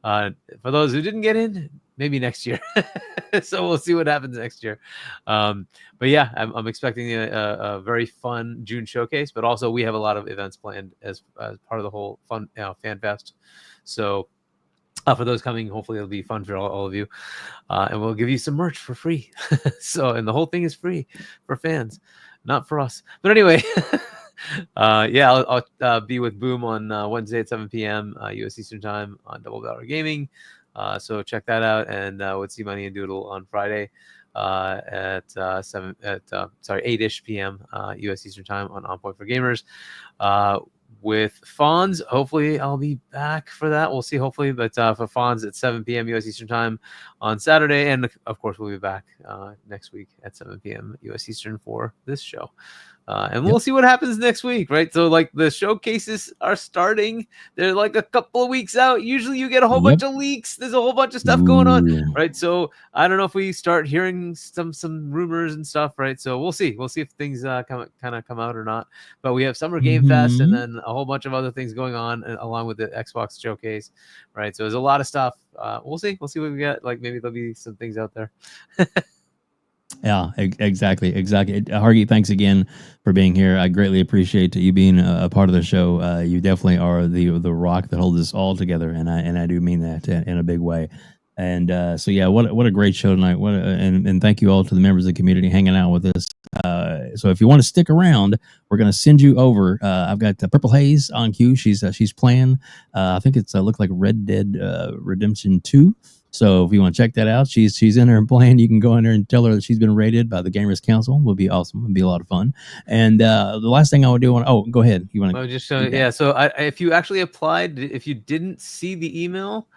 For those who didn't get in, maybe next year. So we'll see what happens next year. But yeah, I'm expecting a very fun June showcase, but also we have a lot of events planned as part of the whole fun fan fest. So for those coming, hopefully it'll be fun for all of you, and we'll give you some merch for free. So, and the whole thing is free for fans, not for us. But anyway, yeah, I'll be with Boom on Wednesday at 7 p.m. U.S. Eastern Time on Double Dollar Gaming. So check that out, and with C Money and Doodle on Friday at 8ish p.m. U.S. Eastern Time on Point for Gamers. With Fonz, hopefully I'll be back for that. We'll see, hopefully. But for Fonz at 7 p.m. U.S. Eastern Time on Saturday. And, of course, we'll be back next week at 7 p.m. U.S. Eastern for this show. And we'll see what happens next week, right? So, like, the showcases are starting. They're like a couple of weeks out. Usually you get a whole bunch of leaks. There's a whole bunch of stuff going on, right? So I don't know if we start hearing some rumors and stuff, right? So we'll see. We'll see if things come out or not. But we have Summer Game Fest and then a whole bunch of other things going on along with the Xbox showcase, right? So there's a lot of stuff. We'll see. We'll see what we get. Like, maybe there'll be some things out there. Yeah, exactly. Hargeet, thanks again for being here. I greatly appreciate you being a part of the show. You definitely are the rock that holds us all together, and I do mean that in a big way. And so yeah, what a great show tonight. And thank you all to the members of the community hanging out with us. So if you want to stick around, we're going to send you over. I've got Purple Haze on queue. She's playing. I think it's look like Red Dead Redemption 2. So if you want to check that out, she's in there and playing. You can go in there and tell her that she's been rated by the Gamers Council. Will be awesome. It'll be a lot of fun. And the last thing I would do, go ahead. You want to just show, yeah. So if you actually applied, if you didn't see the email,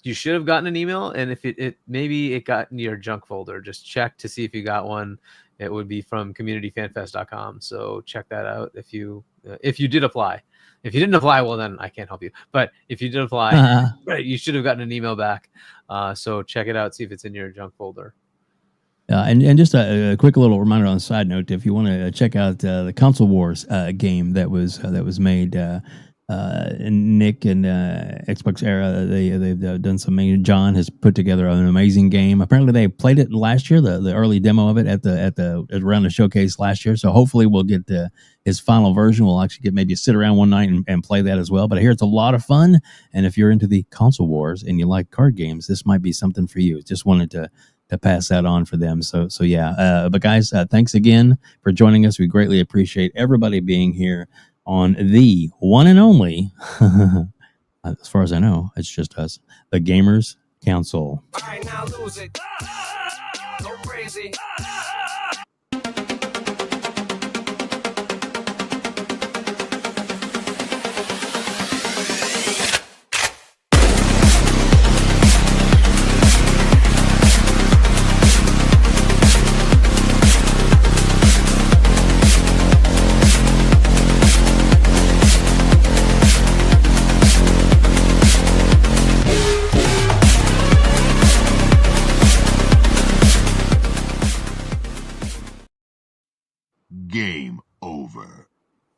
you should have gotten an email. And if it maybe it got in your junk folder, just check to see if you got one. It would be from communityfanfest.com. So check that out if you did apply. If you didn't apply, well, then I can't help you. But if you did apply, right, you should have gotten an email back. So check it out, see if it's in your junk folder. And just a quick little reminder on a side note, if you want to check out the Console Wars game that was made, Nick and Xbox Era, they've done some amazing. John has put together an amazing game. Apparently, they played it last year, the early demo of it at the around the showcase last year. So hopefully, we'll get his final version. We'll actually maybe sit around one night and play that as well. But I hear it's a lot of fun. And if you're into the Console Wars and you like card games, this might be something for you. Just wanted to pass that on for them. So yeah. But guys, thanks again for joining us. We greatly appreciate everybody being here on the one and only, as far as I know, it's just us, the Gamers Council. All right, now lose it. Go crazy. Game over.